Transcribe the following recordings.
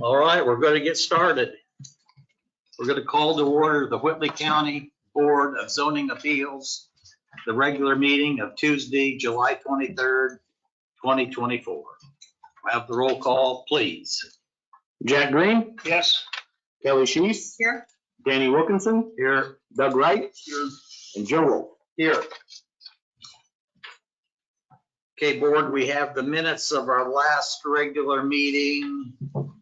All right, we're going to get started. We're going to call to order the Whitley County Board of Zoning Appeals, the regular meeting of Tuesday, July 23rd, 2024. Have the roll call, please. Jack Green, Yes. Kelley Sheiss, Here. Danny Wilkinson, Here. Doug Wright, and Joe Wolf. Here. Okay, board, we have the minutes of our last regular meeting,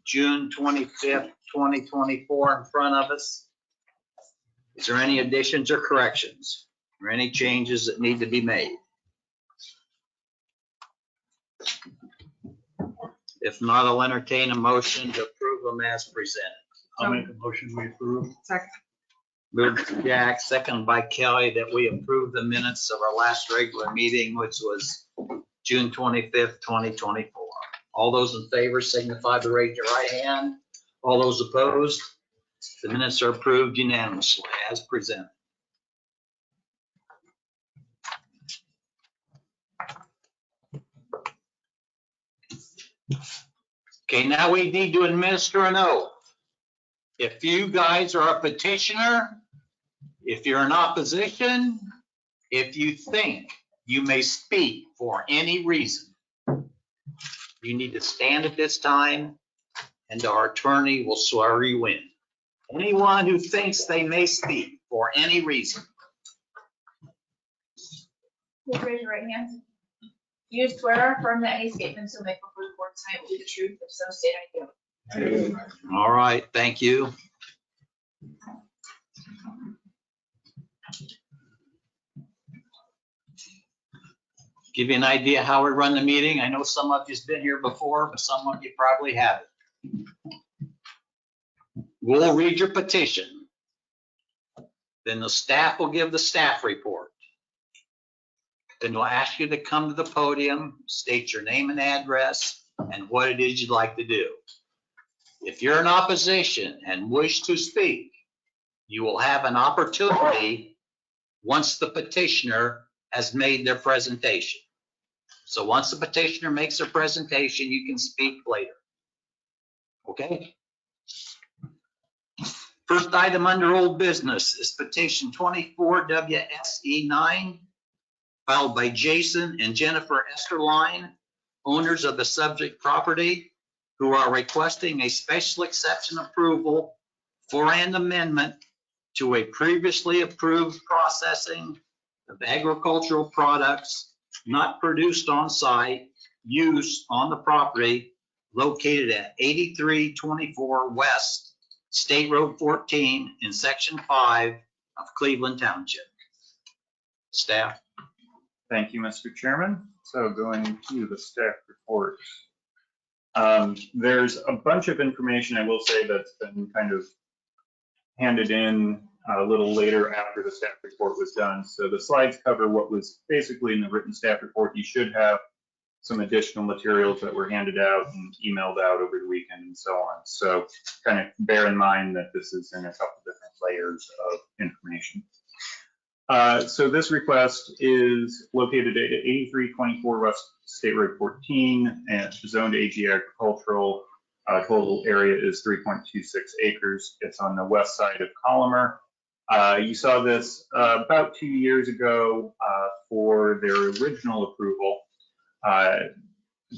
June 25th, 2024 in front of us. Is there any additions or corrections or any changes that need to be made? If not, I'll entertain a motion to approve them as presented. I'll make a motion we approve. Second. Moved by Jack, second by Kelley, that we approve the minutes of our last regular meeting, which was June 25th, 2024. All those in favor signify by raising your right hand. All those opposed, the minutes are approved unanimously as presented. Okay, now we need to administer an oath. If you guys are a petitioner, if you're in opposition, if you think you may speak for any reason, you need to stand at this time and our attorney will swear you in. Anyone who thinks they may speak for any reason. Please raise your right hand. You swear or affirm that any statements you'll make before the board tonight will be the truth, if so, state I do. All right, thank you. Give you an idea how we run the meeting. I know some of you's been here before, but some of you probably haven't. We'll read your petition. Then the staff will give the staff report. Then we'll ask you to come to the podium, state your name and address, and what it is you'd like to do. If you're in opposition and wish to speak, you will have an opportunity once the petitioner has made their presentation. So once the petitioner makes their presentation, you can speak later. Okay? First item under old business is petition 24 WSE9, filed by Jason and Jennifer Esterline, owners of the subject property, who are requesting a special exception approval for an amendment to a previously approved processing of agricultural products not produced on site, use on the property located at 8324 West State Road 14 in Section 5 of Cleveland Township. Staff. Thank you, Mr. Chairman. So going to the staff report. There's a bunch of information, I will say, that's been kind of handed in a little later after the staff report was done. So the slides cover what was basically in the written staff report. You should have some additional materials that were handed out and emailed out over the weekend and so on. So kind of bear in mind that this is in a couple different layers of information. So this request is located at 8324 West State Road 14 and zoned AG agricultural. Total area is 3.26 acres. It's on the west side of Collimer. You saw this about 2 years ago for their original approval,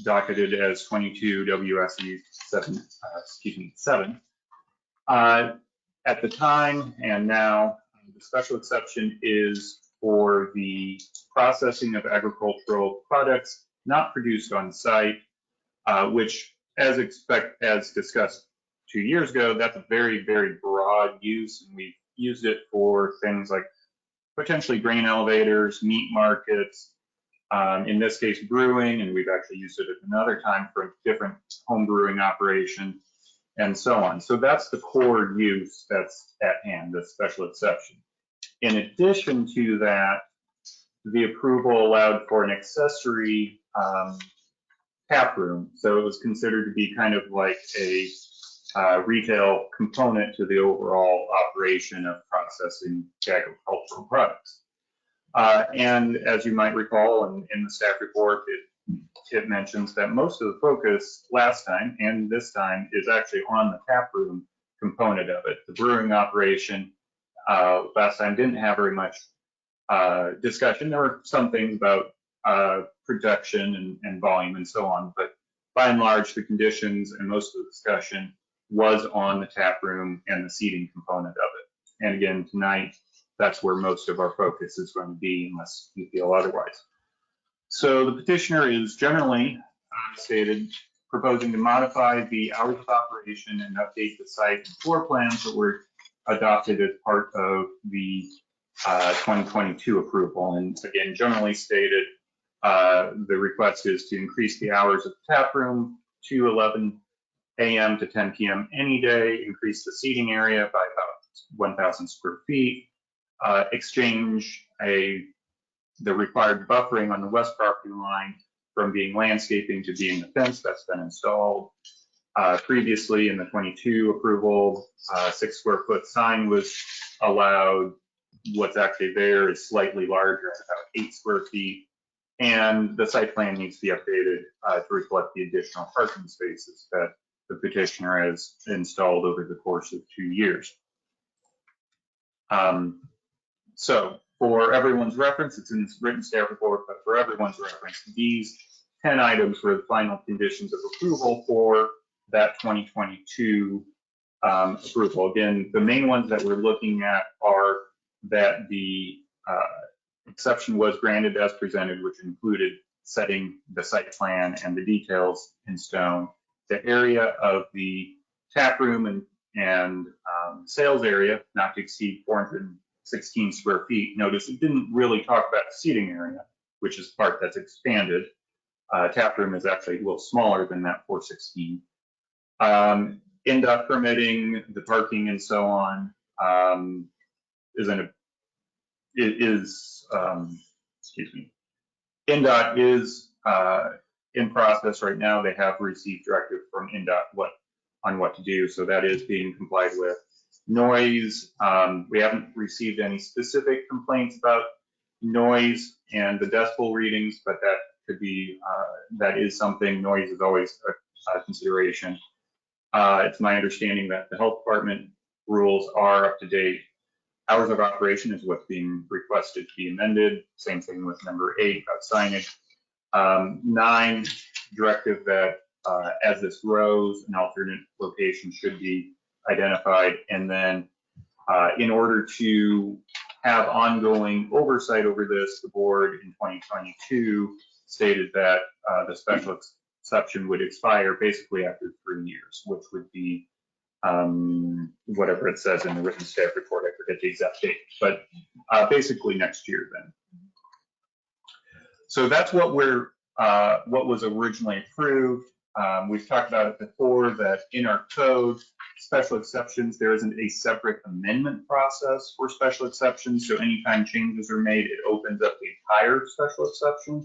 docketed as 22 WSE 7. At the time and now, the special exception is for the processing of agricultural products not produced on site, which as discussed 2 years ago, that's a very, very broad use, and we've used it for things like potentially grain elevators, meat markets, in this case brewing, and we've actually used it at another time for a different home brewing operation, and so on. So that's the core use that's at hand, the special exception. In addition to that, the approval allowed for an accessory tap room. So it was considered to be kind of like a retail component to the overall operation of processing agricultural products. And as you might recall, in the staff report, it it mentions that most of the focus last time and this time is actually on the tap room component of it. The brewing operation last time didn't have very much discussion. There were some things about production and volume and so on, but by and large, the conditions and most of the discussion was on the tap room and the seating component of it. And again, tonight, that's where most of our focus is going to be, unless you feel otherwise. So the petitioner is generally stated proposing to modify the hours of operation and update the site and floor plans that were adopted as part of the 2022 approval. And again, generally stated, the request is to increase the hours of the tap room to 11 a.m. to 10 p.m. any day, increase the seating area by about 1,000 square feet, exchange the required buffering on the west property line from being landscaping to being the fence that's been installed. Previously in the 22 approval, 6 square foot sign was allowed. What's actually there is slightly larger at about 8 square feet. And the site plan needs to be updated to reflect the additional parking spaces that the petitioner has installed over the course of 2 years. So for everyone's reference, it's in this written staff report, but for everyone's reference, these 10 items were the final conditions of approval for that 2022 approval. Again, the main ones that we're looking at are that the exception was granted as presented, which included setting the site plan and the details in stone. The area of the tap room and sales area not to exceed 416 square feet. Notice it didn't really talk about the seating area, which is part that's expanded. Tap room is actually a little smaller than that 416. NDOT permitting, the parking and so on NDOT is in process right now. They have received directive from NDOT on what to do, so that is being complied with. Noise, we haven't received any specific complaints about noise and the decibel readings, but that could be, that is something. Noise is always a consideration. It's my understanding that the health department rules are up to date. Hours of operation is what's being requested to be amended. Same thing with number 8 about signage. 9, directive that as this grows, an alternate location should be identified. And then in order to have ongoing oversight over this, the board in 2022 stated that the special exception would expire basically after 3 years, which would be whatever it says in the written staff report. I forget the exact date, but basically next year then. So that's what was originally approved. We've talked about it before that in our code, special exceptions, there isn't a separate amendment process for special exceptions. So anytime changes are made, it opens up the entire special exception.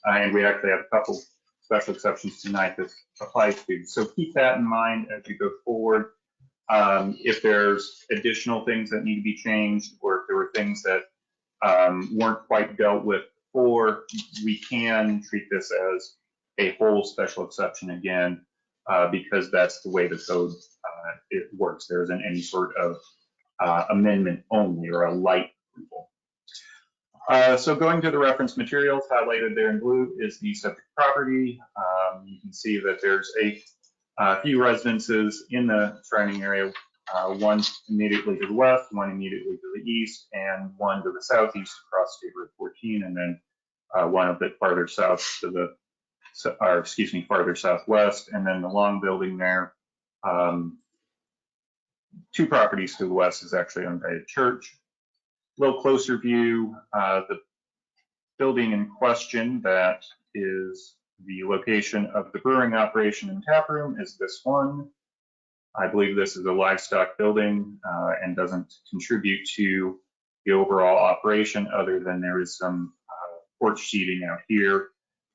And we actually have a couple special exceptions tonight that applies to. So keep that in mind as you go forward. If there's additional things that need to be changed, or if there were things that weren't quite dealt with before, we can treat this as a whole special exception again, because that's the way the code it works. There isn't any sort of amendment only or a light approval. So going to the reference materials highlighted there in blue is the subject property. You can see that there's a few residences in the surrounding area, one immediately to the west, one immediately to the east, and one to the southeast across State Road 14, and then one a bit farther south to the, or excuse me, farther southwest, and then the long building there. 2 properties to the west is actually owned by a church. A little closer view, the building in question that is the location of the brewing operation and tap room is this one. I believe this is a livestock building and doesn't contribute to the overall operation other than there is some porch seating out here,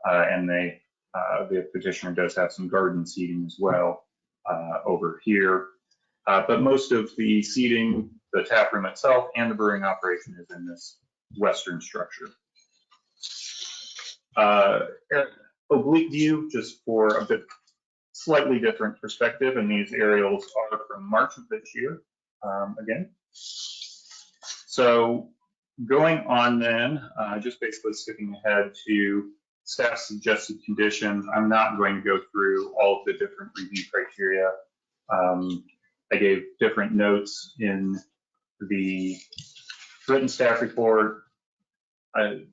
and the petitioner does have some garden seating as well over here. But most of the seating, the tap room itself and the brewing operation is in this western structure. oblique view just for a bit slightly different perspective, and these aerials are from March of this year, again. So going on then, just basically skipping ahead to staff suggested conditions. I'm not going to go through all of the different review criteria. I gave different notes in the written staff report. I'm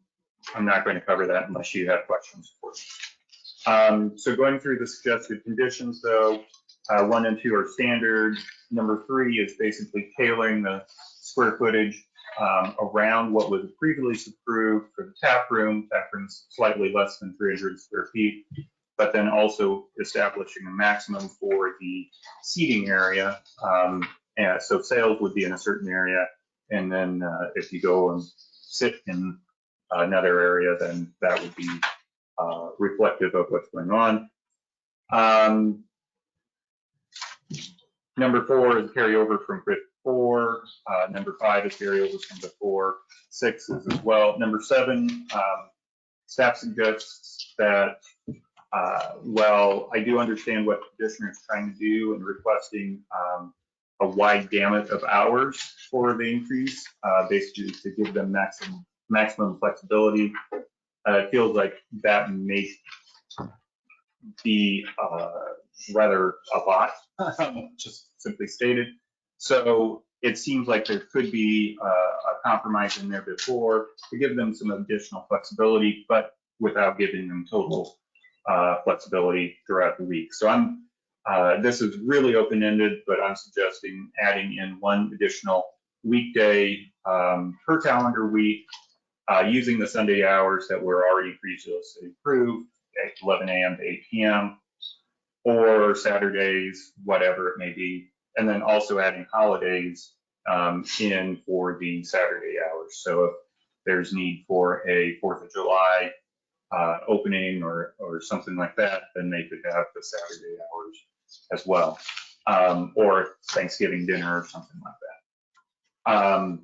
not going to cover that unless you have questions for me. So going through the suggested conditions though, 1 and 2 are standard. Number 3 is basically tailoring the square footage around what was previously approved for the tap room. Tap room's slightly less than 300 square feet, but then also establishing a maximum for the seating area. And so sales would be in a certain area, and then if you go and sit in another area, then that would be reflective of what's going on. Number 4 is carryover from BRIT 4. Number 5 is carryover from before. 6 is as well. Number 7, staff suggests that, well, I do understand what the petitioner is trying to do in requesting a wide gamut of hours for the increase, basically to give them maximum flexibility. It feels like that may be rather a lot, just simply stated. So it seems like there could be a compromise in there before to give them some additional flexibility, but without giving them total flexibility throughout the week. So this is really open-ended, but I'm suggesting adding in 1 additional weekday per calendar week, using the Sunday hours that were already previously approved at 11 a.m. to 8 p.m. or Saturdays, whatever it may be, and then also adding holidays in for the Saturday hours. So if there's need for a 4th of July opening or something like that, then they could have the Saturday hours as well, or Thanksgiving dinner or something like that.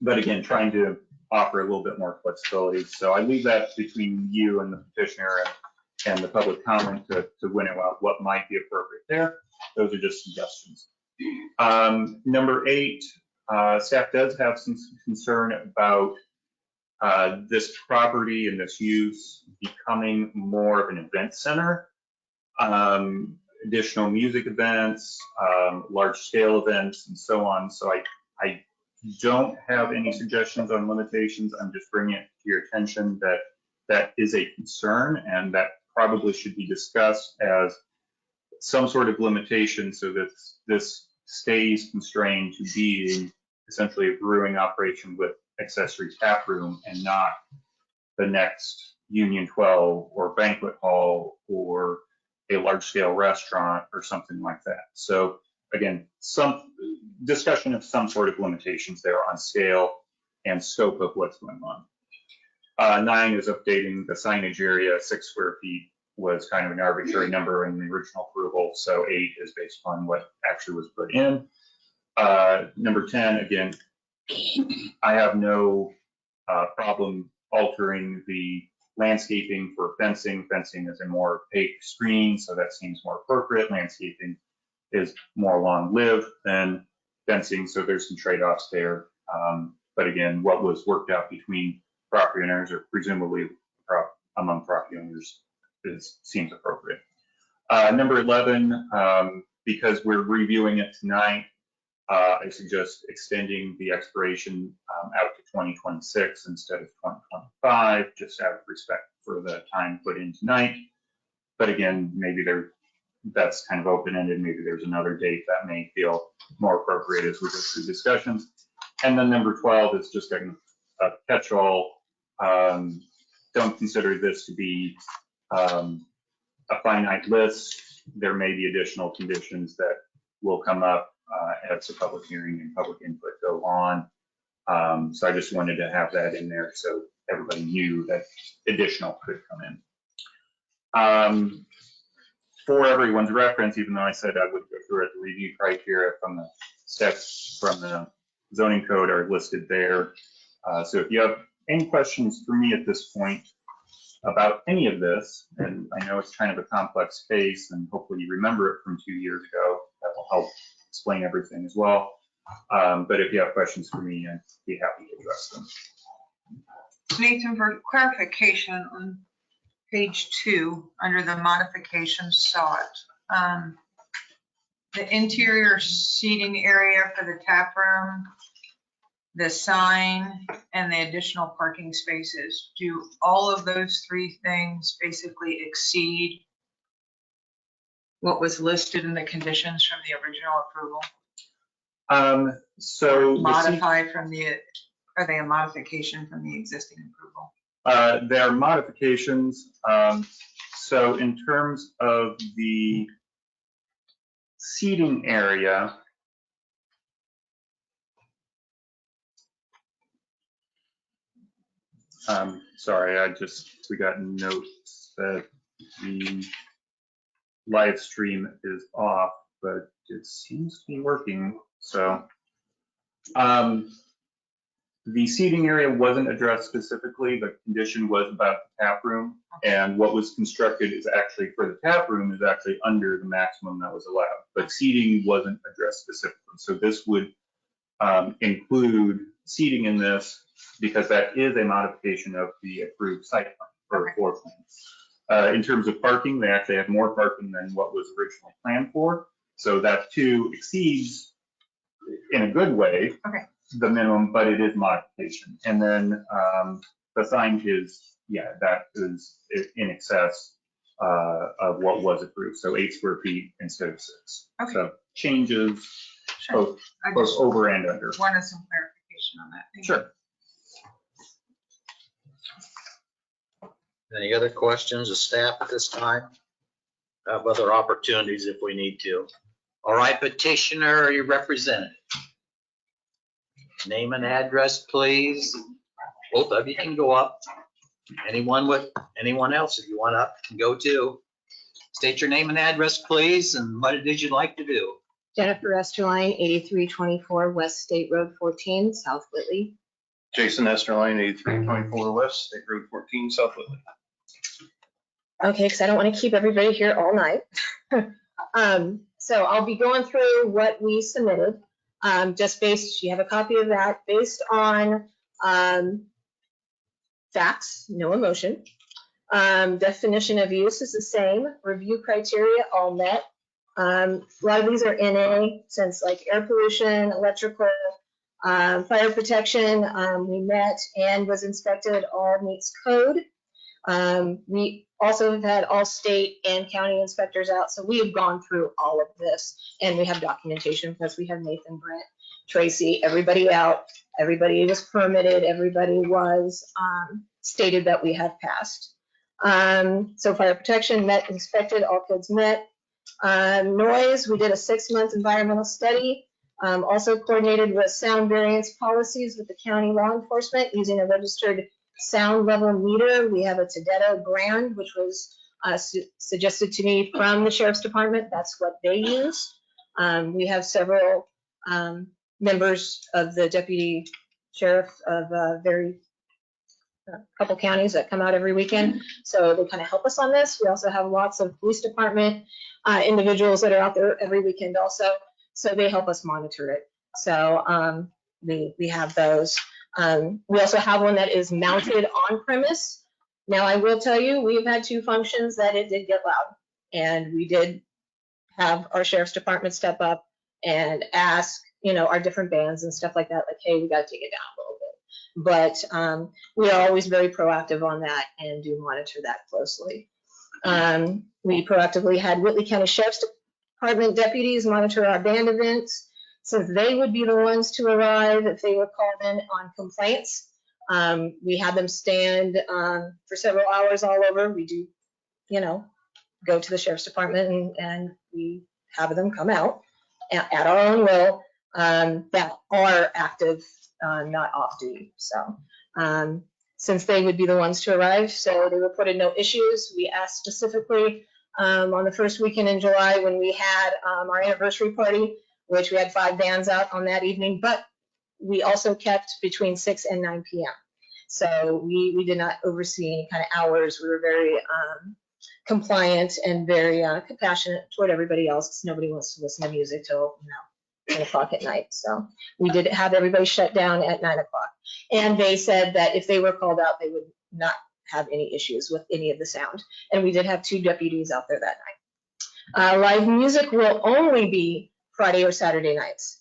But again, trying to offer a little bit more flexibility. So I leave that between you and the petitioner and the public comment to winnow out what might be appropriate there. Those are just suggestions. Number 8, staff does have some concern about this property and this use becoming more of an event center. Additional music events, large scale events, and so on. So I don't have any suggestions on limitations. I'm just bringing it to your attention that that is a concern, and that probably should be discussed as some sort of limitation so that this stays constrained to being essentially a brewing operation with accessory tap room and not the next Union 12 or banquet hall or a large scale restaurant or something like that. So again, some discussion of some sort of limitations there on scale and scope of what's going on. 9 is updating the signage area. 6 square feet was kind of an arbitrary number in the original approval. So 8 is based on what actually was put in. Number 10, again, I have no problem altering the landscaping for fencing. Fencing is a more opaque screen, so that seems more appropriate. Landscaping is more long-lived than fencing, so there's some trade-offs there. But again, what was worked out between property owners, or presumably among property owners, seems appropriate. Number 11, because we're reviewing it tonight, I suggest extending the expiration out to 2026 instead of 2025, just out of respect for the time put in tonight. But again, maybe that's kind of open-ended. Maybe there's another date that may feel more appropriate as we go through discussions. And then number 12 is just a catch-all. Don't consider this to be a finite list. There may be additional conditions that will come up as the public hearing and public input go on. So I just wanted to have that in there so everybody knew that additional could come in. For everyone's reference, even though I said I would go through it, the review criteria from the steps from the zoning code are listed there. So if you have any questions for me at this point, about any of this, and I know it's kind of a complex case, and hopefully you remember it from 2 years ago. That will help explain everything as well. But if you have questions for me, I'd be happy to address them. Nathan, for clarification on page 2, under the modifications sought, the interior seating area for the tap room, the sign, and the additional parking spaces, do all of those 3 things basically exceed what was listed in the conditions from the original approval? So Modify from the, are they a modification from the existing approval? there are modifications. So in terms of the seating area, sorry, we got notes that the live stream is off, but it seems to be working. So the seating area wasn't addressed specifically. The condition was about the tap room, and what was constructed is actually for the tap room is actually under the maximum that was allowed, but seating wasn't addressed specifically. So this would include seating in this, because that is a modification of the approved site plan or floor plan. In terms of parking, they actually have more parking than what was originally planned for. So that too exceeds, in a good way, the minimum, but it is modification. And then the sign is, that is in excess of what was approved. So 8 square feet instead of 6. So changes both over and under. Wanted some clarification on that. Sure. Any other questions of staff at this time? Have other opportunities if we need to. All right, petitioner or your representative. Name and address, please. Both of you can go up. Anyone else, if you want up, can go too. State your name and address, please, and what it is you'd like to do. Jennifer Esterline, 8324 West State Road 14, South Whitley. Jason Esterline, 8324 West State Road 14, South Whitley. Okay, because I don't want to keep everybody here all night. So I'll be going through what we submitted, just based, you have a copy of that, based on facts, no emotion. Definition of use is the same. Review criteria all met. A lot of these are NA, since like air pollution, electrical, fire protection, we met and was inspected, all meets code. We also have had all state and county inspectors out, so we have gone through all of this, and we have documentation because we have Nathan, Brent, Tracy, everybody out, everybody was permitted, everybody was stated that we have passed. So fire protection met, inspected, all codes met. Noise, we did a 6-month environmental study, also coordinated with sound variance policies with the county law enforcement using a registered sound level meter. We have a Tedetto brand, which was suggested to me from the Sheriff's Department. That's what they use. We have several members of the Deputy Sheriff of a couple counties that come out every weekend, so they kind of help us on this. We also have lots of police department individuals that are out there every weekend also, so they help us monitor it. So we have those. We also have one that is mounted on premise. Now I will tell you, we've had 2 functions that it did get loud, and we did have our Sheriff's Department step up and ask, our different bands and stuff like that, like, hey, we got to take it down a little bit. But we are always very proactive on that and do monitor that closely. We proactively had Whitley County Sheriff's Department deputies monitor our band events, since they would be the ones to arrive if they were called in on complaints. We had them stand for several hours all over. We do, go to the Sheriff's Department and we have them come out at our own will that are active, not off duty. So since they would be the ones to arrive, so they reported no issues. We asked specifically on the first weekend in July when we had our anniversary party, which we had 5 bands out on that evening, but we also kept between 6 and 9 p.m. So we did not oversee any kind of hours. We were very compliant and very compassionate toward everybody else, because nobody wants to listen to music till 10 o'clock at night. So we did have everybody shut down at 9 o'clock. And they said that if they were called out, they would not have any issues with any of the sound. And we did have 2 deputies out there that night. Live music will only be Friday or Saturday nights.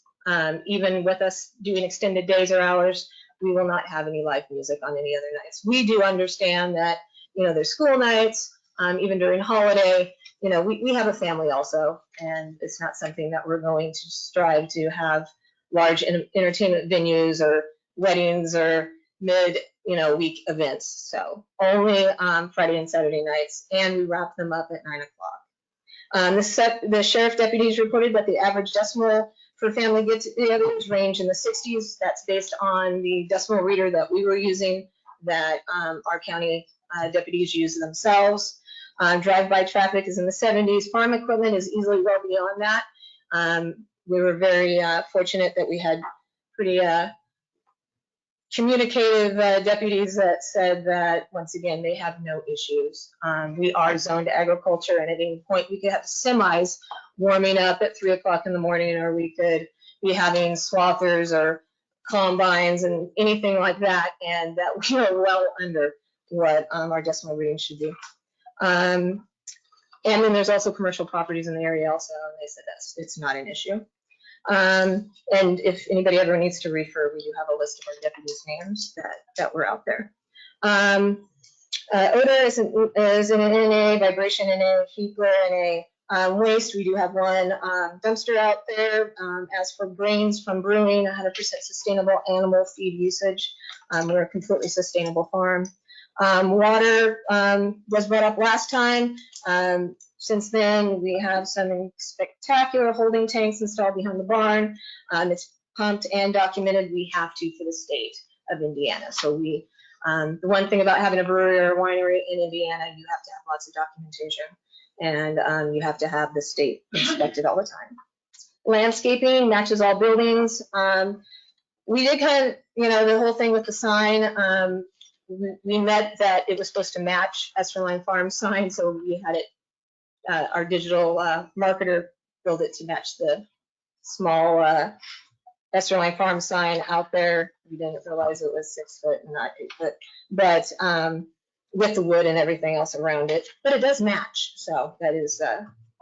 Even with us doing extended days or hours, we will not have any live music on any other nights. We do understand that, there's school nights, even during holiday, we have a family also, and it's not something that we're going to strive to have large entertainment venues or weddings or week events. So only Friday and Saturday nights, and we wrap them up at 9 o'clock. The sheriff deputies reported that the average decimal for family get-togethers range in the 60s. That's based on the decimal reader that we were using, that our county deputies use themselves. Drive-by traffic is in the 70s. Farm equipment is easily well beyond that. We were very fortunate that we had pretty communicative deputies that said that, once again, they have no issues. We are zoned agriculture, and at any point we could have semis warming up at 3 o'clock in the morning, or we could be having swathers or combines and anything like that, and that we are well under what our decimal reading should be. And then there's also commercial properties in the area also, and they said it's not an issue. And if anybody ever needs to refer, we do have a list of our deputies' names that were out there. Odor is in an NA, vibration NA, heat glare NA. Waste, we do have one dumpster out there. As for grains from brewing, 100% sustainable animal feed usage. We're a completely sustainable farm. Water was brought up last time. Since then, we have some spectacular holding tanks installed behind the barn. It's pumped and documented. We have to for the state of Indiana. So the one thing about having a brewery or a winery in Indiana, you have to have lots of documentation, and you have to have the state inspected all the time. Landscaping matches all buildings. We did kind of, the whole thing with the sign. We met that it was supposed to match Esterline Farm sign, so we had it. Our digital marketer built it to match the small Esterline Farm sign out there. We didn't realize it was 6 foot and not 8 foot, but with the wood and everything else around it. But it does match, so that is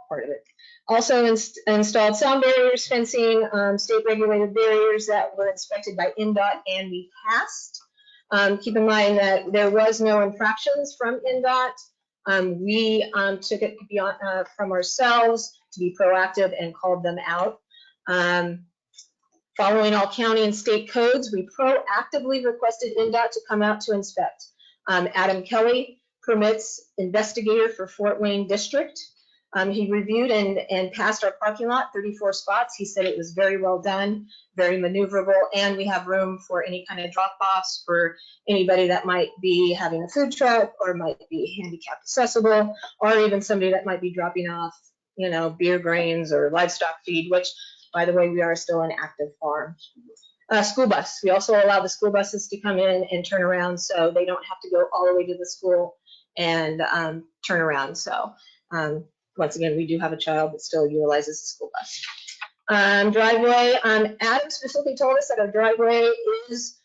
part of it. Also installed sound barriers, fencing, state regulated barriers that were inspected by NDOT and we passed. Keep in mind that there was no infractions from NDOT. We took it beyond, from ourselves to be proactive and called them out. Following all county and state codes, we proactively requested NDOT to come out to inspect. Adam Kelley, permits investigator for Fort Wayne District. He reviewed and passed our parking lot, 34 spots. He said it was very well done, very maneuverable, and we have room for any kind of drop-offs for anybody that might be having a food truck or might be handicapped accessible, or even somebody that might be dropping off, beer grains or livestock feed, which, by the way, we are still an active farm. School bus. We also allow the school buses to come in and turn around, so they don't have to go all the way to the school and turn around. So once again, we do have a child that still utilizes the school bus. Driveway, Adam specifically told us that our driveway is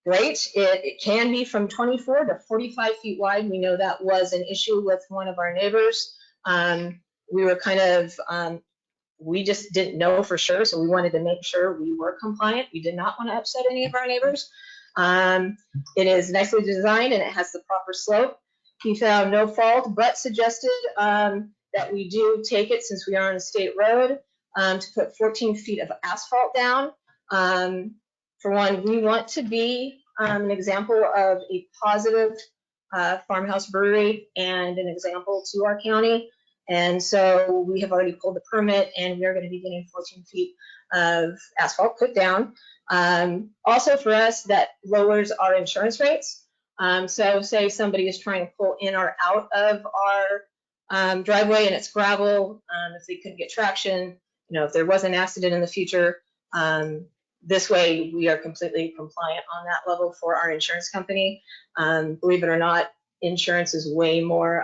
great. It can be from 24 to 45 feet wide. We know that was an issue with one of our neighbors. We were kind of, we just didn't know for sure, so we wanted to make sure we were compliant. We did not want to upset any of our neighbors. It is nicely designed and it has the proper slope. He found no fault, but suggested that we do take it, since we are on a state road, to put 14 feet of asphalt down. For one, we want to be an example of a positive farmhouse brewery and an example to our county. And so we have already pulled the permit, and we are going to be getting 14 feet of asphalt put down. Also for us, that lowers our insurance rates. So say somebody is trying to pull in or out of our driveway and it's gravel, if they couldn't get traction, if there was an accident in the future, This way, we are completely compliant on that level for our insurance company. Believe it or not, insurance is way more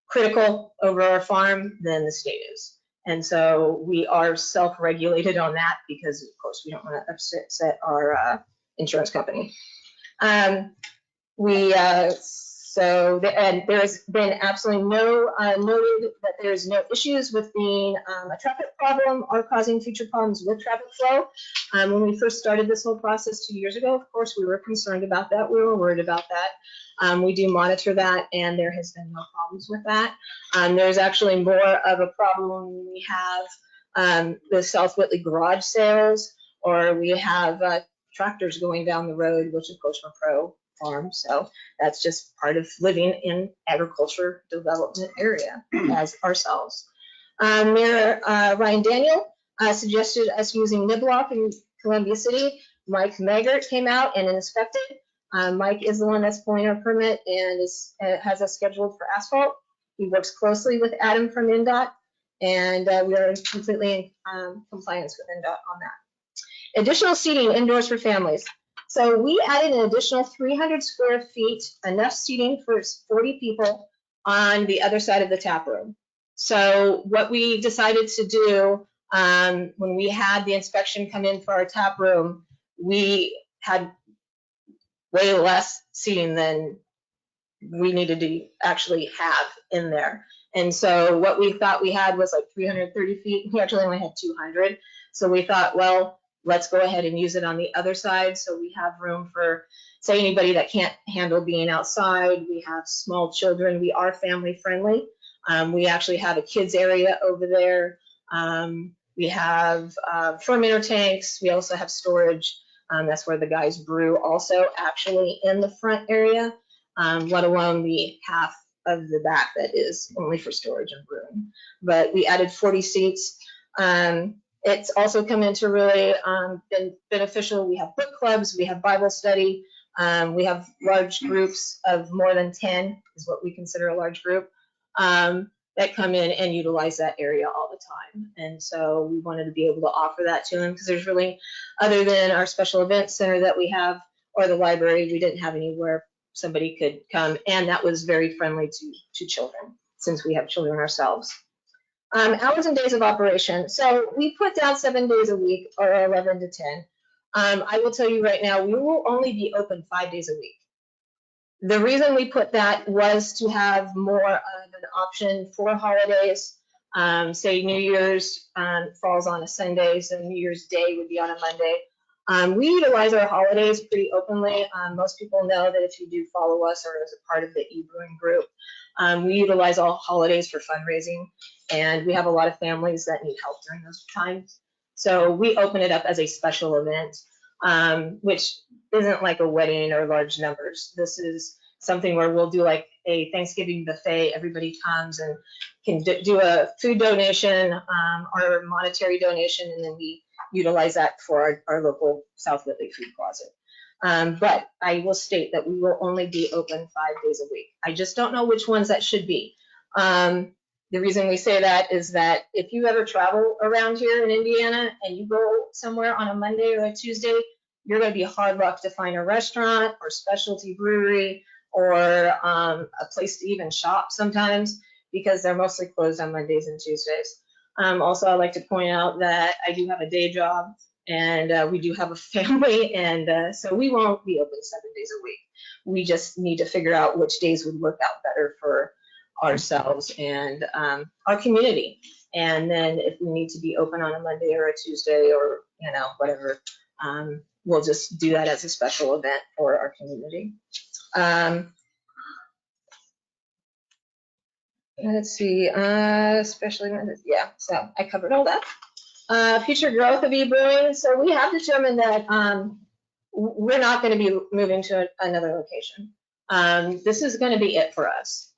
critical over our farm than the state is. And so we are self-regulated on that because, of course, we don't want to upset our insurance company. And there's been absolutely no noted that there's no issues with being a traffic problem or causing future problems with traffic flow. When we first started this whole process 2 years ago, of course, we were concerned about that. We were worried about that. We do monitor that, and there has been no problems with that. There's actually more of a problem when we have the South Whitley garage sales, or we have tractors going down the road, which of course we're pro farm. So that's just part of living in agriculture development area as ourselves. Mayor Ryan Daniel suggested us using niblock in Columbia City. Mike Maggart came out and inspected. Mike is the one that's pulling our permit and has us scheduled for asphalt. He works closely with Adam from INDOT, and we are completely in compliance with INDOT on that. Additional seating indoors for families. So we added an additional 300 square feet, enough seating for 40 people on the other side of the tap room. So what we decided to do when we had the inspection come in for our tap room, we had way less seating than we needed to actually have in there. And so what we thought we had was like 330 feet. We actually only had 200. So we thought, well, let's go ahead and use it on the other side. So we have room for, say, anybody that can't handle being outside. We have small children. We are family friendly. We actually have a kids area over there. We have fermenter tanks. We also have storage. That's where the guys brew also actually in the front area, let alone the half of the back that is only for storage and brewing. But we added 40 seats. It's also come into really been beneficial. We have book clubs, we have Bible study, we have large groups of more than 10 is what we consider a large group that come in and utilize that area all the time. And so we wanted to be able to offer that to them because there's really, other than our special events center that we have or the library, we didn't have anywhere somebody could come, and that was very friendly to children since we have children ourselves. Hours and days of operation. So we put down 7 days a week or 11 to 10. I will tell you right now, we will only be open 5 days a week. The reason we put that was to have more of an option for holidays. Say New Year's falls on a Sunday, so New Year's Day would be on a Monday. We utilize our holidays pretty openly. Most people know that if you do follow us or as a part of the e-brewing group, we utilize all holidays for fundraising, and we have a lot of families that need help during those times. So we open it up as a special event, which isn't like a wedding or large numbers. This is something where we'll do like a Thanksgiving buffet. Everybody comes and can do a food donation or a monetary donation, and then we utilize that for our local South Whitley food closet. But I will state that we will only be open 5 days a week. I just don't know which ones that should be. The reason we say that is that if you ever travel around here in Indiana and you go somewhere on a Monday or a Tuesday, you're going to be hard luck to find a restaurant or specialty brewery or a place to even shop sometimes, because they're mostly closed on Mondays and Tuesdays. Also, I'd like to point out that I do have a day job, and we do have a family, and so we won't be open 7 days a week. We just need to figure out which days would work out better for ourselves and our community. And then if we need to be open on a Monday or a Tuesday or, whatever, we'll just do that as a special event for our community. Let's see, especially, yeah, so I covered all that. Future growth of e-brewing. So we have determined that we're not going to be moving to another location. This is going to be it for us.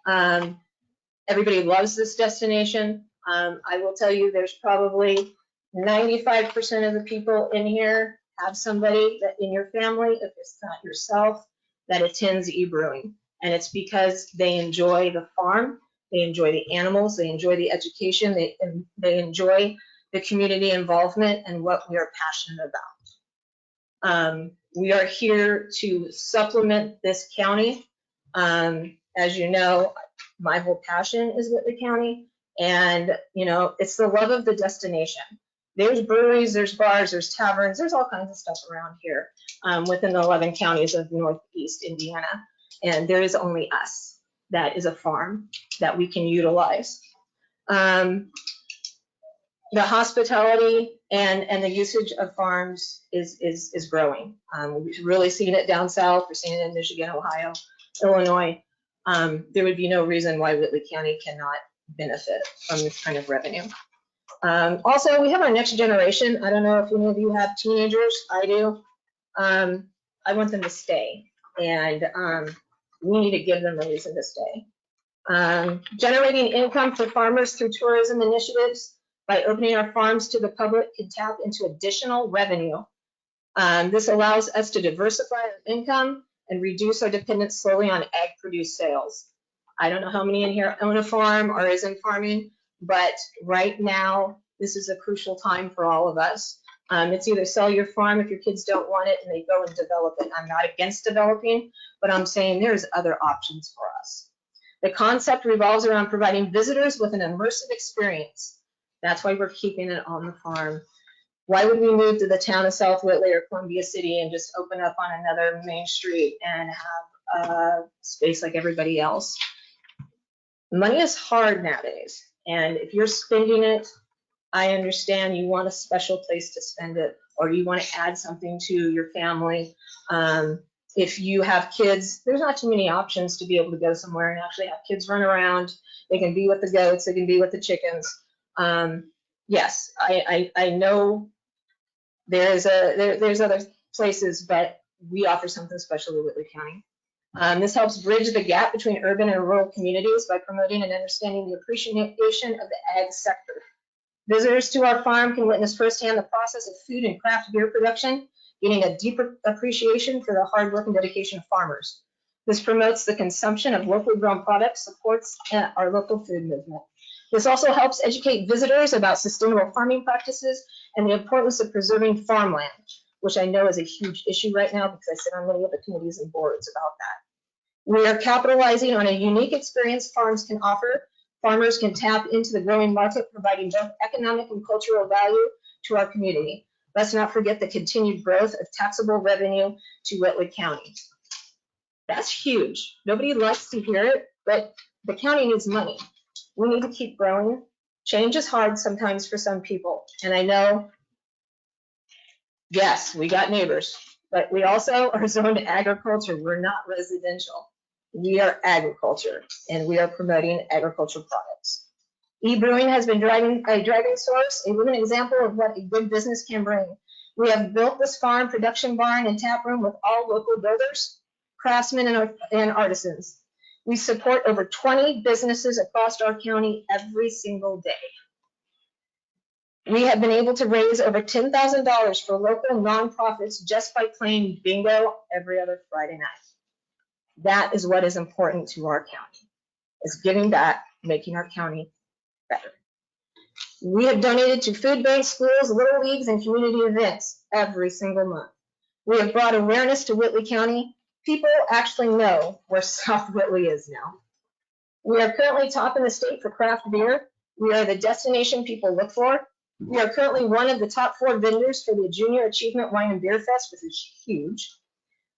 Everybody loves this destination. I will tell you, there's probably 95% of the people in here have somebody that in your family, if it's not yourself, that attends e-brewing. And it's because they enjoy the farm, they enjoy the animals, they enjoy the education, they enjoy the community involvement and what we are passionate about. We are here to supplement this county. As you know, my whole passion is Whitley County, and it's the love of the destination. There's breweries, there's bars, there's taverns, there's all kinds of stuff around here within the 11 counties of Northeast Indiana, and there is only us that is a farm that we can utilize. The hospitality and the usage of farms is growing. We've really seen it down south. We're seeing it in Michigan, Ohio, Illinois. There would be no reason why Whitley County cannot benefit from this kind of revenue. Also, we have our next generation. I don't know if any of you have teenagers. I do. I want them to stay, and we need to give them a reason to stay. Generating income for farmers through tourism initiatives by opening our farms to the public can tap into additional revenue. This allows us to diversify our income and reduce our dependence solely on ag produce sales. I don't know how many in here own a farm or is in farming, but right now, this is a crucial time for all of us. It's either sell your farm if your kids don't want it and they go and develop it. I'm not against developing, but I'm saying there's other options for us. The concept revolves around providing visitors with an immersive experience. That's why we're keeping it on the farm. Why would we move to the town of South Whitley or Columbia City and just open up on another main street and have a space like everybody else? Money is hard nowadays, and if you're spending it, I understand you want a special place to spend it, or you want to add something to your family. If you have kids, there's not too many options to be able to go somewhere and actually have kids run around. They can be with the goats, they can be with the chickens. Yes, I know there's other places, but we offer something special to Whitley County. This helps bridge the gap between urban and rural communities by promoting and understanding the appreciation of the ag sector. Visitors to our farm can witness firsthand the process of food and craft beer production, gaining a deeper appreciation for the hard work and dedication of farmers. This promotes the consumption of locally grown products, supports our local food movement. This also helps educate visitors about sustainable farming practices and the importance of preserving farmland, which I know is a huge issue right now because I sit on many of the committees and boards about that. We are capitalizing on a unique experience farms can offer. Farmers can tap into the growing market, providing both economic and cultural value to our community. Let's not forget the continued growth of taxable revenue to Whitley County. That's huge. Nobody likes to hear it, but the county needs money. We need to keep growing. Change is hard sometimes for some people. And I know, yes, we got neighbors, but we also are zoned to agriculture. We're not residential. We are agriculture, and we are promoting agricultural products. E-brewing has been a driving source, a living example of what a good business can bring. We have built this farm, production barn, and tap room with all local builders, craftsmen, and artisans. We support over 20 businesses across our county every single day. We have been able to raise over $10,000 for local nonprofits just by playing bingo every other Friday night. That is what is important to our county, is giving back, making our county better. We have donated to food banks, schools, little leagues, and community events every single month. We have brought awareness to Whitley County. People actually know where South Whitley is now. We are currently top in the state for craft beer. We are the destination people look for. We are currently one of the top 4 vendors for the Junior Achievement Wine and Beer Fest, which is huge.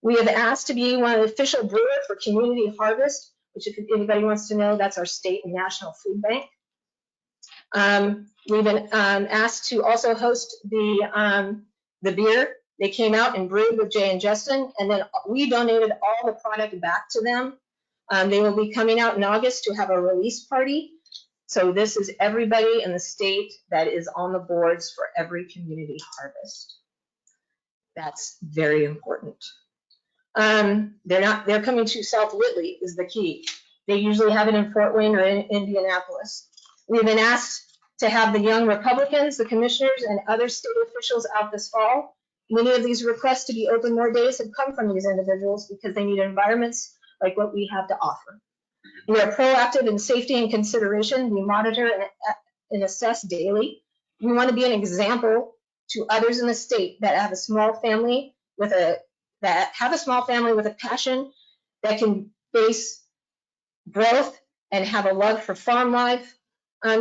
We have asked to be one of the official brewers for Community Harvest, which if anybody wants to know, that's our state and national food bank. We've been asked to also host the beer. They came out and brewed with Jay and Justin, and then we donated all the product back to them. They will be coming out in August to have a release party. So this is everybody in the state that is on the boards for every community harvest. That's very important. They're coming to South Whitley is the key. They usually have it in Fort Wayne or in Indianapolis. We've been asked to have the young Republicans, the commissioners, and other state officials out this fall. Many of these requests to be open more days have come from these individuals because they need environments like what we have to offer. We are proactive in safety and consideration. We monitor and assess daily. We want to be an example to others in the state that have a small family that have a small family with a passion that can base growth and have a love for farm life.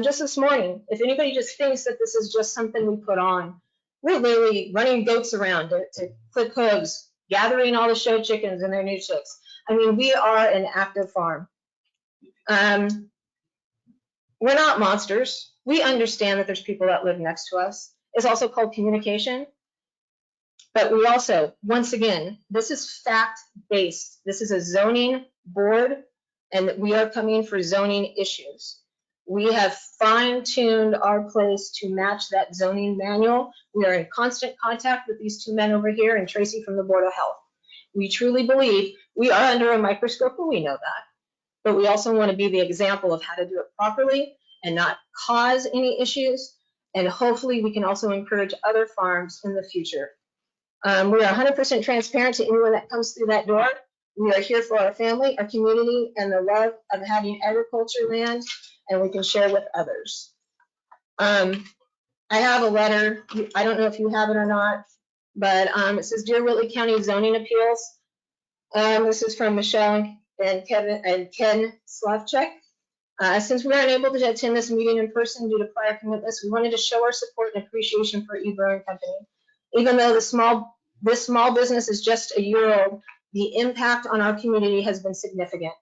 Just this morning, if anybody just thinks that this is just something we put on, we're literally running goats around to clip hooves, gathering all the show chickens and their new chicks. I mean, we are an active farm. We're not monsters. We understand that there's people that live next to us. It's also called communication. But we also, once again, this is fact-based. This is a zoning board, and we are coming for zoning issues. We have fine-tuned our place to match that zoning manual. We are in constant contact with these two men over here and Tracy from the Board of Health. We truly believe we are under a microscope, and we know that. But we also want to be the example of how to do it properly and not cause any issues. And hopefully we can also encourage other farms in the future. We are 100% transparent to anyone that comes through that door. We are here for our family, our community, and the love of having agriculture land, and we can share with others. I have a letter. I don't know if you have it or not, but it says, Dear Whitley County Zoning Appeals. This is from Michelle and Ken Slavchuk. Since we aren't able to attend this meeting in person due to prior commitments, we wanted to show our support and appreciation for E-Brewing Company. Even though this small business is just a year old, the impact on our community has been significant.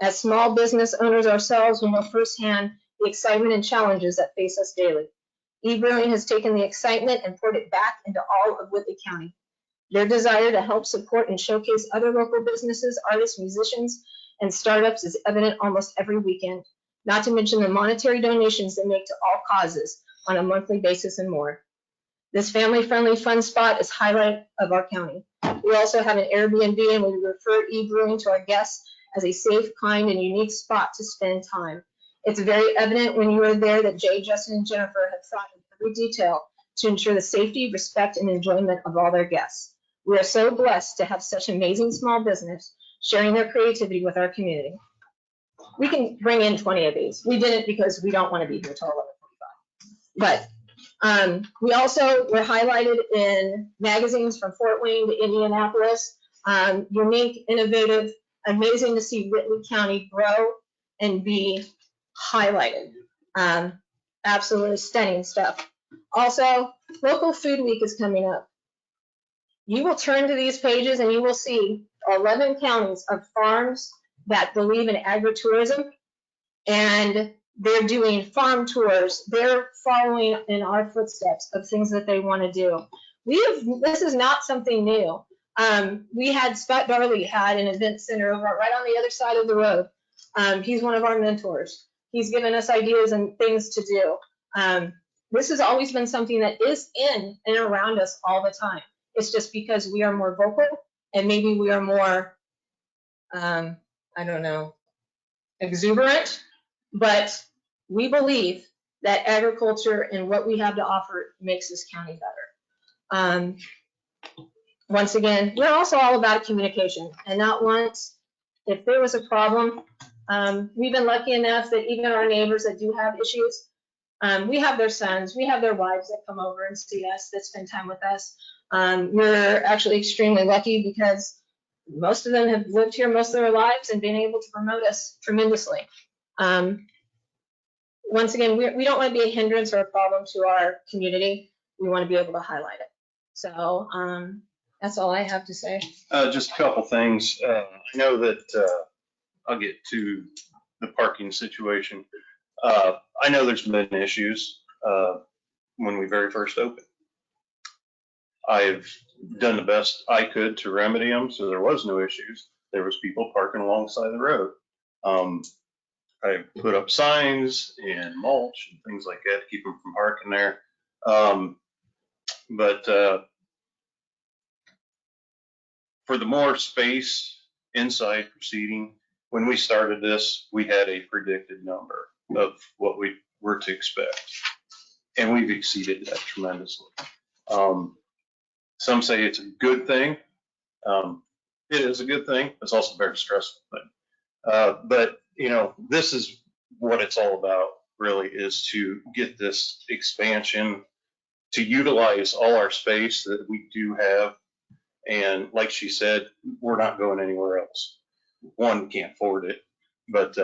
As small business owners ourselves, we know firsthand the excitement and challenges that face us daily. E-Brewing has taken the excitement and poured it back into all of Whitley County. Their desire to help support and showcase other local businesses, artists, musicians, and startups is evident almost every weekend, not to mention the monetary donations they make to all causes on a monthly basis and more. This family-friendly fun spot is highlight of our county. We also have an Airbnb, and we refer E-Brewing to our guests as a safe, kind, and unique spot to spend time. It's very evident when you are there that Jay, Justin, and Jennifer have thought in every detail to ensure the safety, respect, and enjoyment of all their guests. We are so blessed to have such amazing small business sharing their creativity with our community. We can bring in 20 of these. We did it because we don't want to be here till 11:45. But we also were highlighted in magazines from Fort Wayne to Indianapolis. Unique, innovative, amazing to see Whitley County grow and be highlighted. Absolutely stunning stuff. Also, Local Food Week is coming up. You will turn to these pages and you will see 11 counties of farms that believe in agritourism, and they're doing farm tours. They're following in our footsteps of things that they want to do. This is not something new. We had Scott Darley had an event center over right on the other side of the road. He's one of our mentors. He's given us ideas and things to do. This has always been something that is in and around us all the time. It's just because we are more vocal and maybe we are more, I don't know, exuberant, but we believe that agriculture and what we have to offer makes this county better. Once again, we're also all about communication, and not once, if there was a problem, we've been lucky enough that even our neighbors that do have issues, we have their sons, we have their wives that come over and see us, that spend time with us. We're actually extremely lucky because most of them have lived here most of their lives and been able to promote us tremendously. Once again, we don't want to be a hindrance or a problem to our community. We want to be able to highlight it. So that's all I have to say. Just a couple things. I know that I'll get to the parking situation. I know there's been issues when we very first opened. I've done the best I could to remedy them, so there was no issues. There was people parking alongside the road. I put up signs and mulch and things like that to keep them from parking there. But for the more space inside proceeding, when we started this, we had a predicted number of what we were to expect, and we've exceeded that tremendously. Some say it's a good thing. It is a good thing. It's also a very stressful thing. But you know, this is what it's all about, really, is to get this expansion, to utilize all our space that we do have, And like she said, we're not going anywhere else. One, can't afford it, but,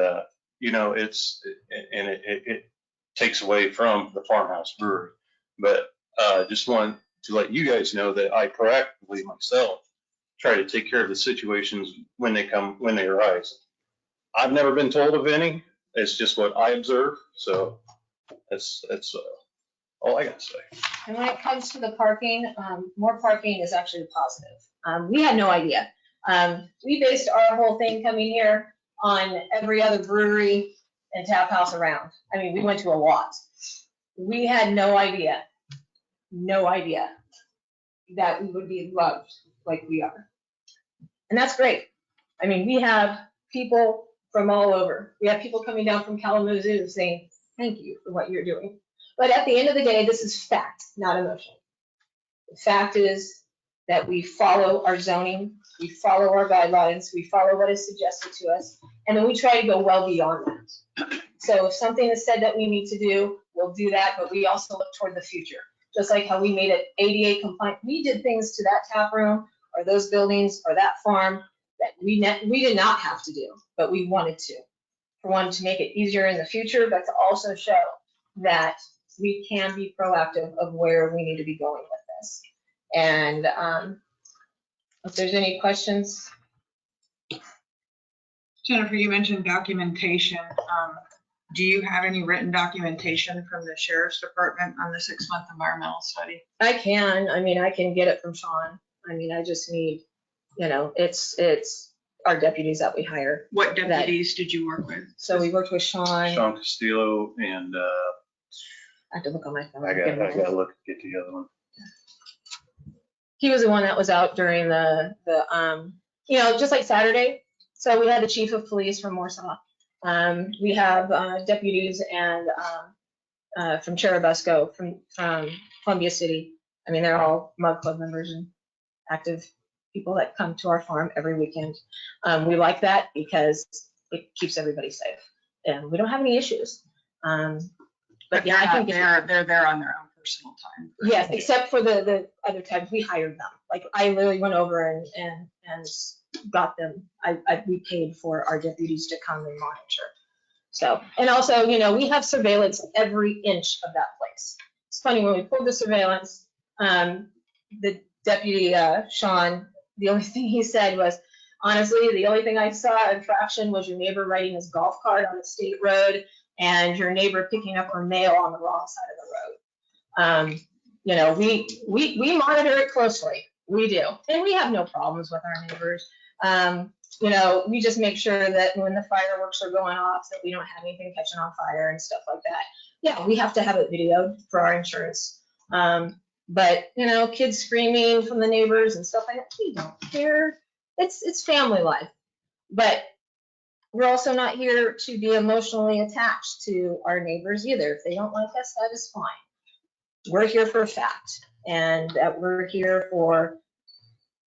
you know, it takes away from the farmhouse brewery. But, just want to let you guys know that I proactively myself try to take care of the situations when they arise. I've never been told of any. It's just what I observe. So that's all I gotta say. And when it comes to the parking, more parking is actually positive. We had no idea. We based our whole thing coming here on every other brewery and tap house around. I mean, we went to a lot. We had no idea that we would be loved like we are. And that's great. I mean, we have people from all over. We have people coming down from Kalamazoo saying, thank you for what you're doing. But at the end of the day, this is fact, not emotion. The fact is that we follow our zoning, we follow our guidelines, we follow what is suggested to us, and then we try to go well beyond that. So if something is said that we need to do, we'll do that, but we also look toward the future. Just like how we made it ADA compliant, we did things to that tap room or those buildings or that farm that we did not have to do, but we wanted to. For one, to make it easier in the future, but to also show that we can be proactive of where we need to be going with this. And if there's any questions. Jennifer, you mentioned documentation. Do you have any written documentation from the sheriff's department on the 6-month environmental study? I can get it from Sean. I mean, I just need, it's our deputies that we hire. What deputies did you work with? So we worked with Sean. Sean Castillo and, I have to look on my phone. I gotta look, get the other one. He was the one that was out during the just like Saturday. So we had the chief of police from Warsaw. We have deputies and from Cherubusco, from Columbia City. I mean, they're all Mug Club members and active people that come to our farm every weekend. We like that because it keeps everybody safe, and we don't have any issues. But yeah, I can get. They're there on their own personal time. Yes, except for the other times we hired them. Like I literally went over and got them. We paid for our deputies to come and monitor. So, and also, we have surveillance every inch of that place. It's funny, when we pulled the surveillance, the deputy, Sean, the only thing he said was, honestly, the only thing I saw infraction was your neighbor riding his golf cart on a state road and your neighbor picking up her mail on the wrong side of the road. We monitor it closely. We do. And we have no problems with our neighbors. We just make sure that when the fireworks are going off, that we don't have anything catching on fire and stuff like that. Yeah, we have to have it videoed for our insurance. But kids screaming from the neighbors and stuff like that, we don't care. It's family life. But we're also not here to be emotionally attached to our neighbors either. If they don't like us, that is fine. We're here for a fact, and that we're here for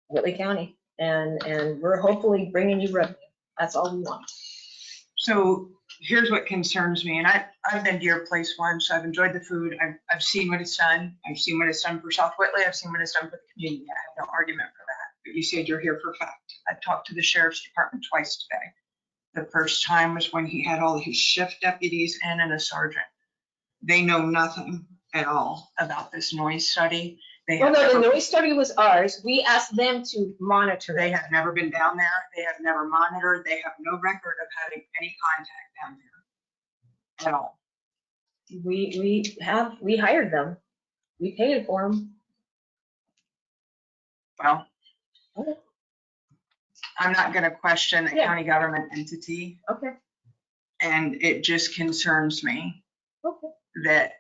Whitley County, and we're hopefully bringing you revenue. That's all we want. So here's what concerns me, and I've been to your place once. I've enjoyed the food. I've seen what it's done. I've seen what it's done for South Whitley. I've seen what it's done for the community. I have no argument for that. But you said you're here for a fact. I've talked to the sheriff's department twice today. The first time was when he had all his shift deputies and a sergeant. They know nothing at all about this noise study. Well, no, the noise study was ours. We asked them to monitor. They have never been down there. They have never monitored. They have no record of having any contact down there at all. We hired them. We paid for them. Well, okay. I'm not going to question a county government entity. Okay. And it just concerns me okay. that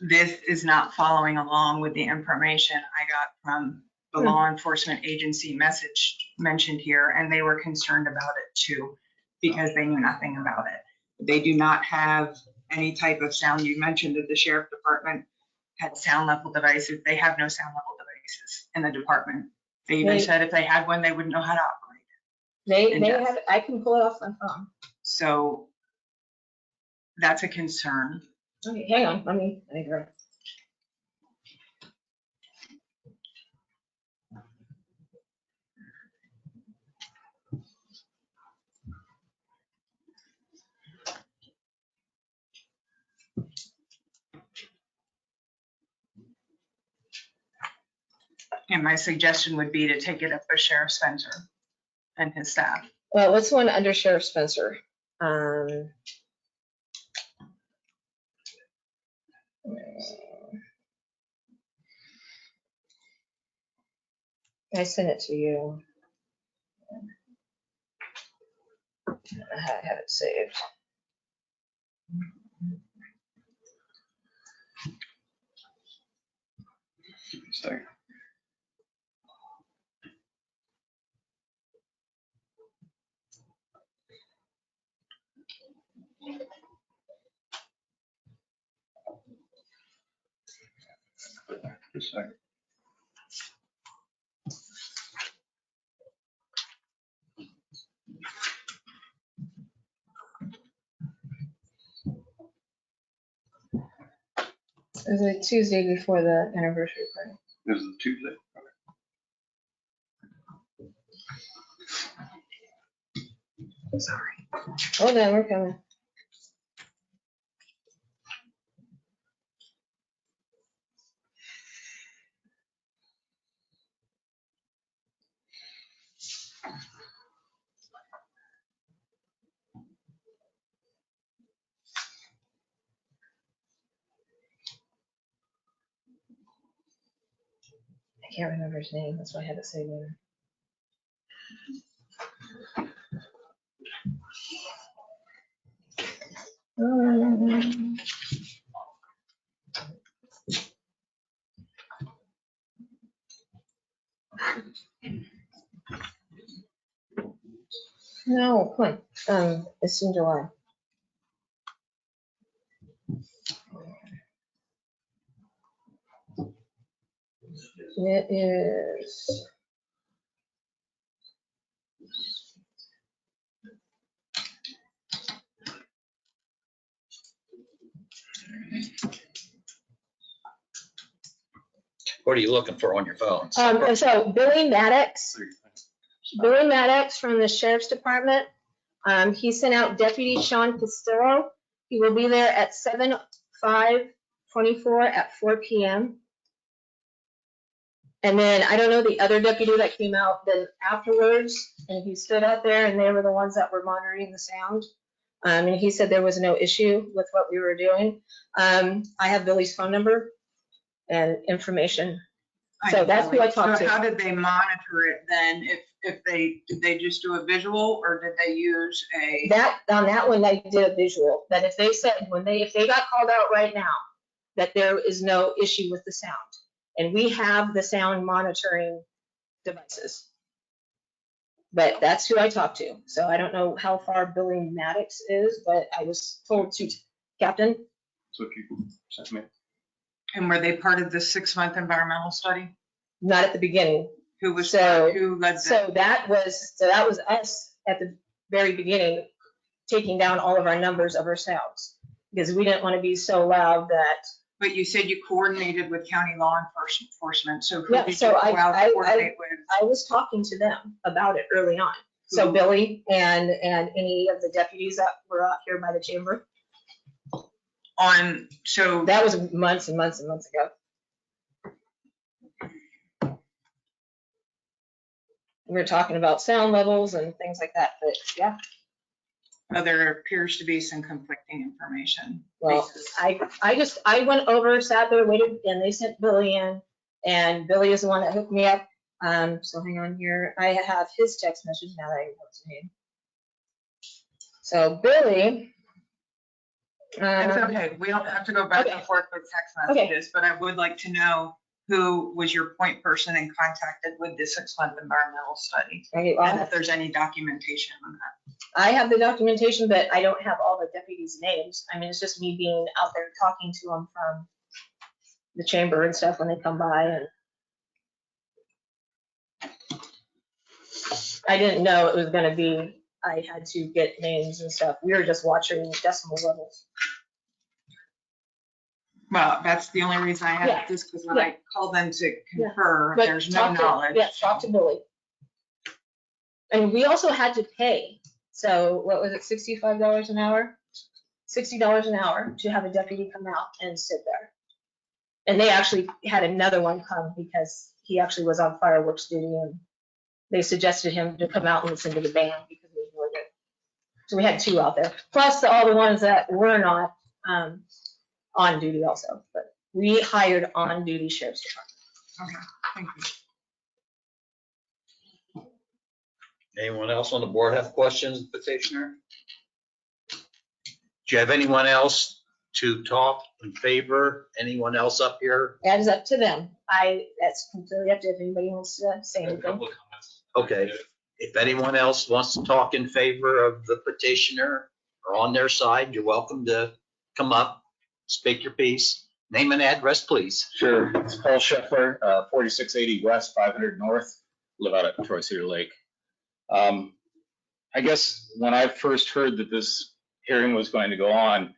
this is not following along with the information I got from the law enforcement agency message mentioned here, and they were concerned about it too, because they knew nothing about it. They do not have any type of sound. You mentioned that the sheriff department had sound level devices. They have no sound level devices in the department. They even said if they had one, they wouldn't know how to operate it. They have, I can pull it off my phone. So that's a concern. Okay, hang on, let me go. my suggestion would be to take it up with Sheriff Spencer and his staff. Well, what's one under Sheriff Spencer? I sent it to you. I have it saved. Give me a second. Just a second. It was like Tuesday before the anniversary party. This is Tuesday. Sorry. Hold on, we're coming. I can't remember his name, that's why I had to say later. No, come on, it's in July. It is. What are you looking for on your phone? So Billy Maddox from the Sheriff's Department, he sent out Deputy Sean Castillo. He will be there at 7/5/24 at 4 p.m. And then I don't know the other deputy that came out then afterwards, and he stood out there and they were the ones that were monitoring the sound. And he said there was no issue with what we were doing. I have Billy's phone number and information. So that's who I talked So to. how did they monitor it then? Did they just do a visual or did they use a? On that one, they did a visual, that if they said, if they got called out right now, that there is no issue with the sound. And we have the sound monitoring devices. But that's who I talked to. So I don't know how far Billy Maddox is, but I was told to, Captain. So if you sent me. And were they part of the 6-month environmental study? Not at the beginning. Who led that? So that was us at the very beginning, taking down all of our numbers of our sounds. Because we didn't want to be so loud that. But you said you coordinated with county law enforcement, so who Yeah, did so you go out and coordinate with? I was talking to them about it early on. So Billy and any of the deputies that were out here by the chamber. So that was months and months and months ago. We were talking about sound levels and things like that, but yeah. There appears to be some conflicting information. Well, I went over, sat there, waited, and they sent Billy in, and Billy is the one that hooked me up. So hang on here. I have his text message now that I know his name. So Billy. It's okay. We don't have to go back and forth with text messages, but I would like to know who was your point person and contacted with the 6-month environmental study. Okay, well, and if there's any documentation on that. I have the documentation, but I don't have all the deputies' names. I mean, it's just me being out there talking to them from the chamber and stuff when they come by. And I didn't know it was going to be, I had to get names and stuff. We were just watching decimal levels. Well, that's the only reason I had Yeah. this, because when I called them to confer, But there's no knowledge. Yeah, talk to Billy. And we also had to pay. So what was it, $65 an hour? $60 an hour to have a deputy come out and sit there. And they actually had another one come because he actually was on fireworks duty, and they suggested him to come out and listen to the band because it was really good. So we had 2 out there, plus all the ones that were not on duty also. But we hired on-duty sheriff's department. Okay, thank you. Anyone else on the board have questions, petitioner? Do you have anyone else to talk in favor? Anyone else up here? That is up to them. That's completely up to if anybody wants to say anything. Okay. If anyone else wants to talk in favor of the petitioner or on their side, you're welcome to come up, speak your piece. Name and address, please. Sure. It's Paul Scheffler, 4680 West, 500 North, live out at Troy Cedar Lake. I guess when I first heard that this hearing was going to go on,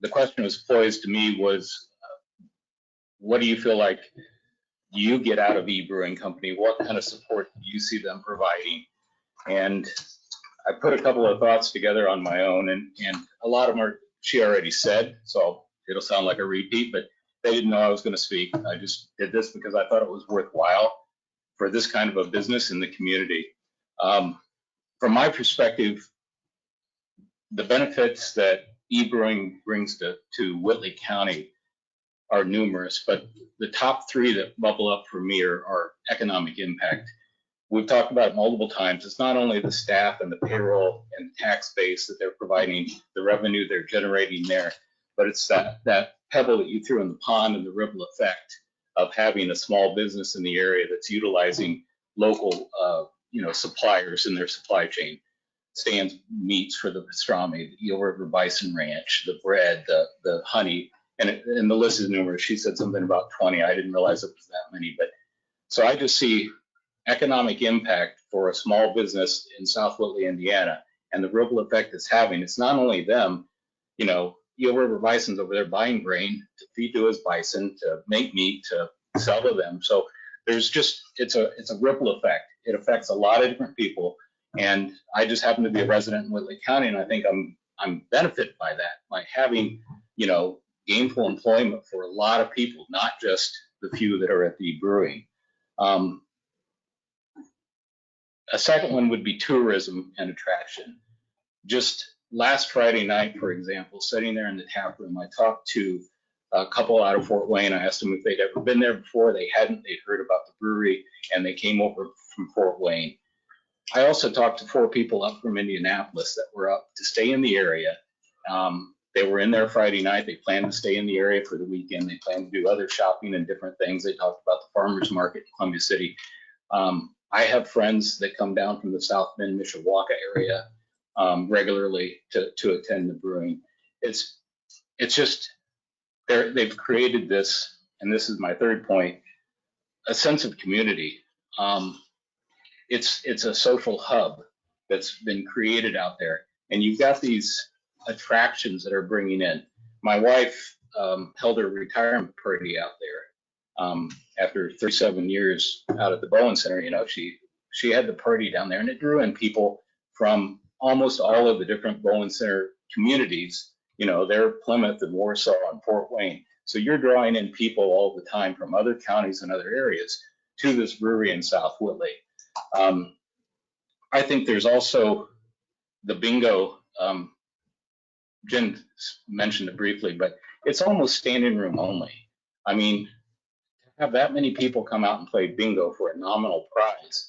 the question was posed to me was, what do you feel like you get out of E-Brewing Company? What kind of support do you see them providing? And I put a couple of thoughts together on my own, and a lot of them are, she already said, so it'll sound like a repeat, but they didn't know I was going to speak. I just did this because I thought it was worthwhile for this kind of a business in the community. From my perspective, the benefits that E-Brewing brings to Whitley County are numerous, but the top 3 that bubble up for me are economic impact. We've talked about it multiple times. It's not only the staff and the payroll and tax base that they're providing, the revenue they're generating there, but it's that pebble that you threw in the pond and the ripple effect of having a small business in the area that's utilizing local suppliers in their supply chain. Stands meats for the pastrami, the Eel River Bison Ranch, the bread, the honey, and the list is numerous. She said something about 20. I didn't realize it was that many, but so I just see economic impact for a small business in South Whitley, Indiana, and the ripple effect it's having. It's not only them, Eel River Bison's over there buying grain to feed to his bison, to make meat, to sell to them. So there's just, it's a ripple effect. It affects a lot of different people. And I just happen to be a resident in Whitley County, and I think I'm benefited by that, by having, gainful employment for a lot of people, not just the few that are at the brewing. A second one would be tourism and attraction. Just last Friday night, for example, sitting there in the tap room, I talked to a couple out of Fort Wayne. I asked them if they'd ever been there before. They hadn't. They'd heard about the brewery, and they came over from Fort Wayne. I also talked to 4 people up from Indianapolis that were up to stay in the area. They were in there Friday night. They planned to stay in the area for the weekend. They planned to do other shopping and different things. They talked about the farmers market in Columbia City. I have friends that come down from the South Bend, Mishawaka area regularly to attend the brewing. It's just, they've created this, and this is my third point, a sense of community. It's a social hub that's been created out there, and you've got these attractions that are bringing in. My wife held her retirement party out there after 37 years out at the Bowen Center. She had the party down there, and it drew in people from almost all of the different Bowen Center communities. They're Plymouth and Warsaw and Fort Wayne. So you're drawing in people all the time from other counties and other areas to this brewery in South Whitley. I think there's also the bingo. Jen mentioned it briefly, but it's almost standing room only. I mean, to have that many people come out and play bingo for a nominal prize,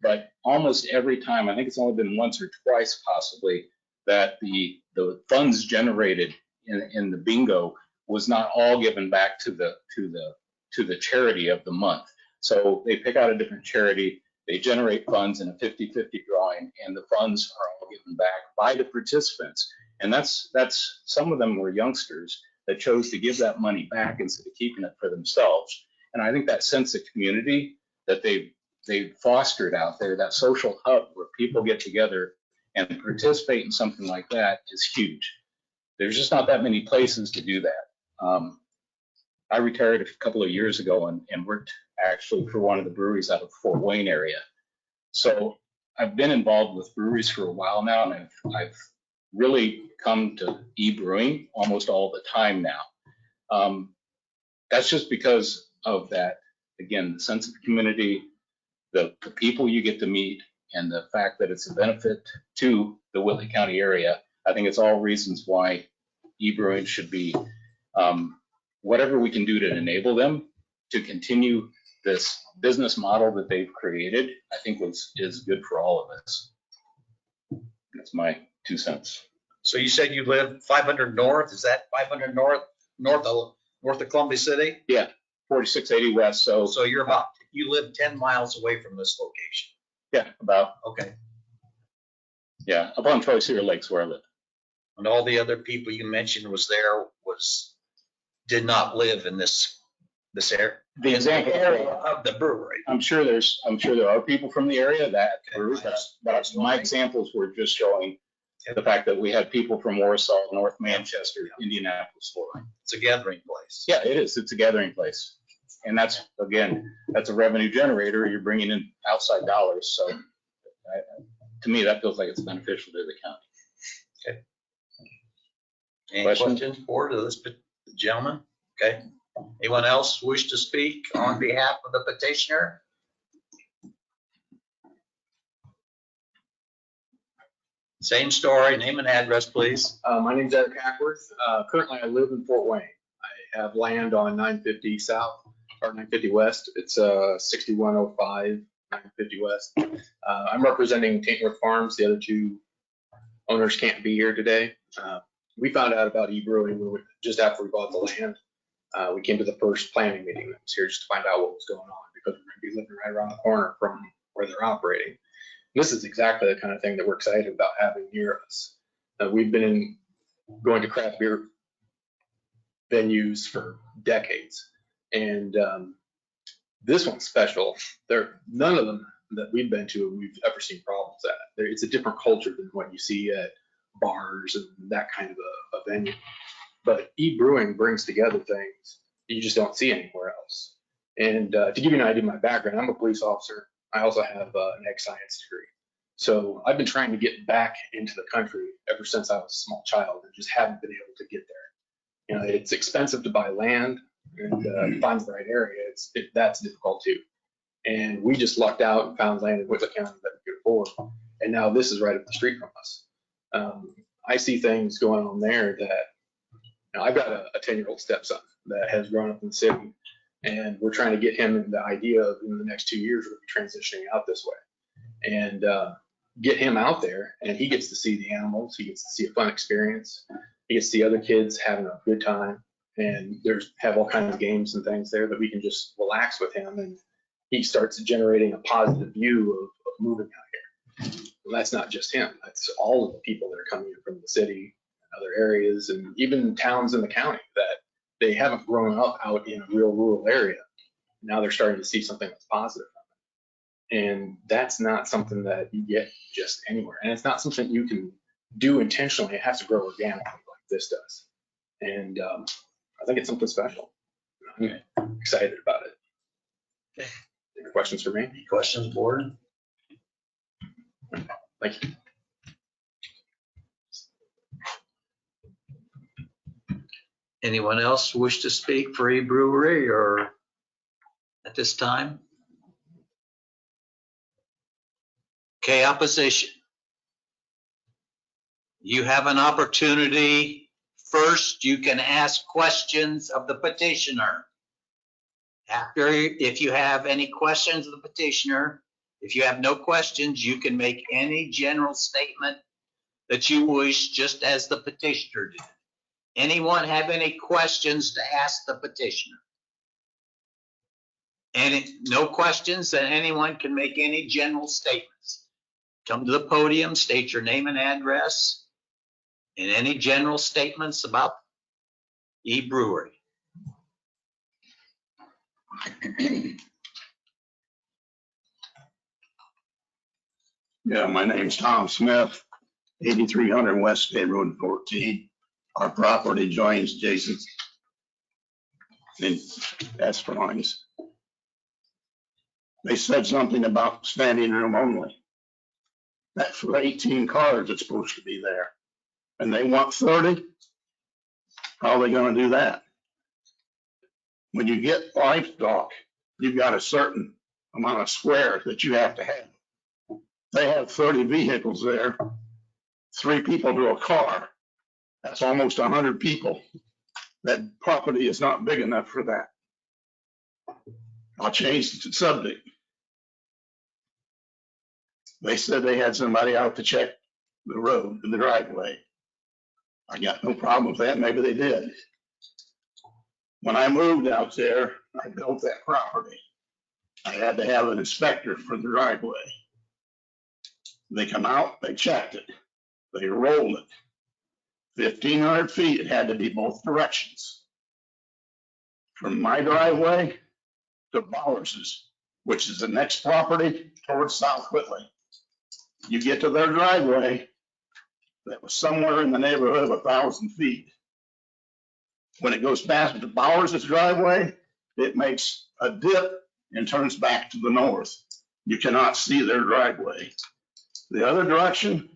but almost every time, I think it's only been once or twice possibly, that the funds generated in the bingo was not all given back to the charity of the month. So they pick out a different charity, they generate funds in a 50-50 drawing, and the funds are all given back by the participants. And that's some of them were youngsters that chose to give that money back instead of keeping it for themselves. And I think that sense of community that they've fostered out there, that social hub where people get together and participate in something like that, is huge. There's just not that many places to do that. I retired a couple of years ago and worked actually for one of the breweries out of the Fort Wayne area. So I've been involved with breweries for a while now, and I've really come to e-brewing almost all the time now. That's just because of that again, the sense of community, the people you get to meet, and the fact that it's a benefit to the Whitley County area, I think it's all reasons why e-brewing should be, whatever we can do to enable them to continue this business model that they've created, I think is good for all of us. That's my 2 cents. So you said you live 500 north, is that 500 north of Columbia City? 4680 west, so So you live 10 miles away from this location? yeah, about, Okay. yeah, up on Troy Cedar Lakes where I live. And all the other people you mentioned did not live in this area? The example, Of the brewery. I'm sure there are people from the area that brew. That's my examples were just showing the fact that we had people from Warsaw, North Manchester, Indianapolis, Florida. It's a gathering place. Yeah, it is. It's a gathering place. And that's, again, that's a revenue generator. You're bringing in outside dollars. So to me, that feels like it's beneficial to the county. Any Questions? questions for this gentleman? Okay. Anyone else wish to speak on behalf of the petitioner? Same story, name and address, please. My name's Eric Hackworth. Currently, I live in Fort Wayne. I have land on 950 South or 950 West. It's 6105 950 West. I'm representing Taintworth Farms. The other two owners can't be here today. We found out about e-brewing just after we bought the land. We came to the first planning meeting. I was here just to find out what was going on because we're going to be living right around the corner from where they're operating. This is exactly the kind of thing that we're excited about having near us. We've been going to craft beer venues for decades, and this one's special. None of them that we've been to we've ever seen problems at. It's a different culture than what you see at bars and that kind of a venue. But e-brewing brings together things you just don't see anywhere else. And to give you an idea of my background, I'm a police officer. I also have an ag science degree. So I've been trying to get back into the country ever since I was a small child and just haven't been able to get there. You know, it's expensive to buy land and to find the right area. That's difficult too. And we just lucked out and found land in Whitley County that we could afford. And now this is right up the street from us. I see things going on there that, you know, I've got a 10-year-old stepson that has grown up in the city, and we're trying to get him in the idea of in the next 2 years we'll be transitioning out this way, and get him out there, and he gets to see the animals, he gets to see a fun experience, he gets to see other kids having a good time, and have all kinds of games and things there that we can just relax with him, and he starts generating a positive view of moving out here. Well, that's not just him, that's all of the people that are coming in from the city and other areas, and even towns in the county that they haven't grown up out in a real rural area. Now they're starting to see something that's positive. And that's not something that you get just anywhere. And it's not something you can do intentionally. It has to grow organically like this does. And I think it's something special. I'm excited about it. Okay. Any questions for me? Any questions, board? Thank you. Anyone else wish to speak for e-brewery or at this time? Okay, opposition. You have an opportunity. First, you can ask questions of the petitioner. After, if you have any questions of the petitioner, if you have no questions, you can make any general statement that you wish, just as the petitioner did. Anyone have any questions to ask the petitioner? No questions, then anyone can make any general statements. Come to the podium, state your name and address, and any general statements about e-brewery. Yeah, my name's Tom Smith, 8300 West State Road 14. Our property joins Jason's and Esterline's. They said something about standing room only. That's for 18 cars that's supposed to be there. And they want 30? How are they gonna do that? When you get livestock, you've got a certain amount of square that you have to have. They have 30 vehicles there, 3 people to a car. That's almost 100 people. That property is not big enough for that. I'll change the subject. They said they had somebody out to check the road and the driveway. I got no problem with that. Maybe they did. When I moved out there, I built that property. I had to have an inspector for the driveway. They come out, they checked it, they rolled it. 1,500 feet, it had to be both directions. From my driveway to Bowers's, which is the next property towards South Whitley. You get to their driveway, that was somewhere in the neighborhood of 1,000 feet. When it goes past the Bowers's driveway, it makes a dip and turns back to the north. You cannot see their driveway. The other direction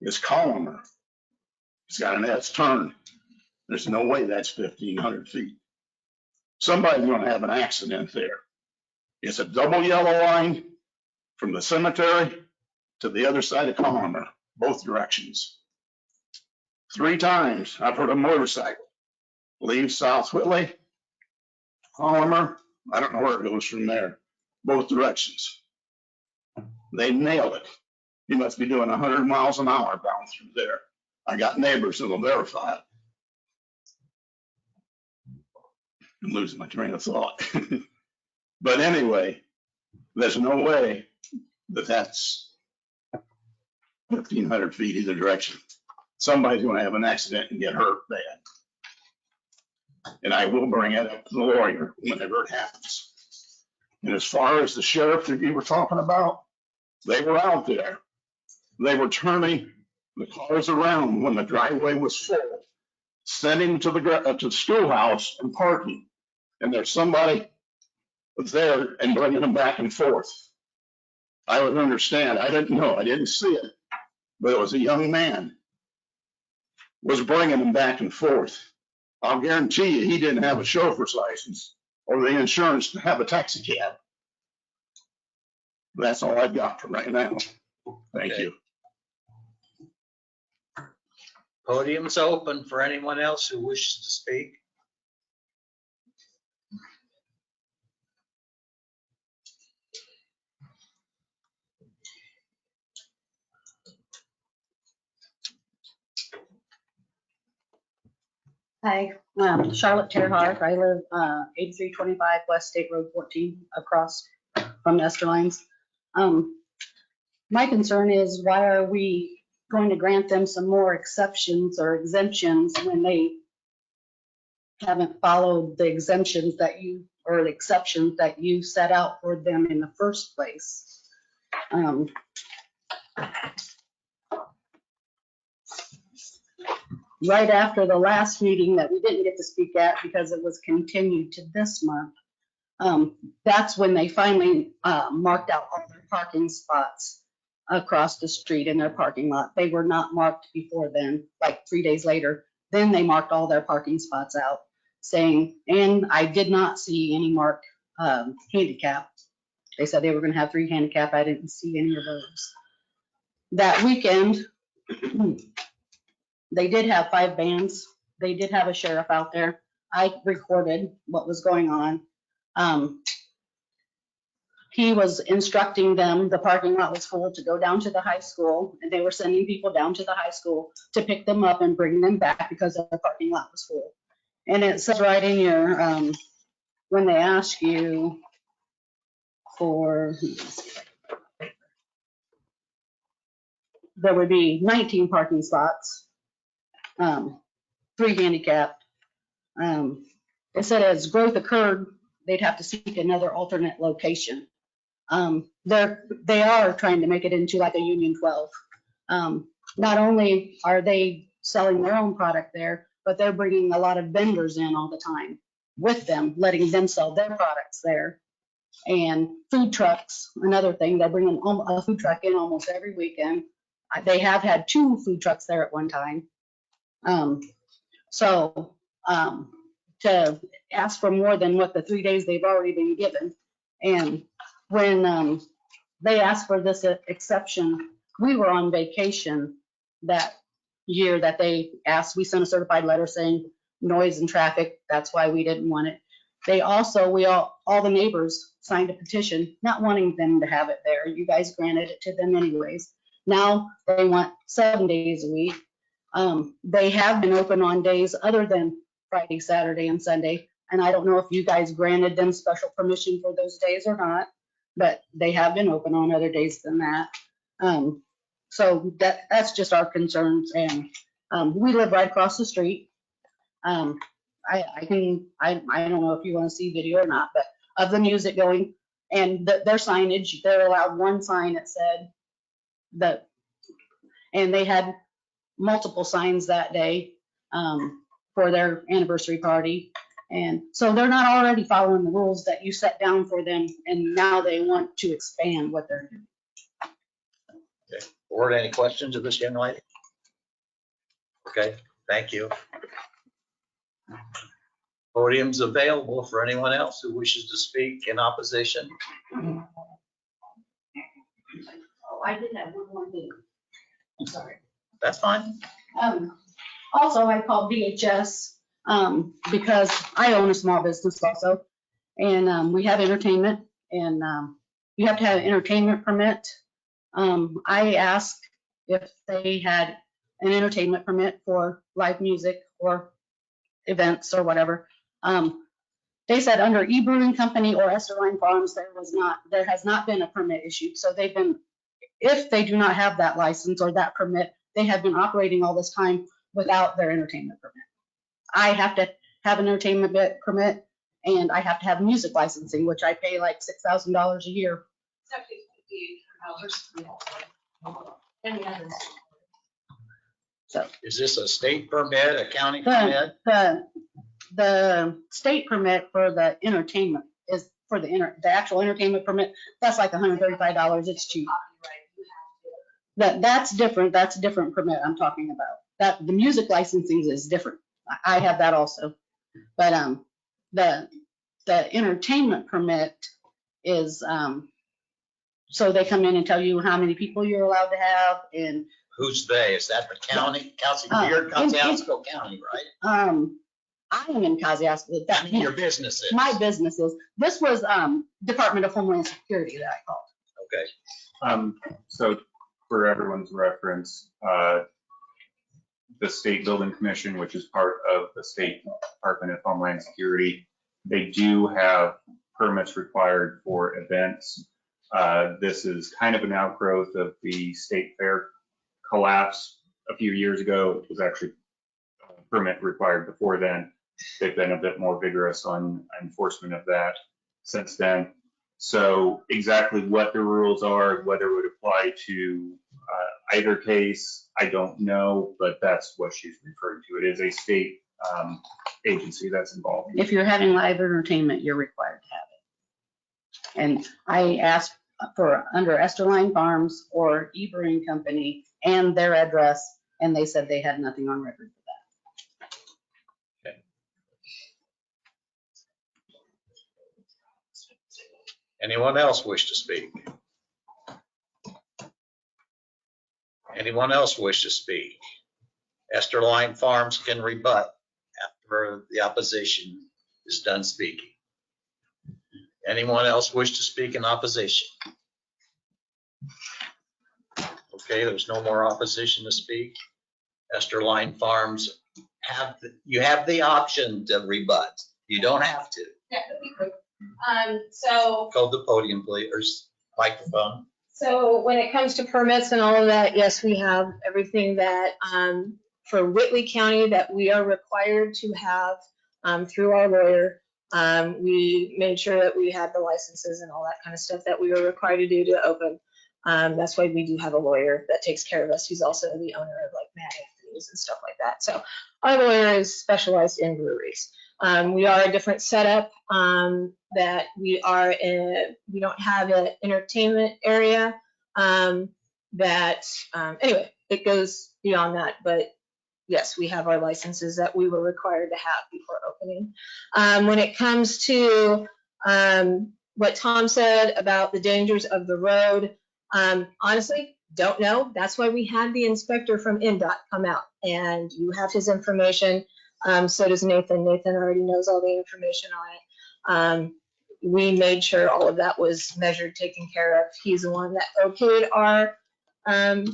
is Collimer. It's got an S turn. There's no way that's 1,500 feet. Somebody's gonna have an accident there. It's a double yellow line from the cemetery to the other side of Collimer, both directions. 3 times I've heard a motorcycle leave South Whitley, Collimer, I don't know where it goes from there, both directions. They nailed it. You must be doing 100 miles an hour down through there. I got neighbors who will verify it. I'm losing my train of thought. But anyway, there's no way that that's 1,500 feet either direction. Somebody's going to have an accident and get hurt bad. And I will bring it up to the lawyer whenever it happens. And as far as the sheriff that you were talking about, they were out there. They were turning the cars around when the driveway was full, sending to the schoolhouse and parking. And there's somebody there and bringing them back and forth. I would understand. I didn't know. I didn't see it. But it was a young man was bringing them back and forth. I'll guarantee you he didn't have a chauffeur's license or the insurance to have a taxi cab. That's all I've got for right now. Thank you. Podium's open for anyone else who wishes to speak. Hi, Charlotte Terhart. I live 8325 West State Road 14 across from Esterline's. My concern is why are we going to grant them some more exceptions or exemptions when they haven't followed the exemptions that you, or the exceptions that you set out for them in the first place? Right after the last meeting that we didn't get to speak at because it was continued to this month, that's when they finally marked out all their parking spots across the street in their parking lot. They were not marked before then, like 3 days later. Then they marked all their parking spots out, saying, and I did not see any marked handicap. They said they were gonna have 3 handicap. I didn't see any of those. That weekend, they did have 5 bands. They did have a sheriff out there. I recorded what was going on. He was instructing them, the parking lot was full, to go down to the high school, and they were sending people down to the high school to pick them up and bring them back because the parking lot was full. And it says right in your, when they ask you for, there would be 19 parking spots, 3 handicapped. It said as growth occurred, they'd have to seek another alternate location. They are trying to make it into like a Union 12. Not only are they selling their own product there, but they're bringing a lot of vendors in all the time with them, letting them sell their products there. And food trucks, another thing, they're bringing a food truck in almost every weekend. They have had 2 food trucks there at one time. to ask for more than what the 3 days they've already been given. And when they asked for this exception, we were on vacation that year that they asked. We sent a certified letter saying noise and traffic, that's why we didn't want it. They also, all the neighbors signed a petition not wanting them to have it there. You guys granted it to them anyways. Now they want 7 days a week. They have been open on days other than Friday, Saturday, and Sunday. And I don't know if you guys granted them special permission for those days or not, but they have been open on other days than that. So that's just our concerns. And we live right across the street. I don't know if you want to see video or not, but of the music going and their signage, they're allowed one sign that said that, and they had multiple signs that day for their anniversary party. And so they're not already following the rules that you set down for them, and now they want to expand what they're doing. Okay. Board, any questions of this young lady? Okay, thank you. Podium's available for anyone else who wishes to speak in opposition. Oh, I did have one more thing. I'm sorry. That's fine. Also, I called VHS because I own a small business also, and we have entertainment, and you have to have an entertainment permit. I asked if they had an entertainment permit for live music or events or whatever. They said under E-Brewing Company or Esterline Farms, there has not been a permit issued. So if they do not have that license or that permit, they have been operating all this time without their entertainment permit. I have to have an entertainment permit, and I have to have music licensing, which I pay like $6,000 a year. So Is this a state permit, a county permit? the state permit for the entertainment is for the actual entertainment permit. That's like $135. It's cheap. That's different. That's a different permit I'm talking about. That the music licensing is different. I have that also. But the entertainment permit is so they come in and tell you how many people you're allowed to have. And Who's they? Is that the county? You're in Kosciuszko County, right? I am in Kosciuszko. I mean, your business is. My business is. This was Department of Homeland Security that I called. Okay. So for everyone's reference, the State Building Commission, which is part of the State Department of Homeland Security, they do have permits required for events. This is kind of an outgrowth of the state fair collapse a few years ago. It was actually a permit required before then. They've been a bit more vigorous on enforcement of that since then. So exactly what the rules are, whether it would apply to either case, I don't know, but that's what she's referring to. It is a state agency that's involved. If you're having live entertainment, you're required to have it. And I asked for under Esterline Farms or E-Brewing Company and their address, and they said they had nothing on record for that. Okay. Anyone else wish to speak? Anyone else wish to speak? Esterline Farms can rebut after the opposition is done speaking. Anyone else wish to speak in opposition? Okay, there's no more opposition to speak. Esterline Farms you have the option to rebut. You don't have to. Yeah, that'd be quick. So Go to the podium, please, or microphone. So when it comes to permits and all of that, yes, we have everything that for Whitley County that we are required to have through our lawyer. We made sure that we had the licenses and all that kind of stuff that we were required to do to open. That's why we do have a lawyer that takes care of us. He's also the owner of like Mad Anthony's and stuff like that. So our lawyer is specialized in breweries. We are a different setup that we don't have an entertainment area anyway, it goes beyond that, but yes, we have our licenses that we were required to have before opening. When it comes to what Tom said about the dangers of the road, honestly, don't know. That's why we had the inspector from NDOT come out, and you have his information. So does Nathan. Nathan already knows all the information on it. We made sure all of that was measured, taken care of. He's the one that okayed our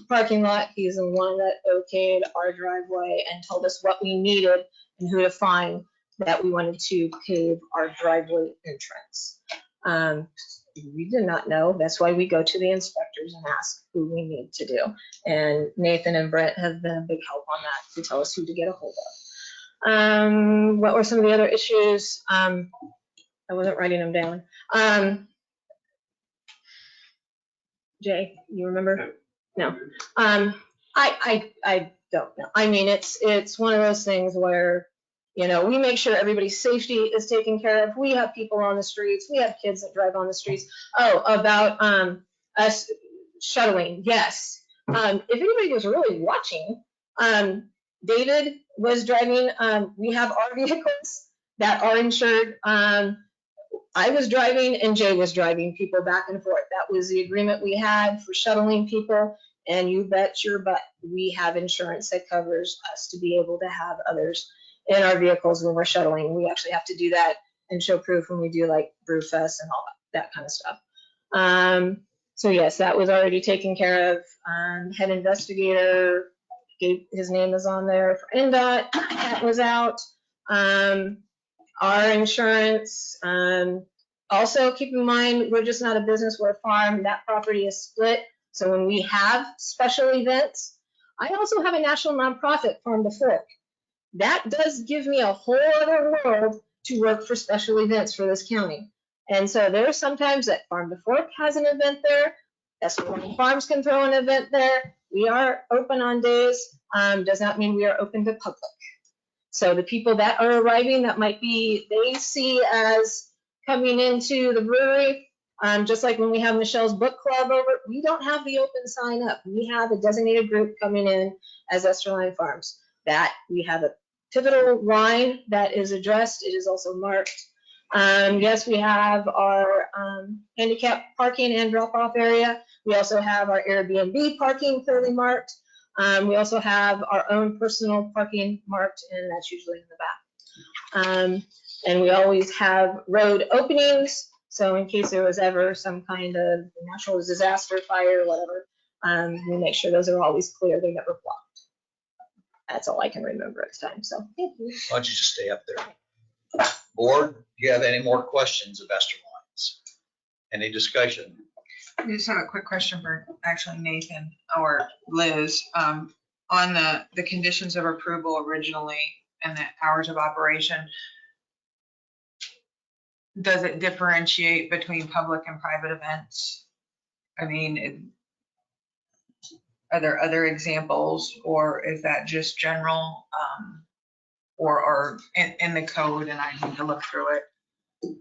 parking lot. He's the one that okayed our driveway and told us what we needed and who to find that we wanted to pave our driveway entrance. We did not know. That's why we go to the inspectors and ask who we need to do. And Nathan and Brent have been a big help on that to tell us who to get a hold of. What were some of the other issues? I wasn't writing them down. Jay, you remember? No. I don't know. I mean, it's one of those things where, you know, we make sure everybody's safety is taken care of. We have people on the streets. We have kids that drive on the streets. Oh, about us shuttling. Yes. If anybody was really watching, David was driving. We have our vehicles that are insured. I was driving and Jay was driving people back and forth. That was the agreement we had for shuttling people. And you bet your butt we have insurance that covers us to be able to have others in our vehicles when we're shuttling. We actually have to do that and show proof when we do like Brewfest and all that kind of stuff. So yes, that was already taken care of. Head investigator, his name is on there for NDOT. That was out. Our insurance, also keep in mind, we're just not a business, we're a farm. That property is split. So when we have special events, I also have a national nonprofit, Farm to Fork. That does give me a whole other world to work for special events for this county. And so there's sometimes that Farm to Fork has an event there. Escalon Farms can throw an event there. We are open on days. Does not mean we are open to public. So the people that are arriving that might be, they see as coming into the brewery, just like when we have Michelle's book club over, we don't have the open sign up. We have a designated group coming in as Esterline Farms. That we have a pivotal line that is addressed. It is also marked. Yes, we have our handicap parking and drop-off area. We also have our Airbnb parking clearly marked. We also have our own personal parking marked, and that's usually in the back. And we always have road openings. So in case there was ever some kind of natural disaster, fire, whatever, we make sure those are always clear. They're never blocked. That's all I can remember at the time. So thank you. Why don't you just stay up there? Board, do you have any more questions of Esterline's? Any discussion? I just have a quick question for actually Nathan or Liz. On the conditions of approval originally and the hours of operation, does it differentiate between public and private events? I mean, are there other examples, or is that just general, or in the code, and I need to look through it?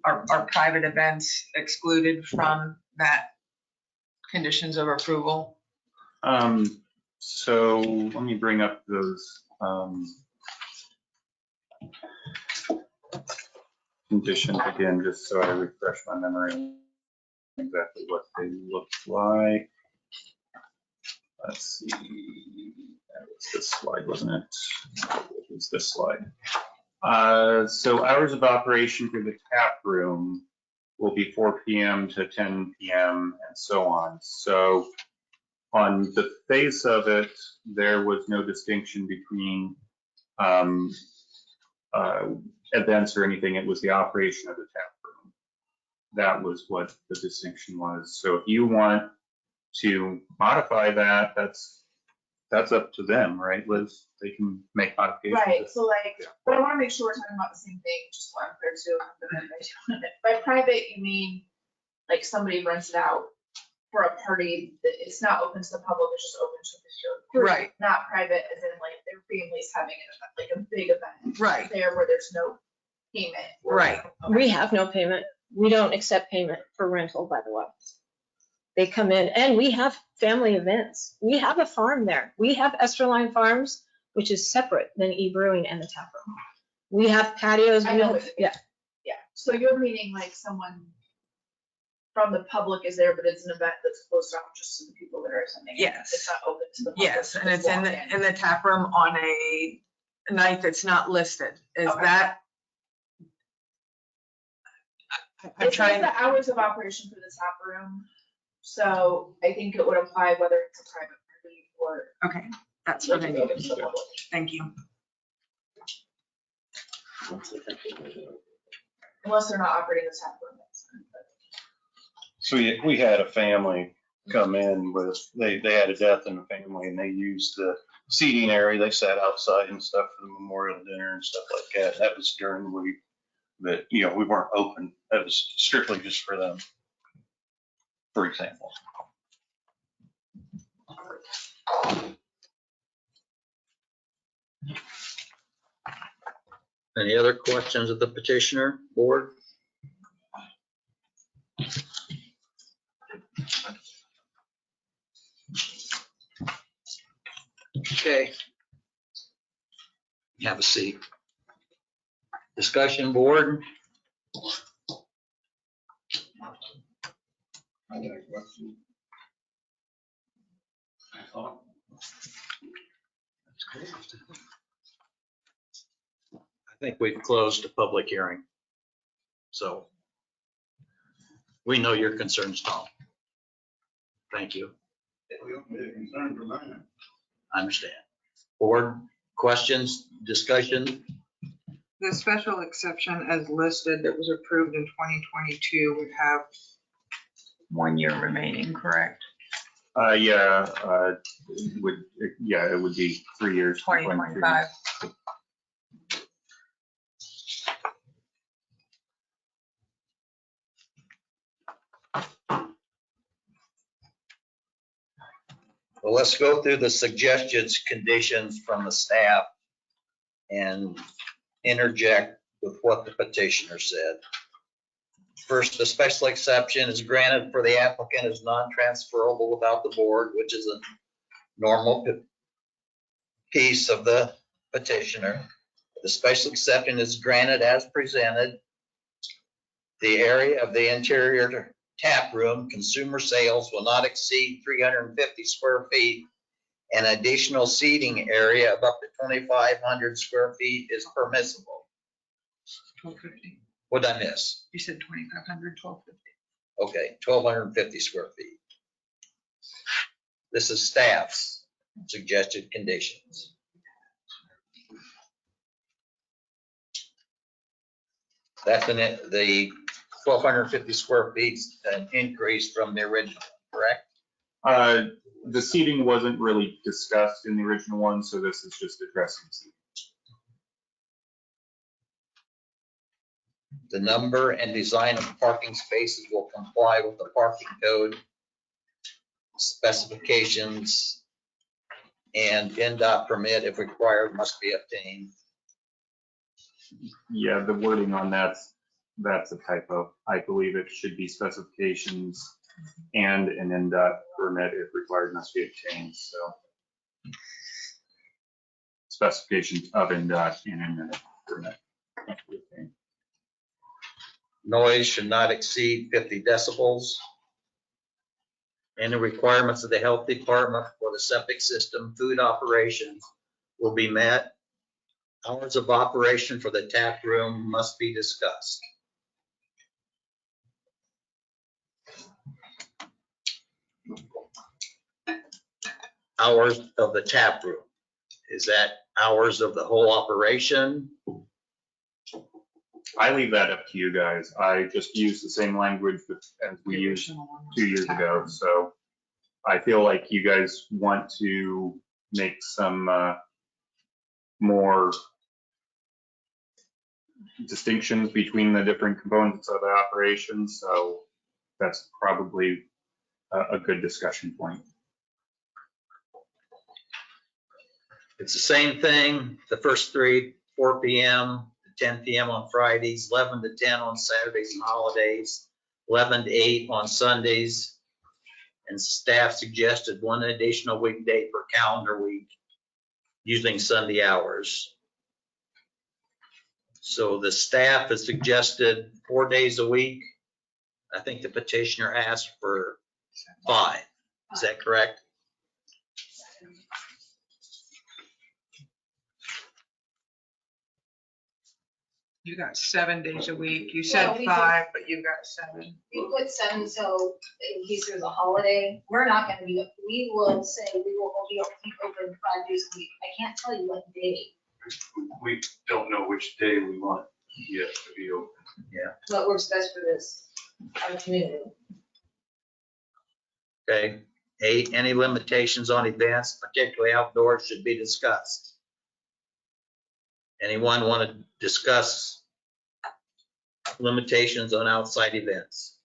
Are private events excluded from that conditions of approval? So let me bring up those conditions again, just so I refresh my memory on exactly what they look like. Let's see, that was this slide, wasn't it? It was this slide. So hours of operation for the tap room will be 4 p.m. to 10 p.m. and so on. So on the face of it, there was no distinction between events or anything. It was the operation of the tap room. That was what the distinction was. So if you want to modify that, that's up to them, right, Liz? They can make modifications. Right, so like, but I want to make sure we're talking about the same thing, just so I'm clear too. By private, you mean like somebody rents it out for a party that it's not open to the public, it's just open to the group. Right. Not private, as in like their families having an event, like a big event. Right. There where there's no payment. Right. We have no payment. We don't accept payment for rental, by the way. They come in, and we have family events. We have a farm there. We have Esterline Farms which is separate than e-brewing and the tap room. We have patios. I we know have- what you mean. Yeah, Yeah, so you're meaning like someone from the public is there, but it's an event that's closed off just to the people that are attending. it. Yes. It's not open to the public. Yes, and just it's in walk the tap room on a night that's not listed. Is Okay. that? I'm It says trying, the hours of operation for the tap room, so I think it would apply whether it's a private party or okay, that's what I need. open to the public. Thank you. Unless they're not operating the tap room. That's fine, but- So we had a family come in with, they had a death in the family and they used the seating area. They sat outside and stuff for the memorial dinner and stuff like that. That was during the week. But, we weren't open. That was strictly just for them, for example. Any other questions of the petitioner, board? Okay. Have a seat. Discussion, board? I got a question. I think we've closed the public hearing. So we know your concerns, Tom. Thank you. We don't have a concern for mine. I understand. Board, questions, discussion? The special exception as listed that was approved in 2022 would have 1 year remaining, correct? It would be 3 years. 2025. Well, let's go through the suggestions, conditions from the staff and interject with what the petitioner said. First, the special exception is granted for the applicant is non-transferable without the board, which is a normal piece of the petitioner. The special exception is granted as presented. The area of the interior tap room, consumer sales will not exceed 350 square feet. An additional seating area of up to 2,500 square feet is permissible. 1250. What did I miss? You said 2,500, 1250. Okay, 1,250 square feet. This is staff's suggested conditions. That's the 1,250 square feet an increase from the original, correct? The seating wasn't really discussed in the original one, so this is just addressing seating. The number and design of parking spaces will comply with the parking code specifications, and NDOT permit, if required, must be obtained. Yeah, the wording on that's a typo. I believe it should be specifications and an NDOT permit if required must be obtained, so. Specifications of NDOT and an NDOT permit must be obtained. Noise should not exceed 50 decibels. And the requirements of the health department for the septic system, food operations will be met. Hours of operation for the tap room must be discussed. Hours of the tap room. Is that hours of the whole operation? I leave that up to you guys. I just use the same language as we used 2 years ago, so I feel like you guys want to make some more distinctions between the different components of the operation, so that's probably a good discussion point. It's the same thing, the first three, 4 p.m. to 10 p.m. on Fridays, 11 to 10 on Saturdays and holidays, 11 to 8 on Sundays. And staff suggested one additional weekday per calendar week. using Sunday hours. So the staff has suggested 4 days a week. I think the petitioner asked for 5. Is that correct? You got 7 days a week. You said Well, we 5, but you got 7. We put 7, so in case there's a holiday, we're not gonna be, we will say we will be open 5 days a week. I can't tell you what day, We don't know which day we want yet to be open. what works best for this, our community. Okay. 8, any limitations on events, particularly outdoors, should be discussed. Anyone want to discuss limitations on outside events?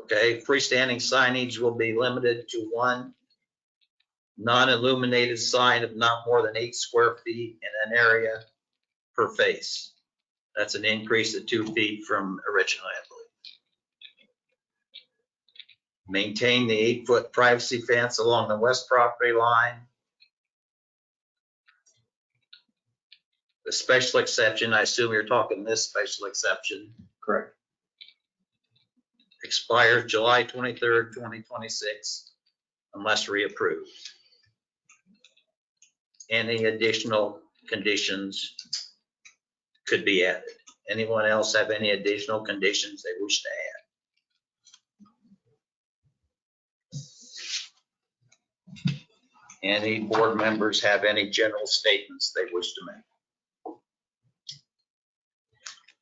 Okay, freestanding signage will be limited to 1 non-illuminated sign of not more than 8 square feet in an area per face. That's an increase of 2 feet from originally, I believe. Maintain the 8-foot privacy fence along the west property line. The special exception, I assume you're talking this special exception, Correct. expires July 23rd, 2026, unless reapproved. Any additional conditions could be added. Anyone else have any additional conditions they wish to add? Any board members have any general statements they wish to make?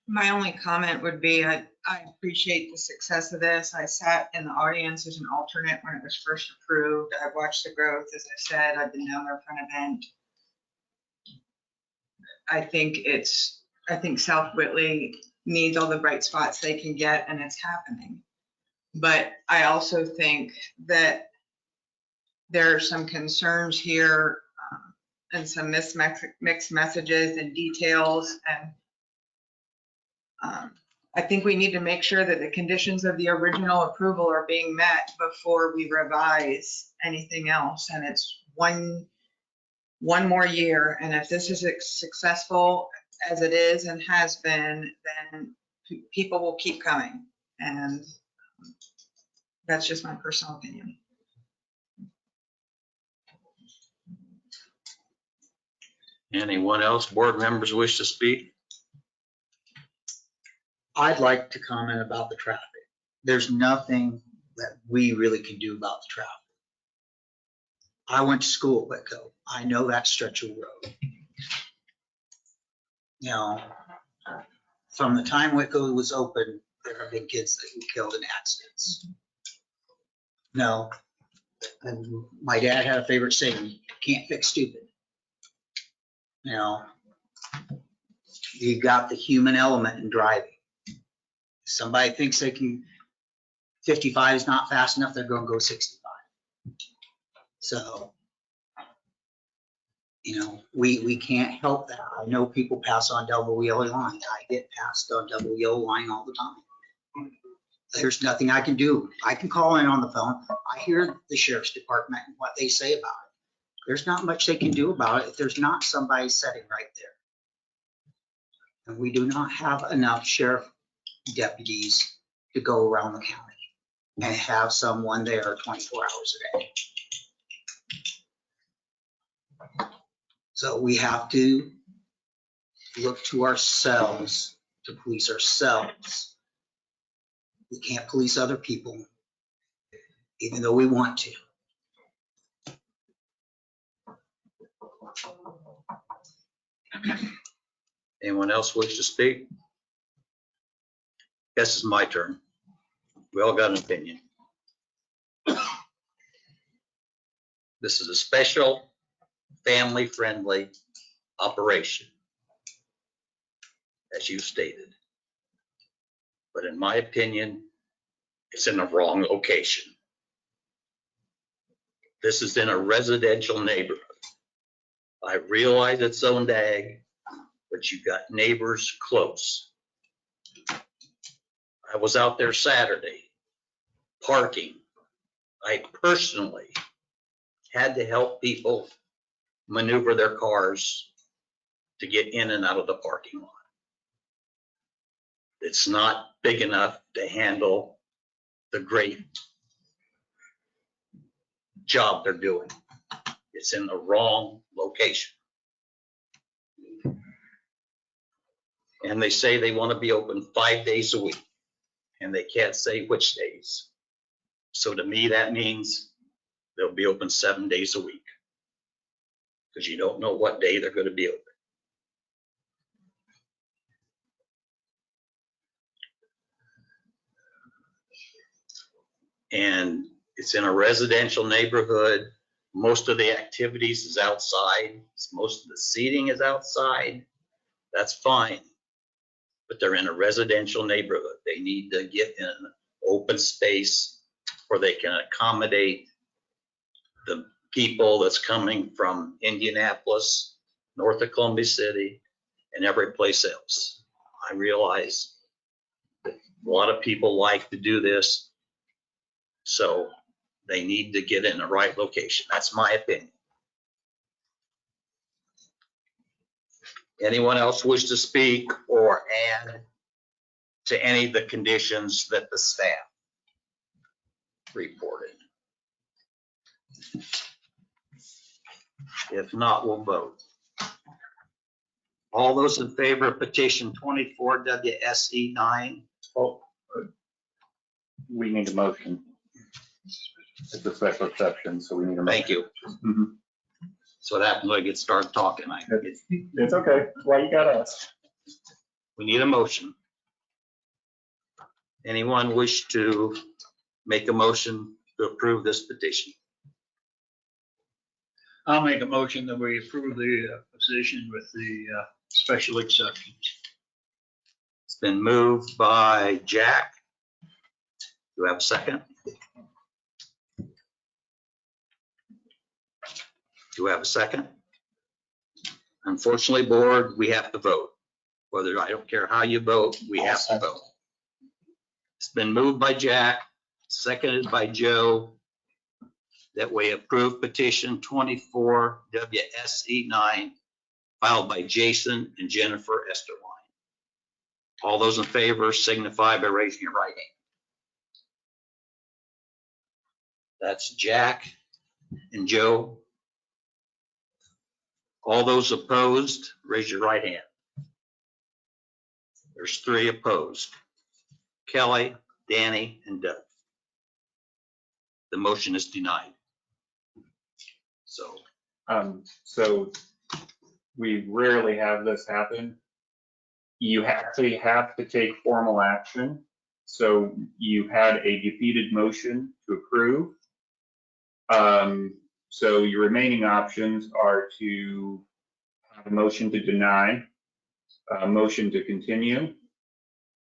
My only comment would be, I appreciate the success of this. I sat in the audience as an alternate when it was first approved. I watched the growth, as I said, I've been down there for an event. I think South Whitley needs all the bright spots they can get, and it's happening. But I also think that there are some concerns here and some mixed messages and details. And I think we need to make sure that the conditions of the original approval are being met before we revise anything else. And it's one more year. And if this is as successful as it is and has been, then people will keep coming. And that's just my personal opinion. Anyone else, board members wish to speak? I'd like to comment about the traffic. There's nothing that we really can do about the traffic. I went to school at Whitco. I know that stretch of road. You know, from the time Whitco was open, there have been kids that were killed in accidents. No, and my dad had a favorite saying, you can't fix stupid. You know, you got the human element in driving. Somebody thinks they can, 55 is not fast enough, they're gonna go 65. So, you know, we can't help that. I know people pass on double yellow line. I get passed on double yellow line all the time. There's nothing I can do. I can call in on the phone. I hear the sheriff's department and what they say about it. There's not much they can do about it if there's not somebody sitting right there. And we do not have enough sheriff deputies to go around the county and have someone there 24 hours a day. So we have to look to ourselves to police ourselves. We can't police other people, even though we want to. Anyone else wish to speak? Guess it's my turn. We all got an opinion. This is a special, family-friendly operation, as you stated. But in my opinion, it's in the wrong location. This is in a residential neighborhood. I realize it's owned ag, but you've got neighbors close. I was out there Saturday parking. I personally had to help people maneuver their cars to get in and out of the parking lot. It's not big enough to handle the great job they're doing. It's in the wrong location. And they say they want to be open 5 days a week, and they can't say which days. So to me, that means they'll be open 7 days a week, because you don't know what day they're going to be open. And it's in a residential neighborhood. Most of the activities is outside. Most of the seating is outside. That's fine. But they're in a residential neighborhood. They need to get in an open space where they can accommodate the people that's coming from Indianapolis, north of Columbia City, and every place else. I realize that a lot of people like to do this, so they need to get in the right location. That's my opinion. Anyone else wish to speak or add to any of the conditions that the staff reported? If not, we'll vote. All those in favor of petition 24 WSE 9? Oh, we need a motion. It's a special exception, so we need a motion. Thank you. Mhm. So what happens when I get started talking? It's okay. That's why you got us. We need a motion. Anyone wish to make a motion to approve this petition? I'll make a motion that we approve the position with the special exceptions. It's been moved by Jack. Do you have a second? Do we have a second? Unfortunately, board, we have to vote. Whether, I don't care how you vote, we have to vote. It's been moved by Jack, seconded by Joe, that we approve petition 24 WSE 9 filed by Jason and Jennifer Esterline. All those in favor signify by raising your right hand. That's Jack and Joe. All those opposed, raise your right hand. There's 3 opposed. Kelley, Danny, and Doug. The motion is denied. So we rarely have this happen. You actually have to take formal action. So you had a defeated motion to approve. So your remaining options are to have a motion to deny, a motion to continue.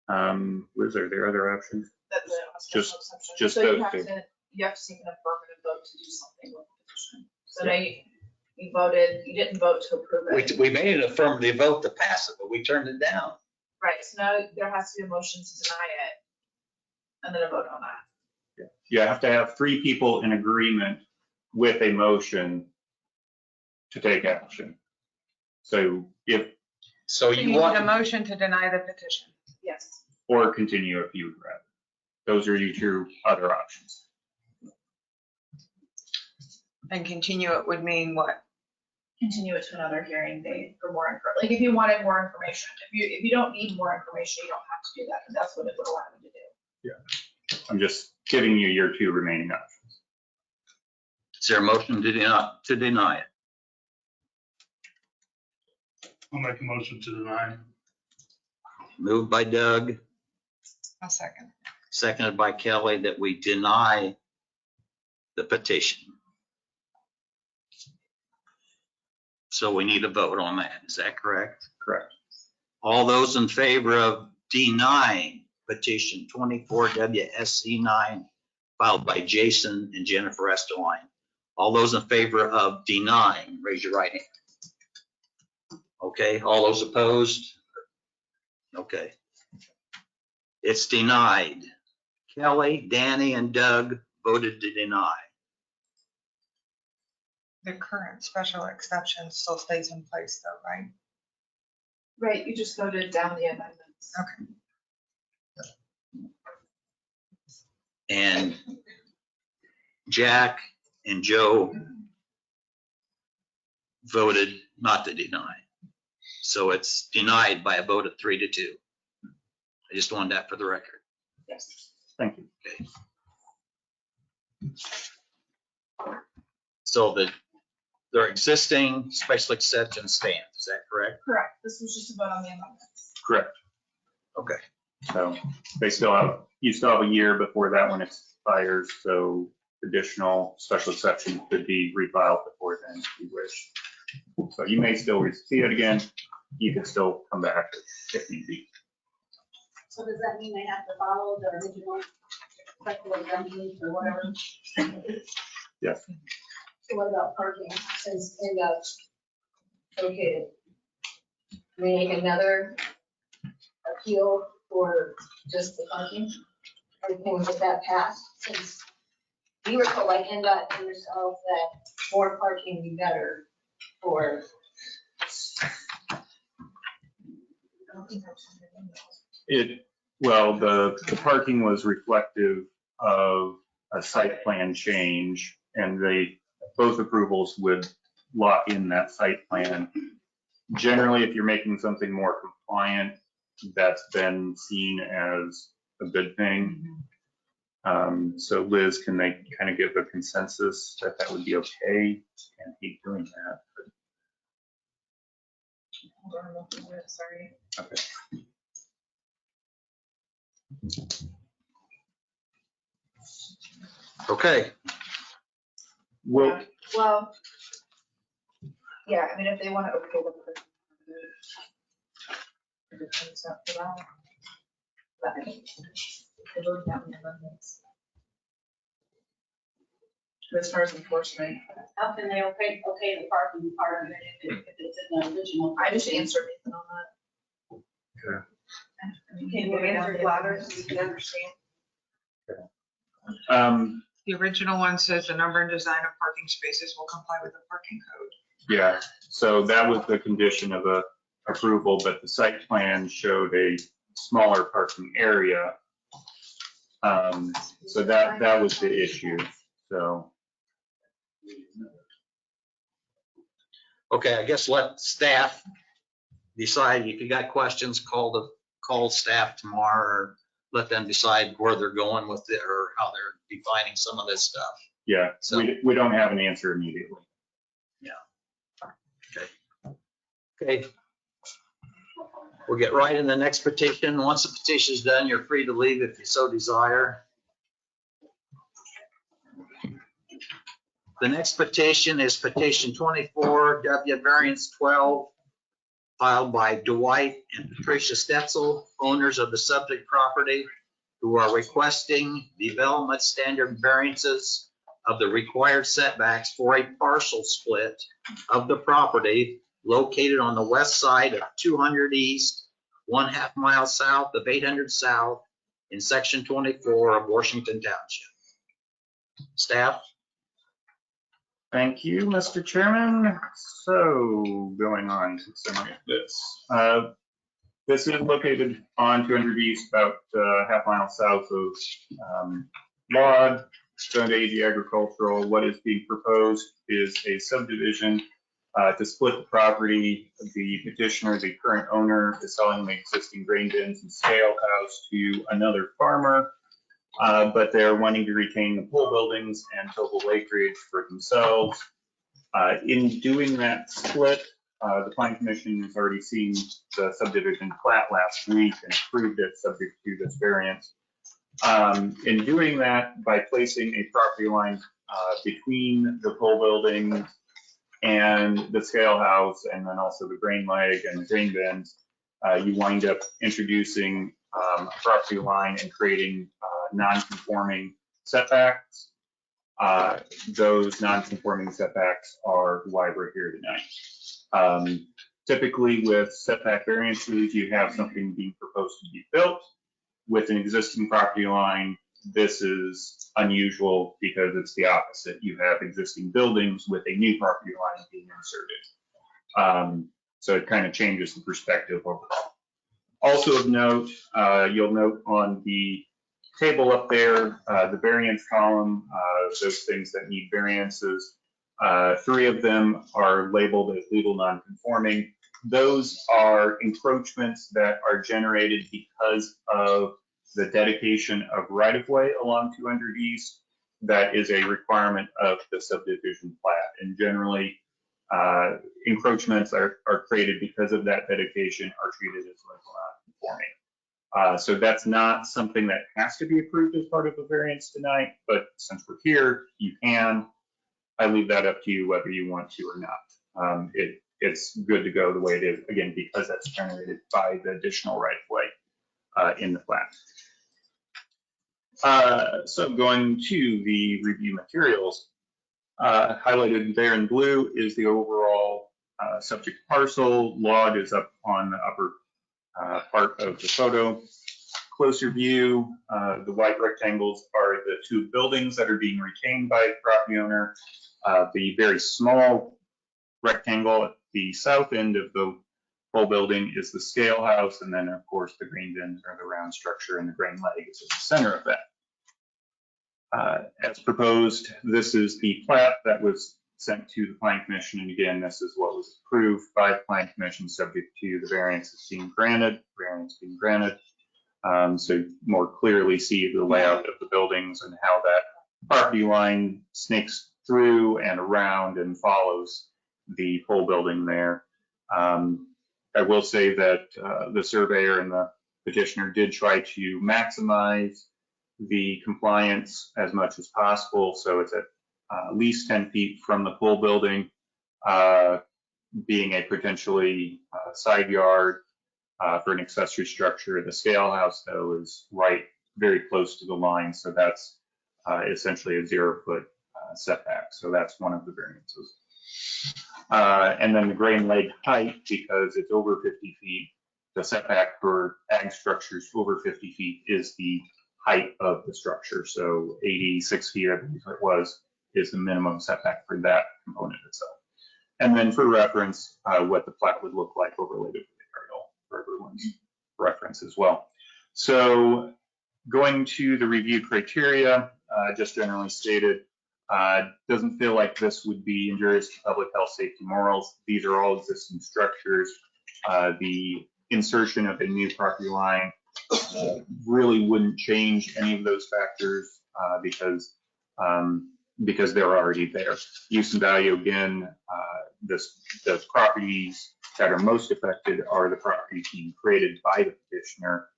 Was there other options? That's a Just- special exception. just So you those have two. to, you have to seek an affirmative vote to do something with the petition. So now you voted, you didn't vote to approve it. We made an affirmative vote to pass it, but we turned it down. Right, so now there has to be a motion to deny it and then a vote on that. You have to have 3 people in agreement with a motion to take action. So if, So You you need a want, motion to deny the petition. Yes. or continue if you would rather. Those are your 2 other options. And continue it would mean what? Continue it to another hearing date for more info. Like if you wanted more information, if you don't need more information, you don't have to do that, because that's what it would allow you to do. I'm just giving you your 2 remaining options. is there a motion to deny it? I'll make a motion to deny. Moved by Doug, A second. seconded by Kelley, that we deny the petition. So we need a vote on that. Is that correct? Correct. All those in favor of denying petition 24 WSE 9 filed by Jason and Jennifer Esterline. All those in favor of denying, raise your right hand. Okay, all those opposed? Okay. It's denied. Kelley, Danny, and Doug voted to deny. The current special exception still stays in place though, right? Right, you just voted down the amendments. Okay. And Jack and Joe voted not to deny. So it's denied by a vote of 3-2. I just wanted that for the record. Yes. Thank you. Okay. So their existing special exception stands, is that correct? Correct. This was just a vote on the amendments. Correct. Okay. So you still have a year before that one expires, so additional special exception could be refiled before then if you wish. So you may still see it again. You can still come back if need be. So does that mean they have to follow the original special exemptions or whatever? Yes. So what about parking since NDOT's located? Make another appeal for just the parking? Or can we get that passed since you were told like NDOT and yourself that more parking would be better for. Well, the parking was reflective of a site plan change, and both approvals would lock in that site plan. Generally, if you're making something more compliant, that's been seen as a good thing. So Liz, can they kind of give a consensus that that would be okay? Can't keep doing that. Hold on, I'm looking at it, sorry. Okay. Okay. Well, Well, yeah, I mean, if they want to okay with it. It's up to that. But I think they voted down the amendments. But as far as enforcement, How can they okay the parking part of it if it's in the original? I just answered Nathan on that. Okay. I mean, Can you answer it louder so you can understand? The original one says the number and design of parking spaces will comply with the parking code. yeah, so that was the condition of approval, but the site plan showed a smaller parking area. So that was the issue, so. Okay, I guess let staff decide. If you got questions, call staff tomorrow, or let them decide where they're going with it or how they're defining some of this stuff. Yeah, So- we don't have an answer immediately. Okay. We'll get right in the next petition. Once the petition's done, you're free to leave if you so desire. The next petition is petition 24 W variance 12, filed by Dwight and Patricia Stetzel, owners of the subject property, who are requesting development standard variances of the required setbacks for a parcel split of the property located on the west side of 200 East, 1/2 mile south of 800 South in section 24 of Washington Township. Staff? Thank you, Mr. Chairman. So going on to summary of this. This is located on 200 East, about 1/2 mile south of Lod, zoned AG agricultural. What is being proposed is a subdivision to split the property. The petitioner, the current owner, is selling the existing grain bins and scale house to another farmer, but they're wanting to retain the pool buildings and tillable acreage for themselves. In doing that split, the Planning Commission has already seen the subdivision plat last week and approved it subject to this variance. In doing that, by placing a property line between the pool buildings and the scale house, and then also the grain leg and the grain bins, you wind up introducing a property line and creating non-conforming setbacks. Those non-conforming setbacks are why we're here tonight. Typically with setback variances, you have something being proposed to be built with an existing property line This is unusual because it's the opposite. You have existing buildings with a new property line being inserted. So it kind of changes the perspective overall. Also of note, you'll note on the table up there, the variance column, those things that need variances. 3 of them are labeled as legal non-conforming. Those are encroachments that are generated because of the dedication of right-of-way along 200 East. That is a requirement of the subdivision plat. And generally, encroachments are created because of that dedication are treated as legal non-conforming. So that's not something that has to be approved as part of a variance tonight, but since we're here, you can. I leave that up to you whether you want to or not. It's good to go the way it is, again, because that's generated by the additional right-of-way in the plat. So going to the review materials, highlighted there in blue is the overall subject parcel. Log is up on the upper part of the photo. Closer view, the white rectangles are the 2 buildings that are being retained by the property owner. The very small rectangle at the south end of the whole building is the scale house, and then of course the grain bins are the round structure, and the grain leg is at the center of that. As proposed, this is the plat that was sent to the Planning Commission, and again, this is what was approved by the Planning Commission, subject to the variance being granted. So you more clearly see the layout of the buildings and how that property line snakes through and around and follows the whole building there. I will say that the surveyor and the petitioner did try to maximize the compliance as much as possible. So it's at least 10 feet from the full building, being a potentially side yard for an accessory structure. The scale house, though, is right very close to the line. So that's essentially a 0-foot setback. So that's one of the variances. And then the grain leg height, because it's over 50 feet, the setback for ag structures over 50 feet is the height of the structure. So 86 feet, I believe it was, is the minimum setback for that component itself. And then for reference, what the plat would look like overlaid over the aerial for everyone's reference as well. So going to the review criteria, just generally stated, doesn't feel like this would be injurious to public health, safety, morals. These are all existing structures. The insertion of a new property line really wouldn't change any of those factors because they're already there. Use and value, again, the properties that are most affected are the properties being created by the petitioner.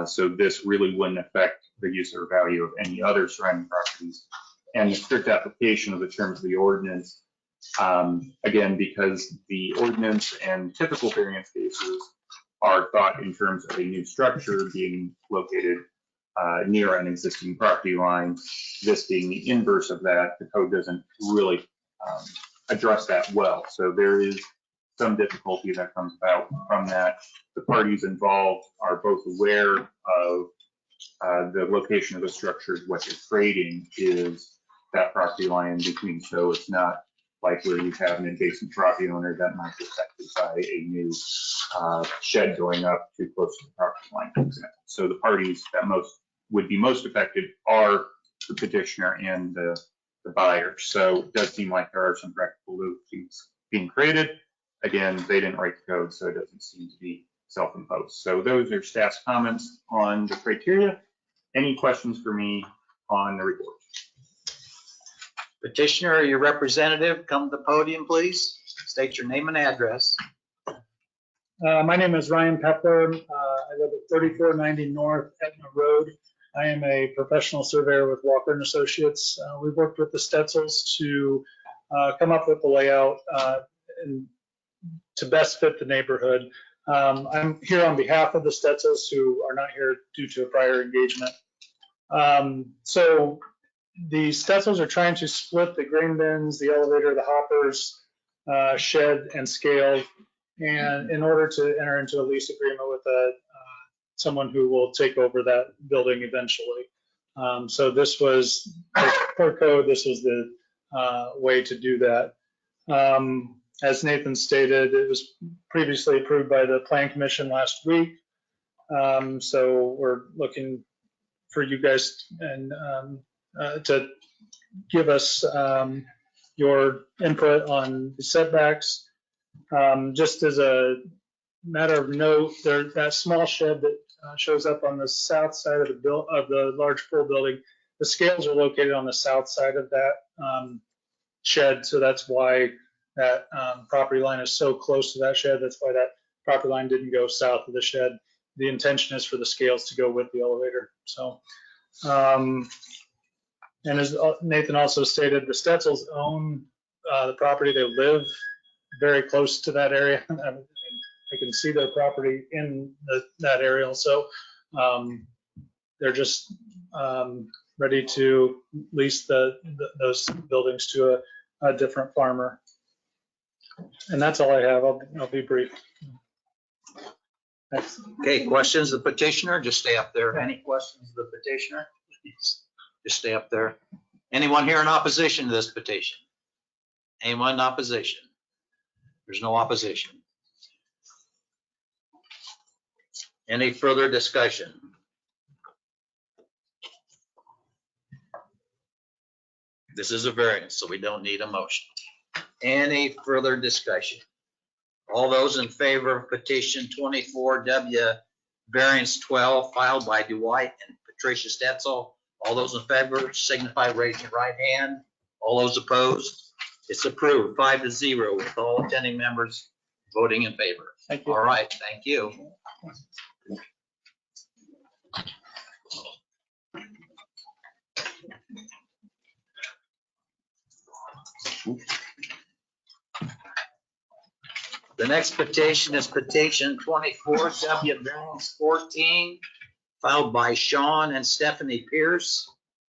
So this really wouldn't affect the use or value of any other surrounding properties. And the strict application of the terms of the ordinance, again, because the ordinance and typical variance cases are thought in terms of a new structure being located near an existing property line. This being the inverse of that, the code doesn't really address that well. So there is some difficulty that comes about from that. The parties involved are both aware of the location of the structure. What you're creating is that property line in between. So it's not like where you have an adjacent property owner that might be affected by a new shed going up too close to the property line, for example. So the parties that would be most affected are the petitioner and the buyer. So it does seem like there are some practical loops being created. Again, they didn't write the code, so it doesn't seem to be self-imposed. So those are staff's comments on the criteria. Any questions for me on the report? Petitioner or your representative, come to the podium, please. State your name and address. My name is Ryan Pepler. I live at 3490 North Etna Road. I am a professional surveyor with Walker & Associates. We've worked with the Stetzels to come up with the layout and to best fit the neighborhood. I'm here on behalf of the Stetzels, who are not here due to a prior engagement. So the Stetzels are trying to split the grain bins, the elevator, the hoppers, shed, and scale, and in order to enter into a lease agreement with someone who will take over that building eventually. So this was, per code, this was the way to do that. As Nathan stated, it was previously approved by the Plan Commission last week. So we're looking for you guys and to give us your input on the setbacks. Just as a matter of note, that small shed that shows up on the south side of the large pool building, the scales are located on the south side of that shed, so that's why that property line is so close to that shed. That's why that property line didn't go south of the shed. The intention is for the scales to go with the elevator. So, and as Nathan also stated, the Stetzels own the property. They live very close to that area. I can see their property in that area. So they're just ready to lease those buildings to a different farmer. And that's all I have. I'll be brief. Thanks. Okay, questions of the petitioner? Just stay up there. Any questions of the petitioner? Just stay up there. Anyone here in opposition to this petition? Anyone in opposition? There's no opposition. Any further discussion? This is a variance, so we don't need a motion. Any further discussion? All those in favor of petition 24W variance 12 filed by Dwight and Patricia Stetzel, all those in favor signify raising your right hand. All those opposed? It's approved 5-0 with all attending members voting in favor. Thank you. All right, thank you. The next petition is petition 24W variance 14 filed by Sean and Stephanie Pierce,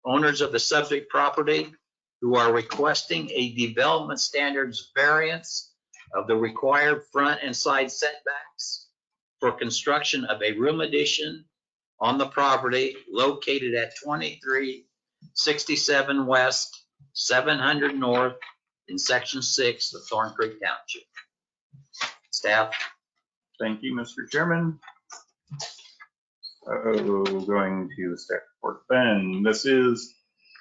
owners of the subject property, who are requesting a development standards variance of the required front and side setbacks for construction of a room addition on the property located at 2367 West, 700 North in Section 6 of Thorn Creek Township. Staff. Thank you, Mr. Chairman. Going to the staff report then. This is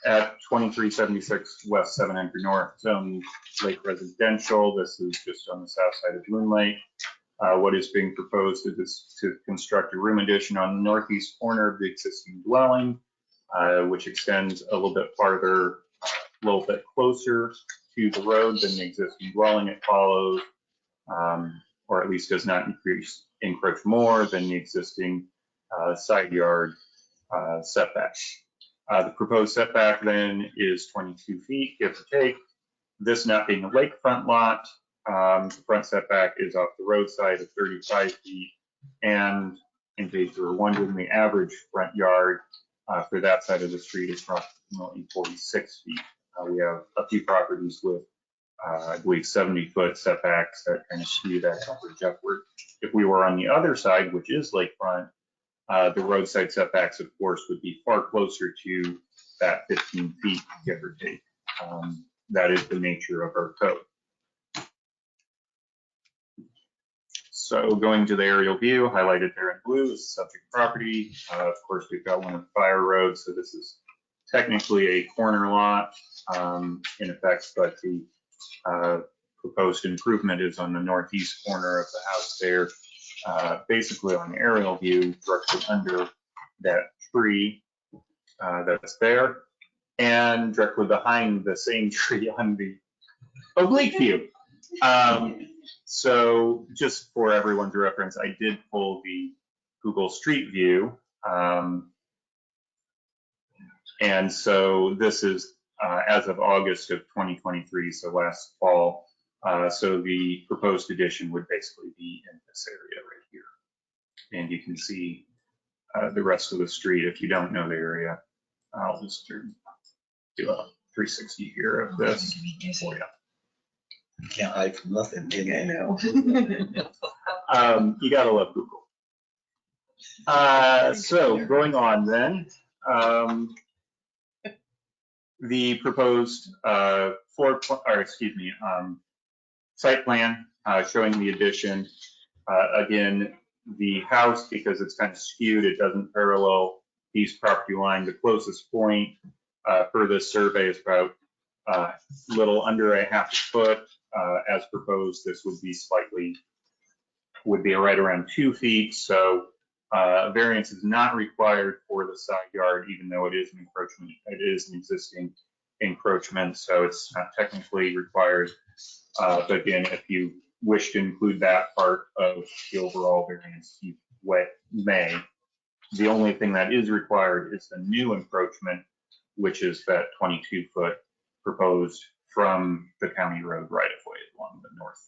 at 2376 West 700 North, Zone Lake Residential. This is just on the south side of Moon Lake. What is being proposed is to construct a room addition on the northeast corner of the existing dwelling, which extends a little bit farther, a little bit closer to the road than the existing dwelling. It follows, or at least does not encroach more than the existing side yard setback. The proposed setback then is 22 feet, give or take. This not being a lakefront lot, the front setback is off the roadside of 35 feet. And in case you were wondering, the average front yard for that side of the street is approximately 46 feet. We have a few properties with, I believe, 70-foot setbacks that kind of skew that coverage upward. If we were on the other side, which is lakefront, the roadside setbacks, of course, would be far closer to that 15 feet, give or take. That is the nature of our code. So going to the aerial view, highlighted there in blue is the subject property. Of course, we've got one of the fire roads, so this is technically a corner lot in effect, but the proposed improvement is on the northeast corner of the house there. Basically on the aerial view, directly under that tree that's there, and directly behind the same tree on the oblique view. So just for everyone's reference, I did pull the Google Street View. And so this is as of August of 2023, so last fall. So the proposed addition would basically be in this area right here. And you can see the rest of the street if you don't know the area. I'll just do a 360 here of this for you. Can't hide from nothing, can you? I know. You gotta love Google. So going on then, The proposed site plan showing the addition. Again, the house, because it's kind of skewed, it doesn't parallel East property line. The closest point for this survey is about little under a half foot. As proposed, this would be right around 2 feet. So variance is not required for the side yard, even though it is an encroachment. It is an existing encroachment, so it's not technically required. But again, if you wish to include that part of the overall variance, you may. The only thing that is required is the new encroachment, which is that 22-foot proposed from the county road right of way along the north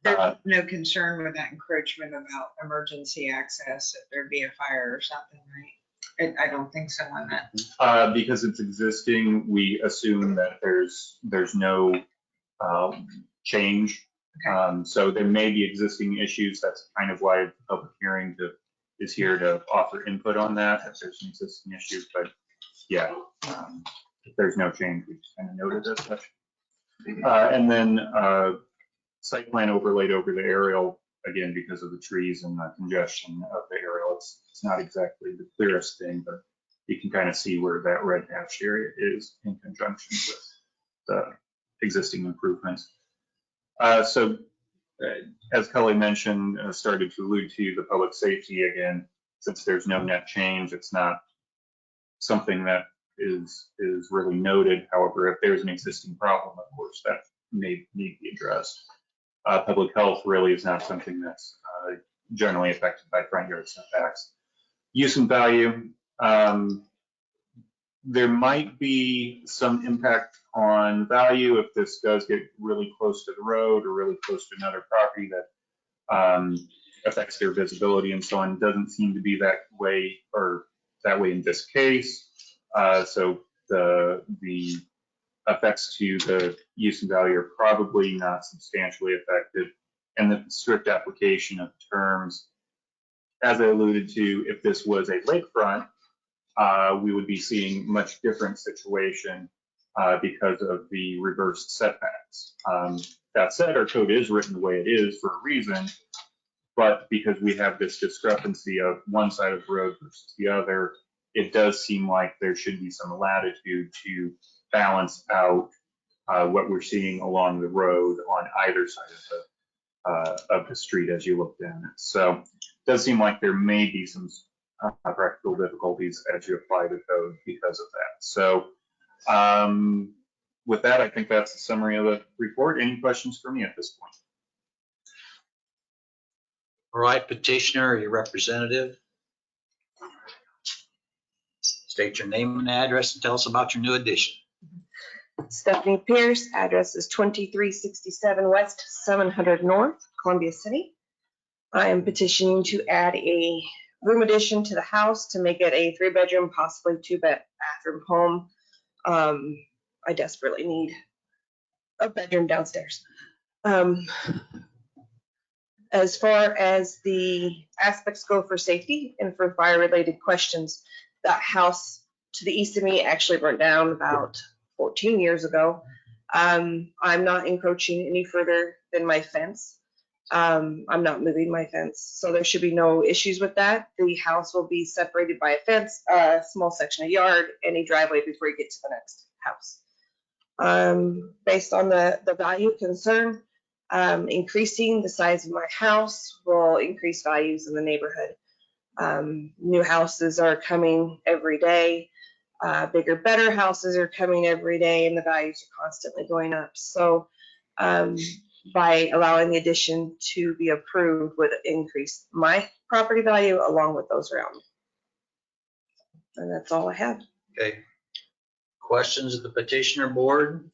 there. There's no concern with that encroachment about emergency access if there'd be a fire or something, right? I don't think so on that. Because it's existing, we assume that there's no change. So there may be existing issues. That's kind of why the public hearing is here to offer input on that if there's an existing issue. But yeah, if there's no change, we just kind of noted as such. And then site plan overlaid over the aerial, again, because of the trees and the congestion of the aerial. It's not exactly the clearest thing, but you can kind of see where that red hatched area is in conjunction with the existing improvements. So as Kelley mentioned, started to allude to the public safety again, since there's no net change, it's not something that is really noted. However, if there's an existing problem, of course, that may need to be addressed. Public health really is not something that's generally affected by front yard setbacks. Use and value, there might be some impact on value if this does get really close to the road or really close to another property that affects their visibility and so on. It doesn't seem to be that way in this case. So the effects to the use and value are probably not substantially affected. And the strict application of terms, as I alluded to, if this was a lakefront, we would be seeing much different situation because of the reversed setbacks. That said, our code is written the way it is for a reason, but because we have this discrepancy of one side of the road versus the other, it does seem like there should be some latitude to balance out what we're seeing along the road on either side of the street as you look down it. So it does seem like there may be some practical difficulties as you apply the code because of that. So with that, I think that's the summary of the report. Any questions for me at this point? All right, petitioner, your representative. State your name and address and tell us about your new addition. Stephanie Pierce, address is 2367 West 700 North, Columbia City. I am petitioning to add a room addition to the house to make it a 3-bedroom, possibly 2-bathroom home. I desperately need a bedroom downstairs. As far as the aspects go for safety and for fire-related questions, that house to the east of me actually burnt down about 14 years ago. I'm not encroaching any further than my fence. I'm not moving my fence, so there should be no issues with that. The house will be separated by a fence, a small section of yard, and a driveway before you get to the next house. Based on the value concern, increasing the size of my house will increase values in the neighborhood. New houses are coming every day. Bigger, better houses are coming every day, and the values are constantly going up. So by allowing the addition to be approved would increase my property value along with those around me. And that's all I have. Okay. Questions of the petitioner board?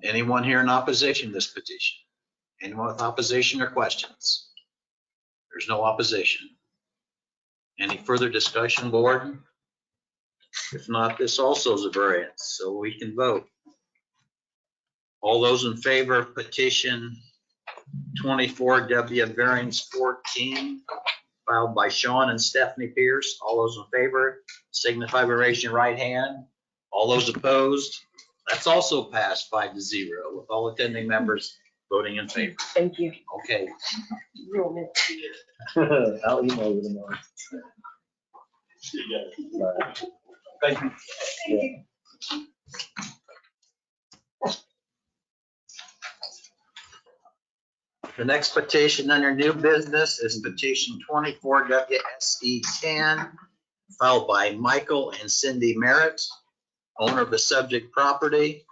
Anyone here in opposition to this petition? Anyone with opposition or questions? There's no opposition. Any further discussion, board? If not, this also is a variance, so we can vote. All those in favor of petition 24W variance 14 filed by Sean and Stephanie Pierce, all those in favor, signify by raising your right hand. All those opposed, that's also passed 5-0 with all attending members voting in favor. Thank you. Okay. Real mint to you. I'll email you tomorrow. Thank you. Thank you. The next petition under new business is petition 24 WSE 10, filed by Michael and Cindy Merritt, owner of the subject property,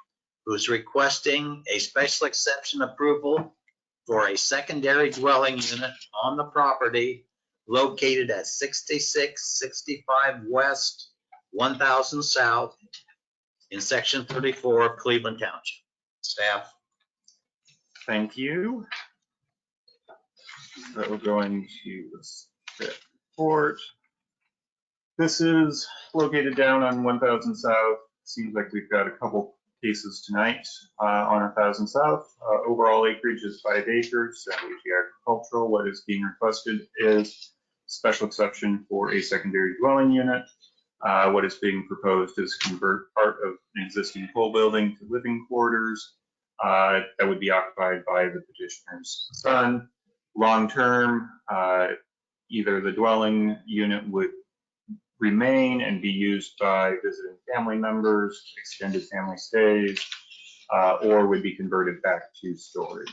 who is requesting a special exception approval for a secondary dwelling unit on the property located at 6665 West, 1000 South in section 34 of Cleveland Township. Staff. Thank you. That will go into the report. This is located down on 1000 South. Seems like we've got a couple cases tonight on 1000 South. Overall acreage is 5 acres, that would be agricultural. What is being requested is special exception for a secondary dwelling unit. What is being proposed is convert part of an existing full building to living quarters that would be occupied by the petitioner's son. Long-term, either the dwelling unit would remain and be used by visiting family members, extended family stays, or would be converted back to storage.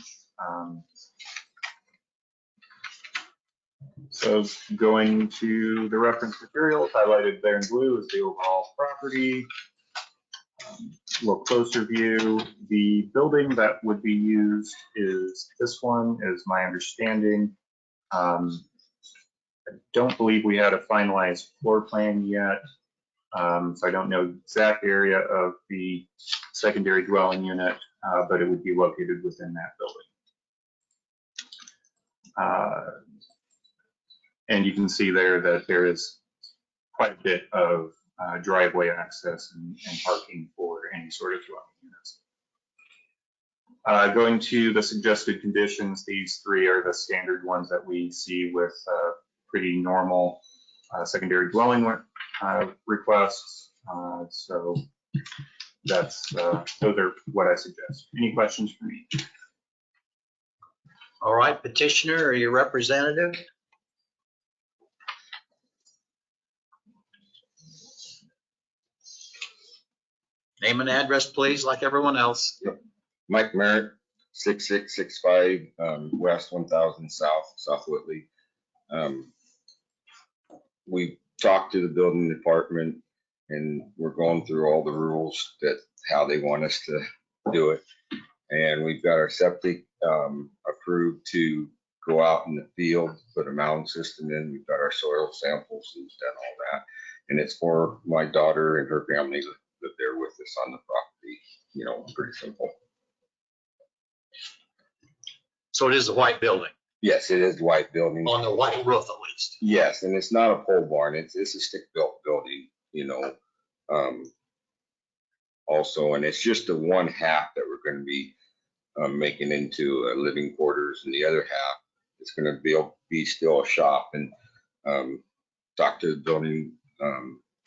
So going to the reference materials highlighted there in blue is the overall property. A little closer view, the building that would be used is this one, is my understanding. I don't believe we had a finalized floor plan yet, so I don't know the exact area of the secondary dwelling unit, but it would be located within that building. And you can see there that there is quite a bit of driveway access and parking for any sort of dwelling units. Going to the suggested conditions, these three are the standard ones that we see with pretty normal secondary dwelling requests. So that's those are what I suggest. Any questions for me? All right, petitioner or your representative? Name and address, please, like everyone else. Mike Merritt, 6665 West 1000 South Whitley. We talked to the building department and we're going through all the rules that how they want us to do it. And we've got our septic approved to go out in the field, put a mound system in. We've got our soil samples and done all that. And it's for my daughter and her family that live there with us on the property. You know, pretty simple. So it is a white building? Yes, it is white building. On the white roof at least? Yes, and it's not a pole barn. It's a stick-built building, you know. Also, and it's just the one half that we're going to be making into living quarters, and the other half is going to be still a shop. And talked to the building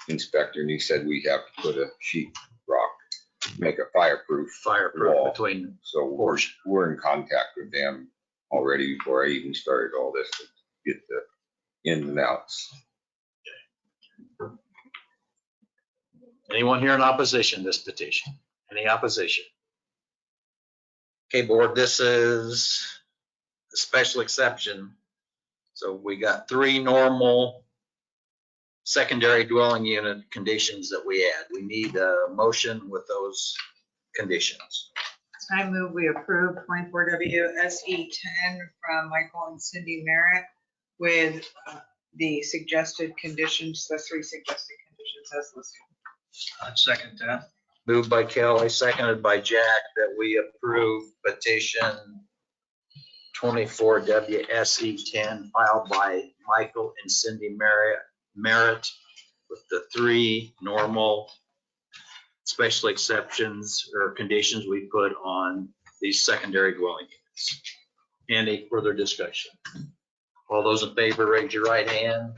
inspector, and he said we have to put a sheet rock, make a fireproof wall. Between. So we're in contact with them already before I even started all this to get the ins and outs. Anyone here in opposition to this petition? Any opposition? Okay, board, this is a special exception. So we got 3 normal secondary dwelling unit conditions that we add. We need a motion with those conditions. I move we approve 24 WSE 10 from Michael and Cindy Merritt with the suggested conditions, the 3 suggested conditions as listed. I'd second that. Moved by Kelley, seconded by Jack, that we approve petition 24 WSE 10 filed by Michael and Cindy Merritt with the 3 normal special exceptions or conditions we put on these secondary dwelling units. Any further discussion? All those in favor, raise your right hand.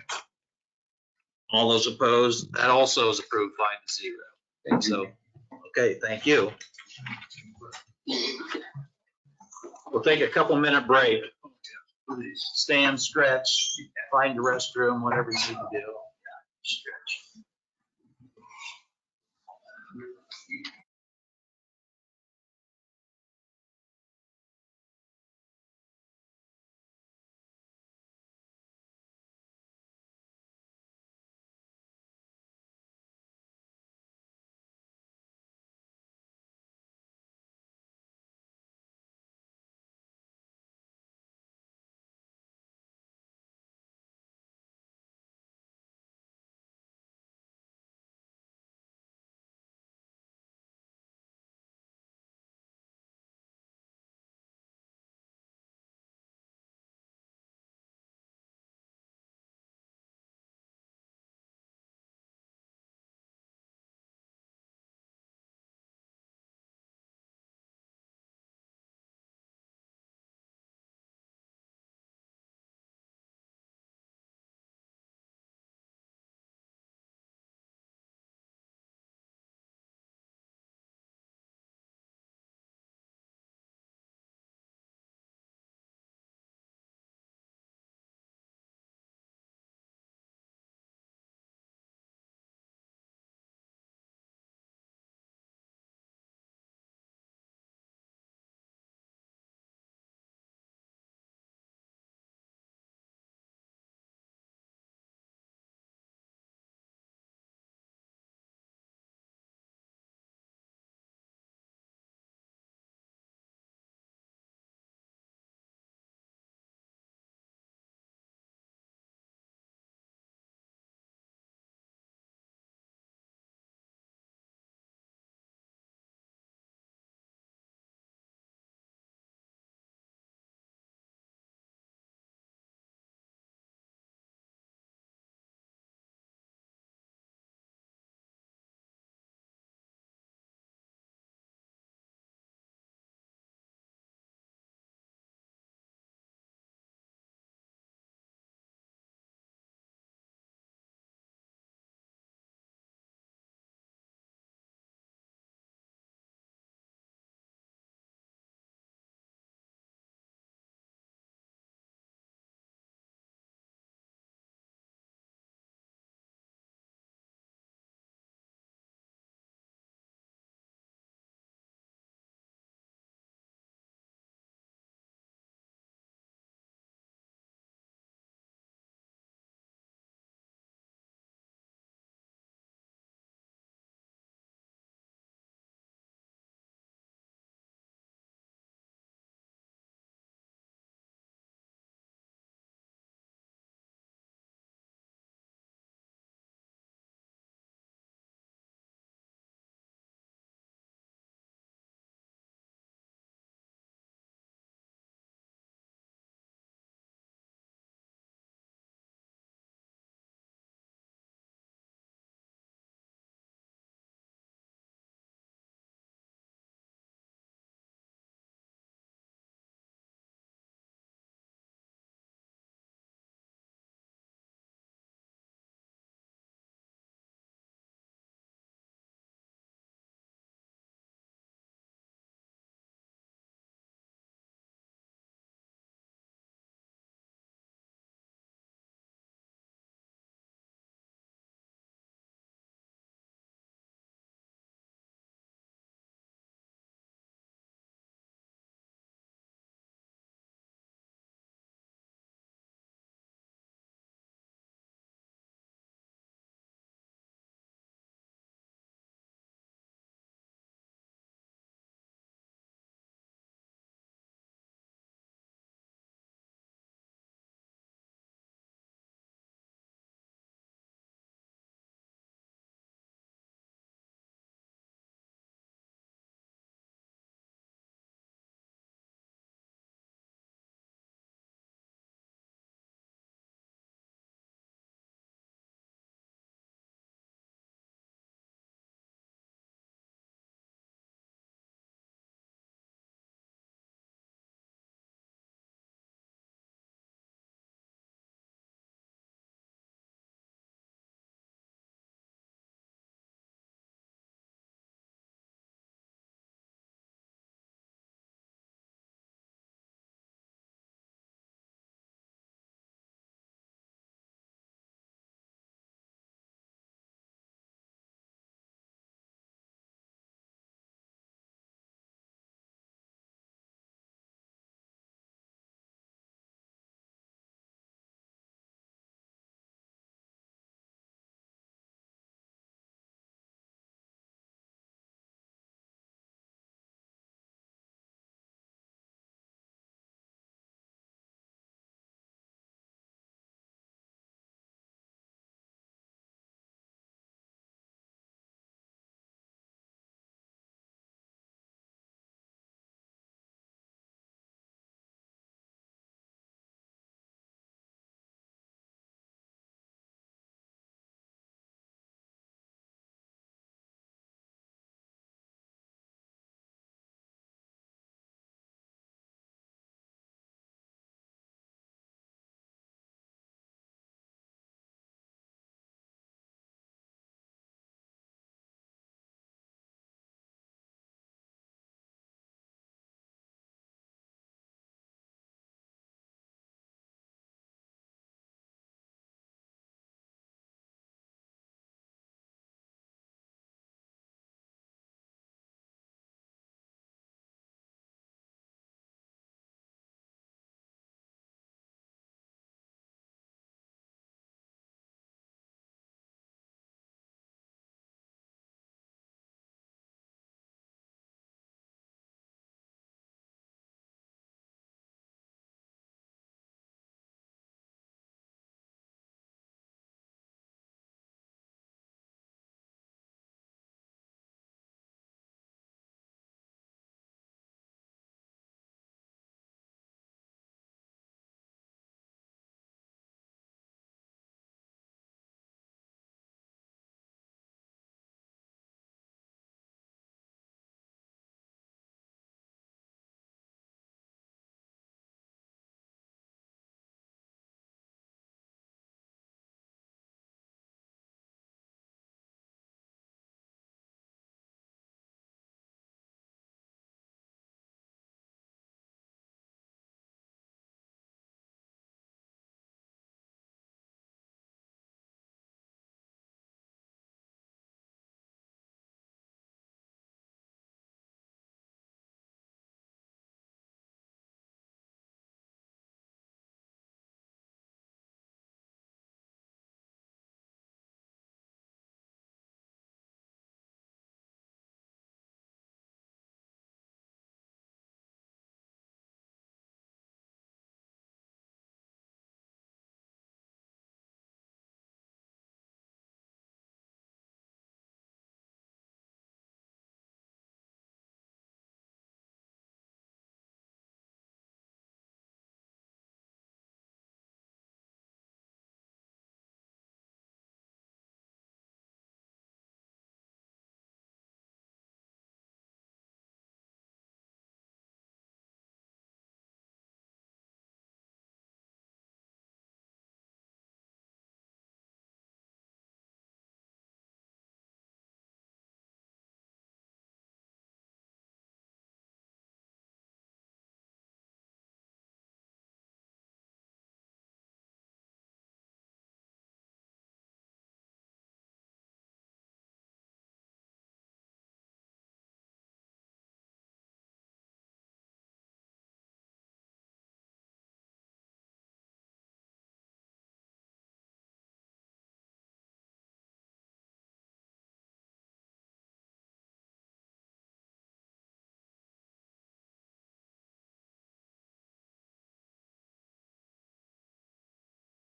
All those opposed? That also is approved 5-0. Okay, so, okay, thank you. We'll take a couple minute break. Stand, stretch, find your restroom, whatever you need to do. Stretch.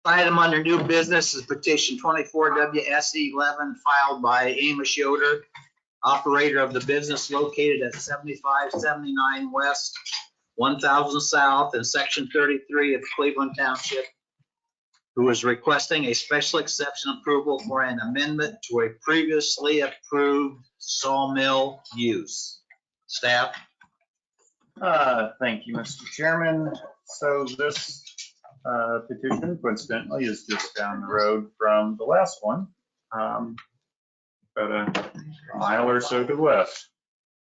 Item under new business is petition 24 WSE 11 filed by Amos Yoder, operator of the business located at 7579 West, 1000 South in Section 33 of Cleveland Township, who is requesting a special exception approval for an amendment to a previously approved sawmill use. Staff? Thank you, Mr. Chairman. So this petition coincidentally is just down the road from the last one, about a mile or so to the west.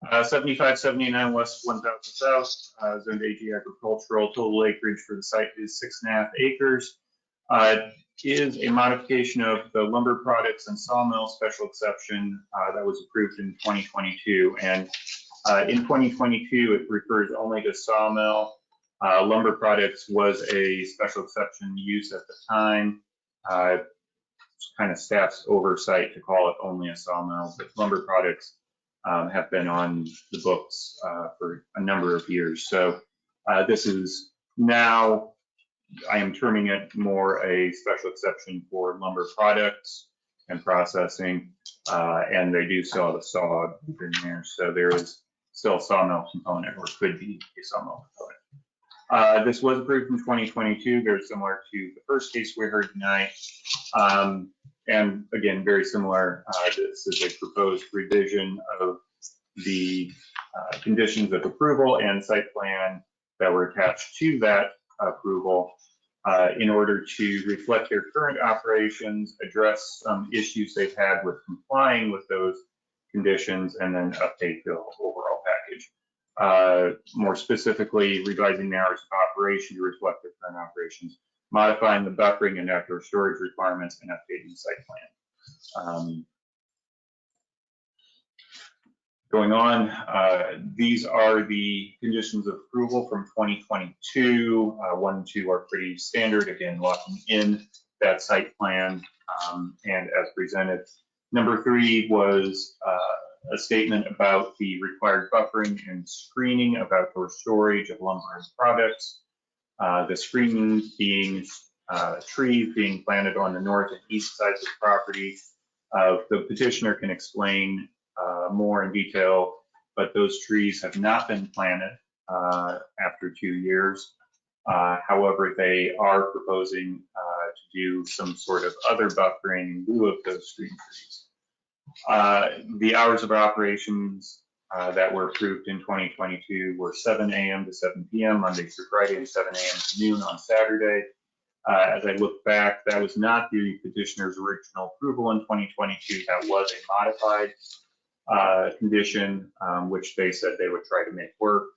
7579 West, 1000 South, zoned AG agricultural. Total acreage for the site is 6.5 acres. It is a modification of the lumber products and sawmill special exception that was approved in 2022. And in 2022, it refers only to sawmill. Lumber products was a special exception use at the time. Kind of staff's oversight to call it only a sawmill, but lumber products have been on the books for a number of years. So this is now, I am terming it more a special exception for lumber products and processing, and they do still have a saw in there. So there is still a sawmill component, or could be a sawmill component. This was approved in 2022, very similar to the first case we heard tonight. And again, very similar, this is a proposed revision of the conditions of approval and site plan that were attached to that approval in order to reflect their current operations, address some issues they've had with complying with those conditions, and then update the overall package. More specifically, revising the hours of operation to reflect their current operations, modifying the buffering and outdoor storage requirements, and updating the site plan. Going on, these are the conditions of approval from 2022. 1 and 2 are pretty standard, again, locking in that site plan and as presented. Number 3 was a statement about the required buffering and screening of outdoor storage of lumber and products. The screening being trees being planted on the north and east sides of the property. The petitioner can explain more in detail, but those trees have not been planted after 2 years. However, they are proposing to do some sort of other buffering in lieu of those screen trees. The hours of operations that were approved in 2022 were 7 a.m. to 7 p.m. Monday through Friday, and 7 a.m. to noon on Saturday. As I look back, that was not the petitioner's original approval in 2022. That was a modified condition, which they said they would try to make work.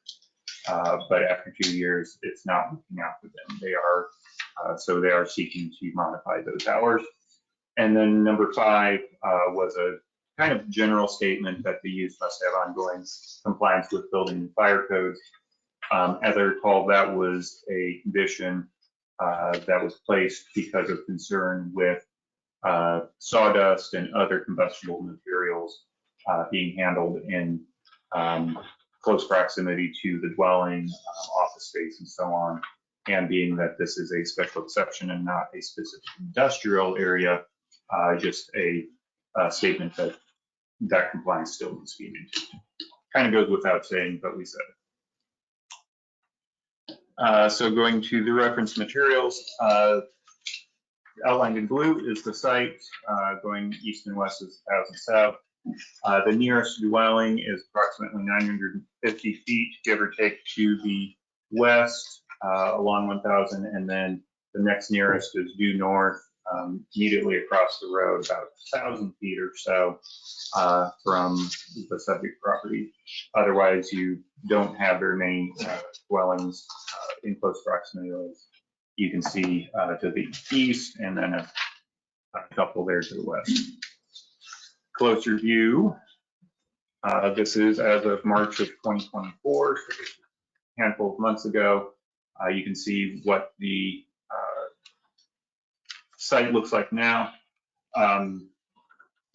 But after 2 years, it's not working out for them. They are, so they are seeking to modify those hours. And then number 5 was a kind of general statement that the use must have ongoing compliance with building and fire codes. As I recall, that was a condition that was placed because of concern with sawdust and other combustible materials being handled in close proximity to the dwelling, office space, and so on. And being that this is a special exception and not a specific industrial area, just a statement that that compliance still needs to be maintained. Kind of goes without saying, but we said it. So going to the reference materials, outlined in blue is the site, going east and west is 1000 South. The nearest dwelling is approximately 950 feet, give or take, to the west along 1000, and then the next nearest is due north, immediately across the road, about 1,000 feet or so from the subject property. Otherwise, you don't have very many dwellings in close proximity. You can see to the east, and then a couple there to the west. Closer view. This is as of March of 2024, so a handful of months ago. You can see what the site looks like now.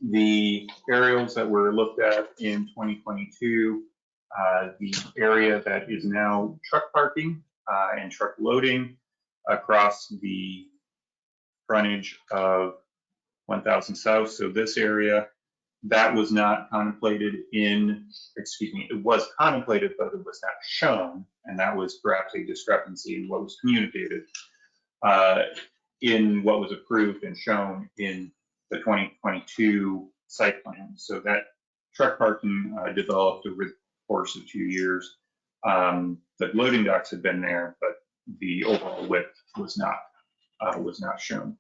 The aerials that were looked at in 2022, the area that is now truck parking and truck loading across the frontage of 1000 South. So this area, that was not contemplated in, excuse me, it was contemplated, but it was not shown. And that was perhaps a discrepancy in what was communicated in what was approved and shown in the 2022 site plan. So that truck parking developed over the course of 2 years. The loading docks had been there, but the overall width was not shown.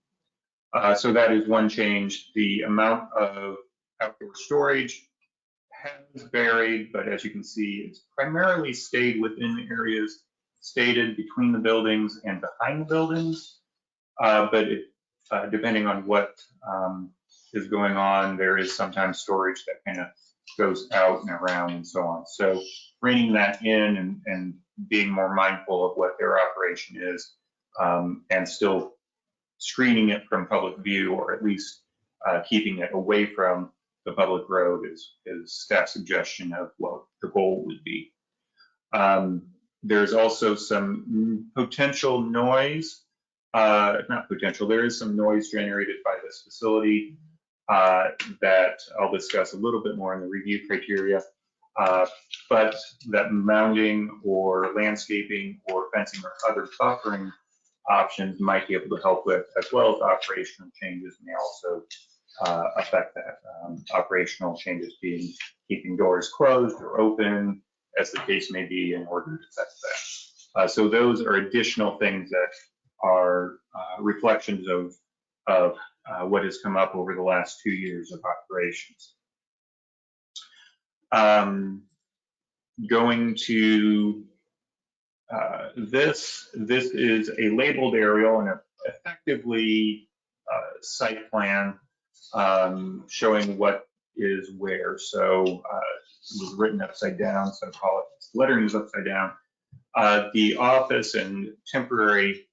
So that is one change. The amount of outdoor storage has varied, but as you can see, it's primarily stayed within the areas stated between the buildings and behind the buildings. But depending on what is going on, there is sometimes storage that kind of goes out and around and so on. So bringing that in and being more mindful of what their operation is, and still screening it from public view, or at least keeping it away from the public road is staff suggestion of what the goal would be. There's also some potential noise, not potential, there is some noise generated by this facility that I'll discuss a little bit more in the review criteria, but that mounding or landscaping or fencing or other buffering options might be able to help with, as well as operational changes may also affect that. Operational changes being keeping doors closed or open, as the case may be, in order to affect that. So those are additional things that are reflections of what has come up over the last 2 years of operations. Going to this is a labeled aerial and effectively site plan showing what is where. So it was written upside down, so I call it, lettering is upside down. The office and temporary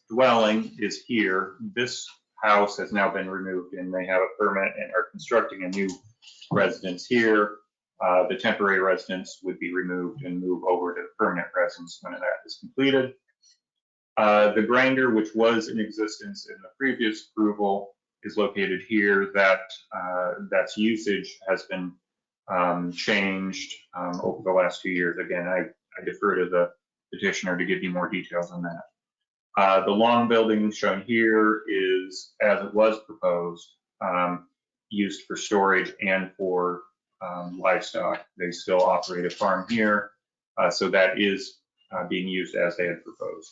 dwelling is here. This house has now been removed and they have a permit and are constructing a new residence here. The temporary residence would be removed and move over to the permanent residence when that is completed. The grinder, which was in existence in the previous approval, is located here. That's usage has been changed over the last 2 years. Again, I defer to the petitioner to give you more details on that. The long building shown here is, as it was proposed, used for storage and for livestock. They still operate a farm here, so that is being used as they had proposed.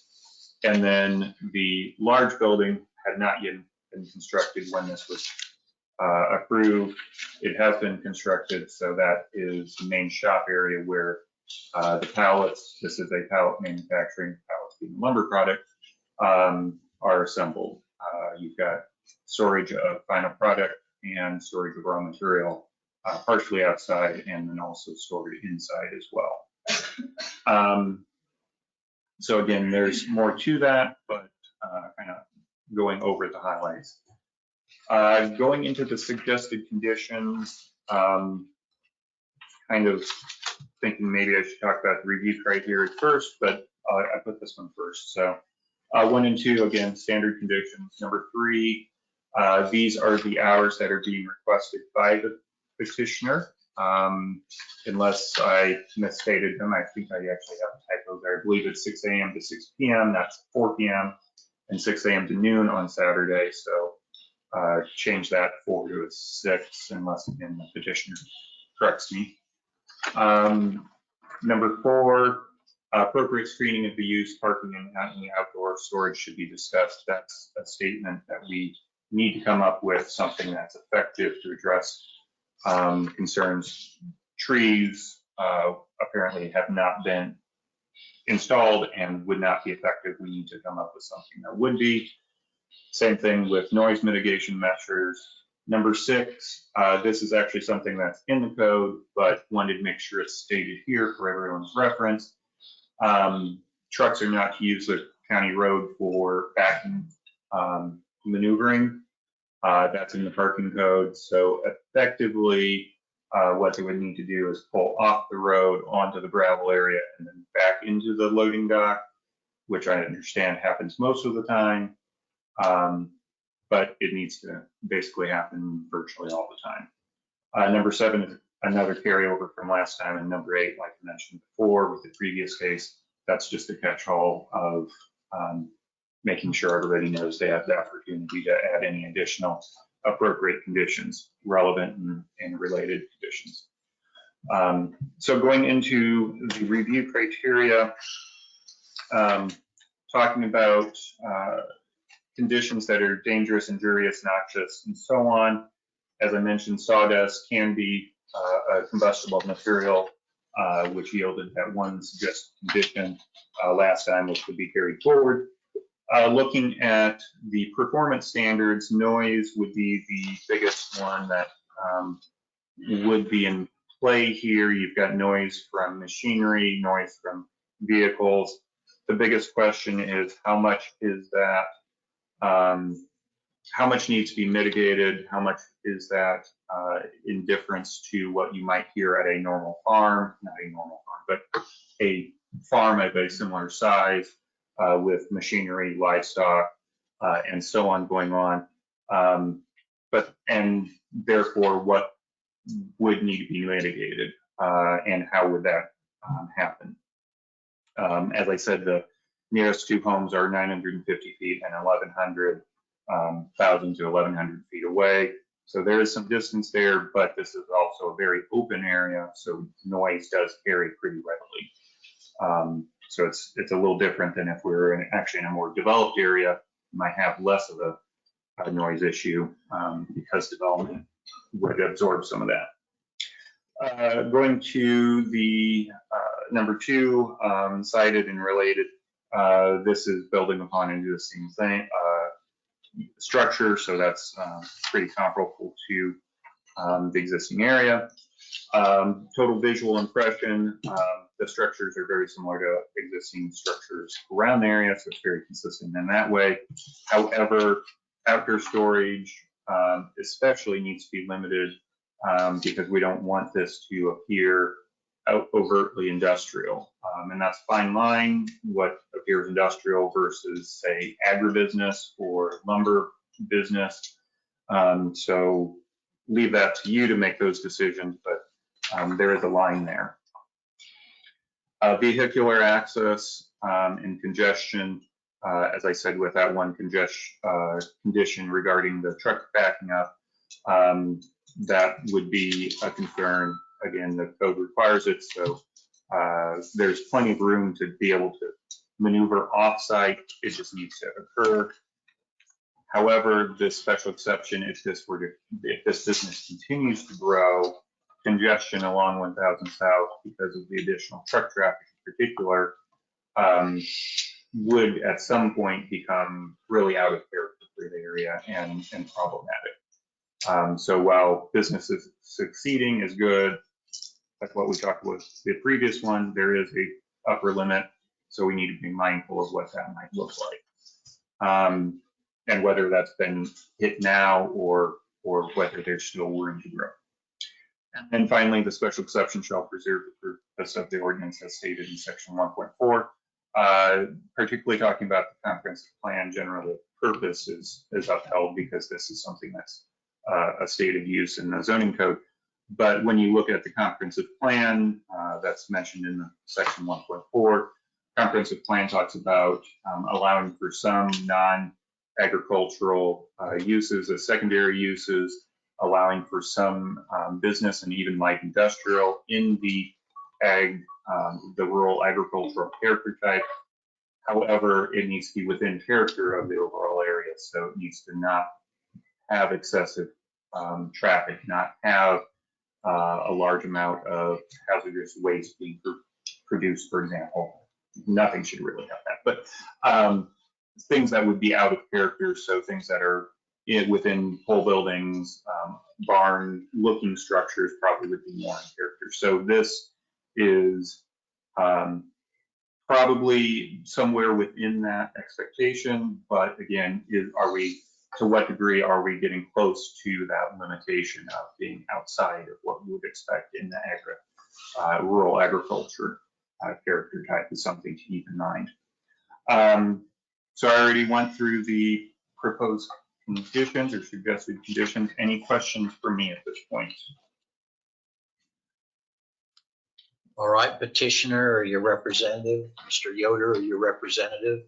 And then the large building had not yet been constructed when this was approved. It has been constructed, so that is the main shop area where the pallets, this is a pallet manufacturing, pallets being a lumber product, are assembled. You've got storage of final product and storage of raw material, partially outside and then also stored inside as well. So again, there's more to that, but kind of going over the highlights. Going into the suggested conditions, kind of thinking maybe I should talk about the review criteria first, but I put this one first. So 1 and 2, again, standard conditions. Number 3, these are the hours that are being requested by the petitioner. Unless I misstated them, I think I actually have a typo there. I believe it's 6 a.m. to 6 p.m., that's 4 p.m., and 6 a.m. to noon on Saturday. So change that 4 to a 6, unless again the petitioner corrects me. Number 4, appropriate screening of the use, parking, and any outdoor storage should be discussed. That's a statement that we need to come up with something that's effective to address concerns. Trees apparently have not been installed and would not be effective. We need to come up with something that would be. Same thing with noise mitigation measures. Number 6, this is actually something that's in the code, but wanted to make sure it's stated here for everyone's reference. Trucks are not to use the county road for backing maneuvering. That's in the parking code. So effectively, what they would need to do is pull off the road onto the gravel area and then back into the loading dock, which I understand happens most of the time. but it needs to basically happen virtually all the time. Number 7 is another carryover from last time, and number 8, like I mentioned before with the previous case, that's just a catch-all of making sure everybody knows they have the opportunity to add any additional appropriate conditions, relevant and related conditions. So going into the review criteria, talking about conditions that are dangerous, injurious, noxious, and so on. As I mentioned, sawdust can be a combustible material, which yielded that one suggested condition last time, which would be carried forward. Looking at the performance standards, noise would be the biggest one that would be in play here. You've got noise from machinery, noise from vehicles. The biggest question is how much is that, how much needs to be mitigated? How much is that in difference to what you might hear at a normal farm, not a normal farm, but a farm of a similar size with machinery, livestock, and so on going on. And therefore, what would need to be mitigated and how would that happen? As I said, the nearest two homes are 950 feet and 1,100 to 1,100 feet away. So there is some distance there, but this is also a very open area, so noise does carry pretty readily. So it's a little different than if we were actually in a more developed area, you might have less of a noise issue because development would absorb some of that. Going to the number 2, cited and related, this is building upon an existing thing, structure, so that's pretty comparable to the existing area. Total visual impression, the structures are very similar to existing structures around the area, so it's very consistent in that way. However, outdoor storage especially needs to be limited because we don't want this to appear overtly industrial. And that's a fine line, what appears industrial versus, say, agribusiness or lumber business. So leave that to you to make those decisions, but there is a line there. Vehicular access and congestion, as I said, with that one condition regarding the truck backing up, that would be a concern. Again, the code requires it, so there's plenty of room to be able to maneuver off-site. It just needs to occur. However, this special exception, if this business continues to grow, congestion along 1000 South because of the additional truck traffic in particular, would at some point become really out of character for the area and problematic. So while business is succeeding is good, that's what we talked about the previous one, there is a upper limit, so we need to be mindful of what that might look like. And whether that's been hit now or whether there's still room to grow. And then finally, the special exception shall preserve the purpose of the ordinance as stated in section 1.4. Particularly talking about the comprehensive plan, generally purpose is upheld because this is something that's a stated use in the zoning code. But when you look at the comprehensive plan that's mentioned in the section 1.4, comprehensive plan talks about allowing for some non-agricultural uses as secondary uses, allowing for some business and even light industrial in the rural agricultural character type. However, it needs to be within character of the overall area, so it needs to not have excessive traffic, not have a large amount of hazardous waste being produced, for example. Nothing should really have that, but things that would be out of character, so things that are within whole buildings, barn-looking structures probably would be more in character. So this is probably somewhere within that expectation, but again, to what degree are we getting close to that limitation of being outside of what we would expect in the rural agriculture character type is something to keep in mind. So I already went through the proposed conditions or suggested conditions. Any questions for me at this point? All right, petitioner or your representative, Mr. Yoder or your representative.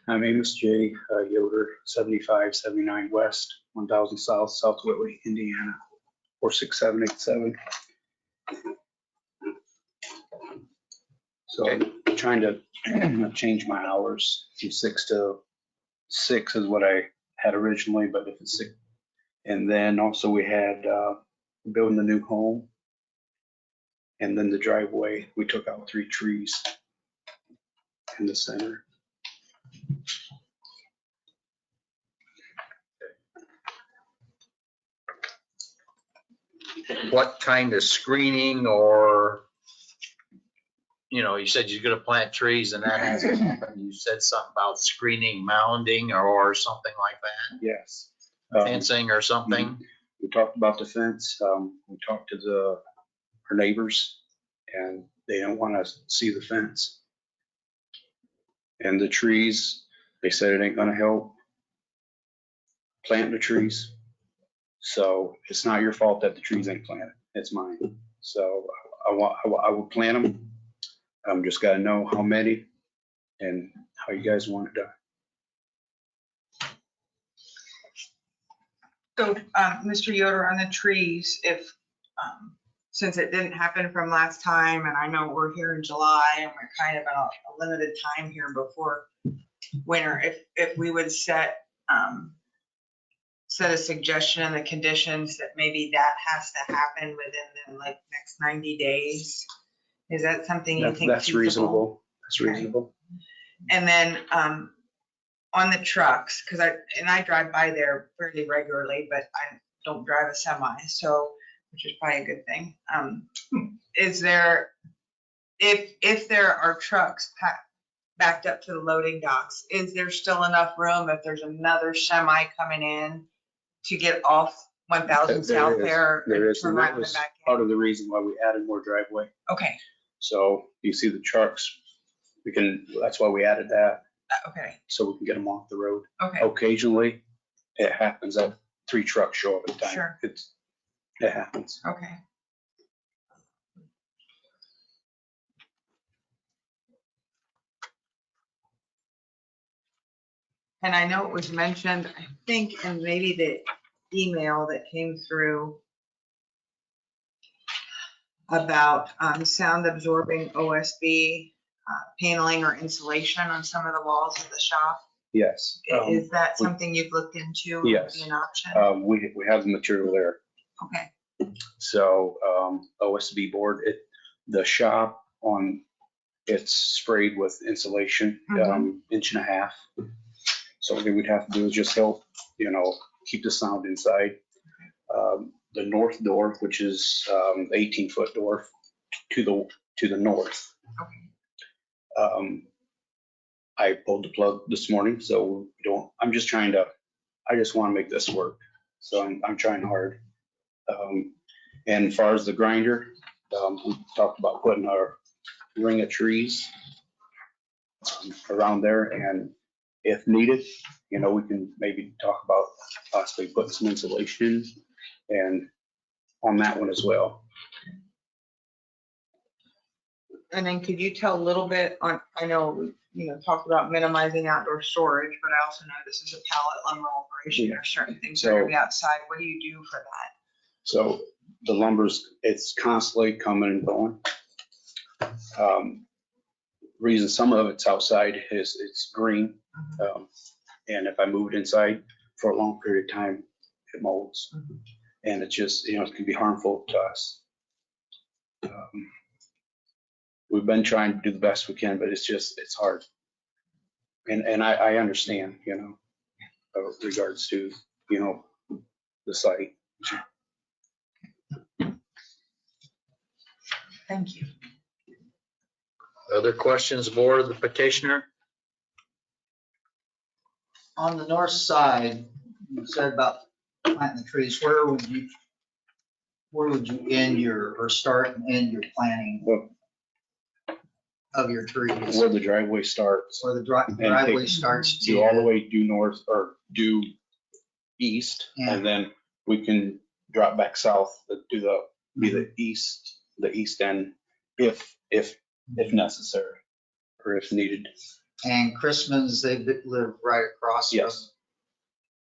My name is Jay Yoder, 7579 West, 1000 South, South Whitley, Indiana, 46787. So I'm trying to change my hours from 6 to 6 is what I had originally, but if it's 6. And then also we had building a new home. And then the driveway, we took out 3 trees in the center. What kind of screening or, you said you're gonna plant trees and that hasn't happened. You said something about screening, mounding or something like that, Yes. fencing or something. We talked about the fence. We talked to our neighbors and they don't want to see the fence. And the trees, they said it ain't gonna help planting the trees. So it's not your fault that the trees ain't planted, it's mine. So I will plant them. I'm just gotta know how many and how you guys want it done. So, Mr. Yoder, on the trees, if, since it didn't happen from last time, and I know we're here in July and we're kind of in a limited time here before winter, if we would set a suggestion in the conditions that maybe that has to happen within the next 90 days, is that something you think That's feasible? reasonable. That's Okay. reasonable. And then on the trucks, because I drive by there fairly regularly, but I don't drive a semi, so, which is probably a good thing. Is there, if there are trucks backed up to the loading docks, is there still enough room if there's another semi coming in to get off 1000 South there? There is, and and turn that right on the was back part end? of the reason why we added more driveway. Okay, So you see the trucks, that's why we added that, okay, so we can get them off the road. okay, Occasionally, it happens that 3 trucks show up at a time. Sure. It happens. okay. And I know it was mentioned, I think, in maybe the email that came through about sound absorbing OSB paneling or insulation on some of the walls of the shop. Yes. Is that something you've looked into? Would Yes. be an option? We have the material there. Okay, So OSB board, the shop it's sprayed with insulation, Mhm. 1.5 inches. So what we'd have to do is just help, keep the sound inside. The north door, which is 18-foot door to the north. okay, I pulled the plug this morning, so I just want to make this work. So I'm trying hard. And as far as the grinder, we talked about putting our ring of trees around there, and if needed, we can maybe talk about possibly putting some insulation and on that one as well. and then could you tell a little bit on, I know, talked about minimizing outdoor storage, but I also know this is a pallet lumber operation. There are certain things that are gonna be outside. What do you do for that? So the it's constantly coming and going. Reason some of it's outside is it's green. And if I move it inside for a long period of time, it molds. And it just, it can be harmful to us. We've been trying to do the best we can, but it's hard. And I understand, regards to, the site. Thank you. Other questions, board of the petitioner? On the north side, you said about planting the trees, where would you where would you end or start and end your planting of your trees? Where the driveway starts. Where the driveway starts Do all the way due north or due east, Yeah. and then we can drop back south to do the east end if necessary or if needed. And Christmas, they live right across from Yes.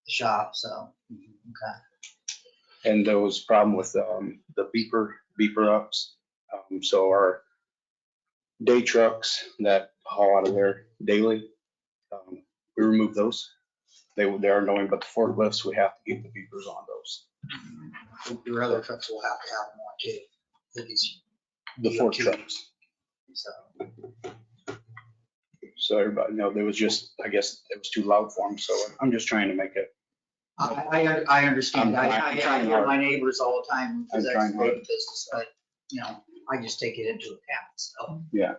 the shop, so, okay. And there was a problem with the beeper ups. So our day trucks that haul out of there daily, we removed those. They are annoying, but the forklifts, we have to keep the beepers on those. Your other trucks will have to have them on too. The fork trucks. So everybody, there was just, I guess it was too loud for them. So I'm just trying to make it. I understand. I'm I trying hear hard. my neighbors all the time, because I'm that's trying their hard. business, but, I just take it into account, so. Yeah.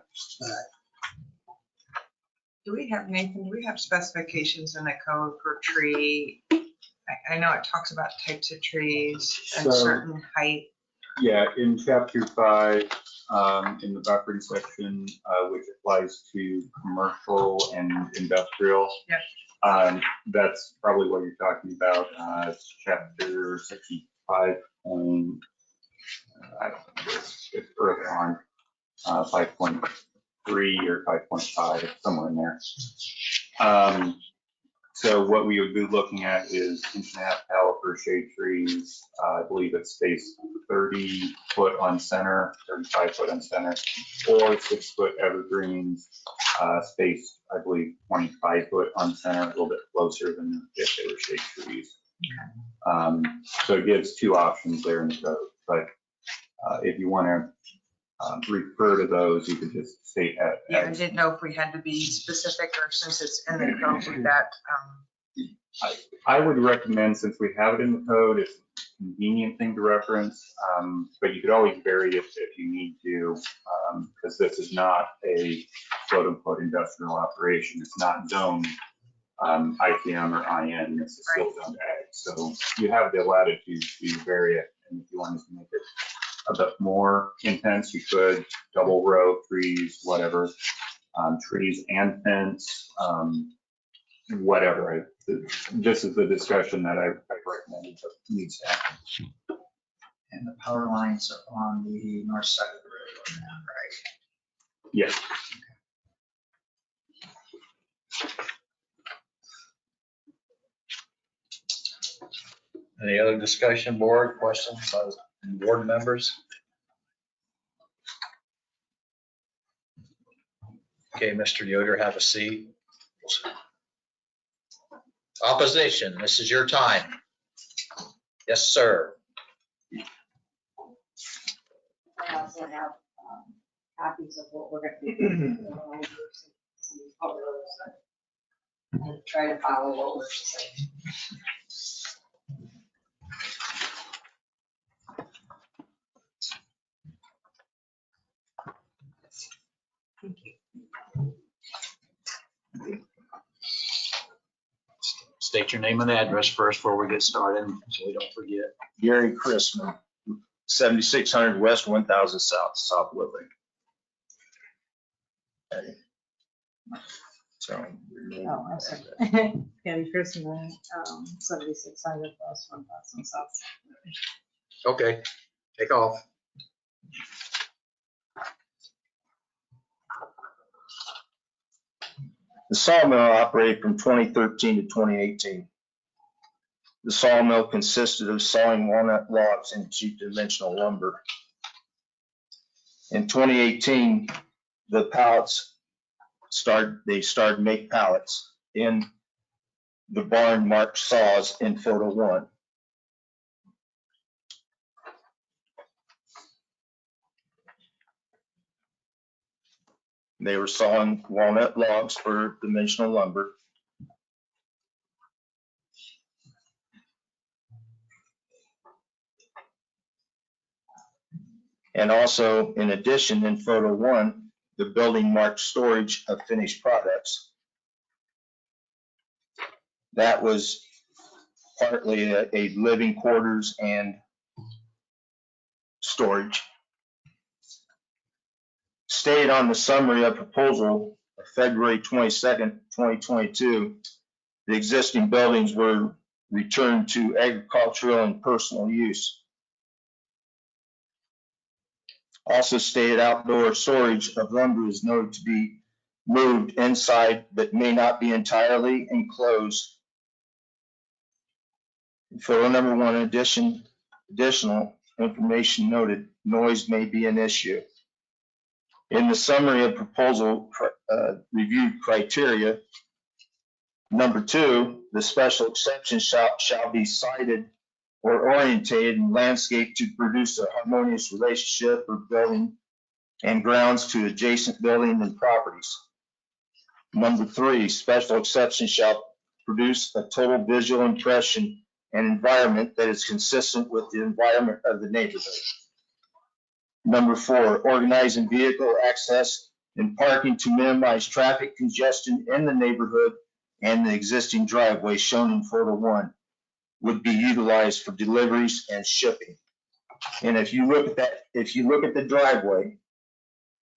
Do we have, Nathan, do we have specifications in the code for tree? I know it talks about types of trees and So- certain height. Yeah, in chapter 5, in the buffering section, which applies to commercial and industrial. Yep. That's probably what you're talking about, chapter 65. I don't know, it's early on, 5.3 or 5.5, somewhere in there. So what we would be looking at is 1.5 caliper shade trees. I believe it's spaced 30 foot on center, 35 foot on center, or 6 foot evergreens, spaced, I believe, 25 foot on center, a little bit closer than if they were shade trees. So it gives two options there in the code, but if you want to refer to those, you could just state at. Yeah, I didn't know if we had to be specific or since it's in the code with that. I would recommend, since we have it in the code, it's a convenient thing to reference, but you could always vary it if you need to, because this is not a quote unquote industrial operation. It's not zoned IPM or IN, this is still zoned ag. So you have the latitude to vary it, and if you wanted to make it a bit more intense, you could double row trees, whatever, trees and fence, whatever. This is the discussion that I recommended that needs to happen. And the power lines are on the north side of the road now, right? Yes. Any other discussion, board, questions by board members? Okay, Mr. Yoder, have a seat. Opposition, this is your time. Yes, sir. I also have copies of what we're going to do. And try to follow what we're saying. State your name and address first before we get started, so we don't forget. Gary Chrisman, 7600 West, 1000 South Woodley. Okay. So. Oh, I'm sorry. Kelly Chrisman, 7600 West, 1000 South. Okay, take off. The sawmill operated from 2013 to 2018. The sawmill consisted of sawing walnut logs into dimensional lumber. In 2018, the pallets started to make pallets in the barn marked saws in photo 1. They were sawing walnut logs for dimensional lumber. And also, in addition, in photo 1, the building marked storage of finished products. That was partly a living quarters and storage. Stated on the summary of proposal of February 22nd, 2022, the existing buildings were returned to agricultural and personal use. Also stated outdoor storage of lumber is noted to be moved inside but may not be entirely enclosed. Photo number 1, additional information noted, noise may be an issue. In the summary of proposal reviewed criteria, number 2, the special exception shall be cited or orientated in landscape to produce a harmonious relationship or building and grounds to adjacent building and properties. Number 3, special exception shall produce a total visual impression and environment that is consistent with the environment of the neighborhood. Number 4, organizing vehicle access and parking to minimize traffic congestion in the neighborhood and the existing driveway shown in photo 1 would be utilized for deliveries and shipping. And if you look at that, if you look at the driveway,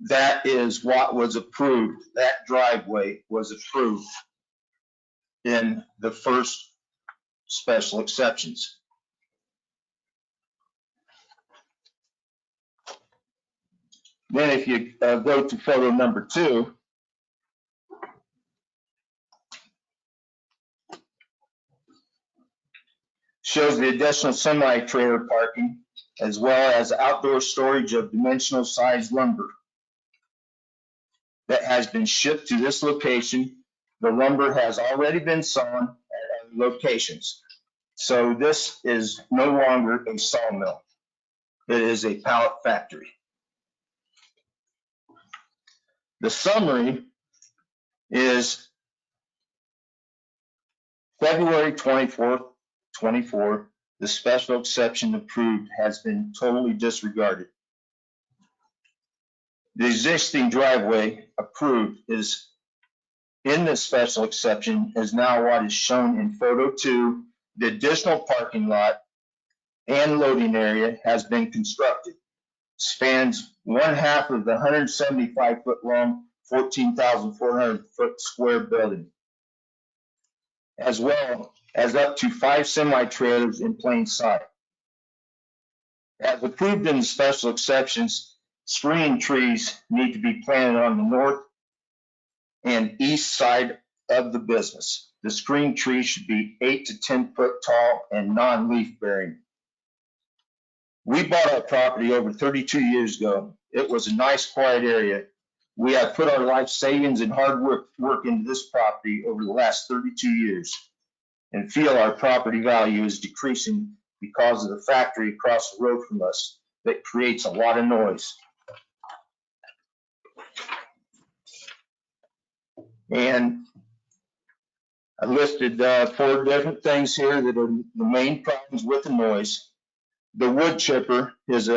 that is what was approved. That driveway was approved in the first special exceptions. Then if you go to photo number 2, shows the additional semi-trailer parking as well as outdoor storage of dimensional sized lumber that has been shipped to this location. The lumber has already been sawn at other locations. So this is no longer a sawmill. It is a pallet factory. The summary is February 24th, 24, the special exception approved has been totally disregarded. The existing driveway approved is in this special exception is now what is shown in photo 2. The additional parking lot and loading area has been constructed. Spans 1/2 of the 175-foot long, 14,400-foot square building, as well as up to 5 semi-trailers in plain sight. As approved in the special exceptions, screening trees need to be planted on the north and east side of the business. The screen tree should be 8 to 10 foot tall and non-leaf bearing. We bought our property over 32 years ago. It was a nice, quiet area. We have put our life savings and hard work into this property over the last 32 years and feel our property value is decreasing because of the factory across the road from us that creates a lot of noise. And I listed 4 different things here that are the main problems with the noise. The wood chipper is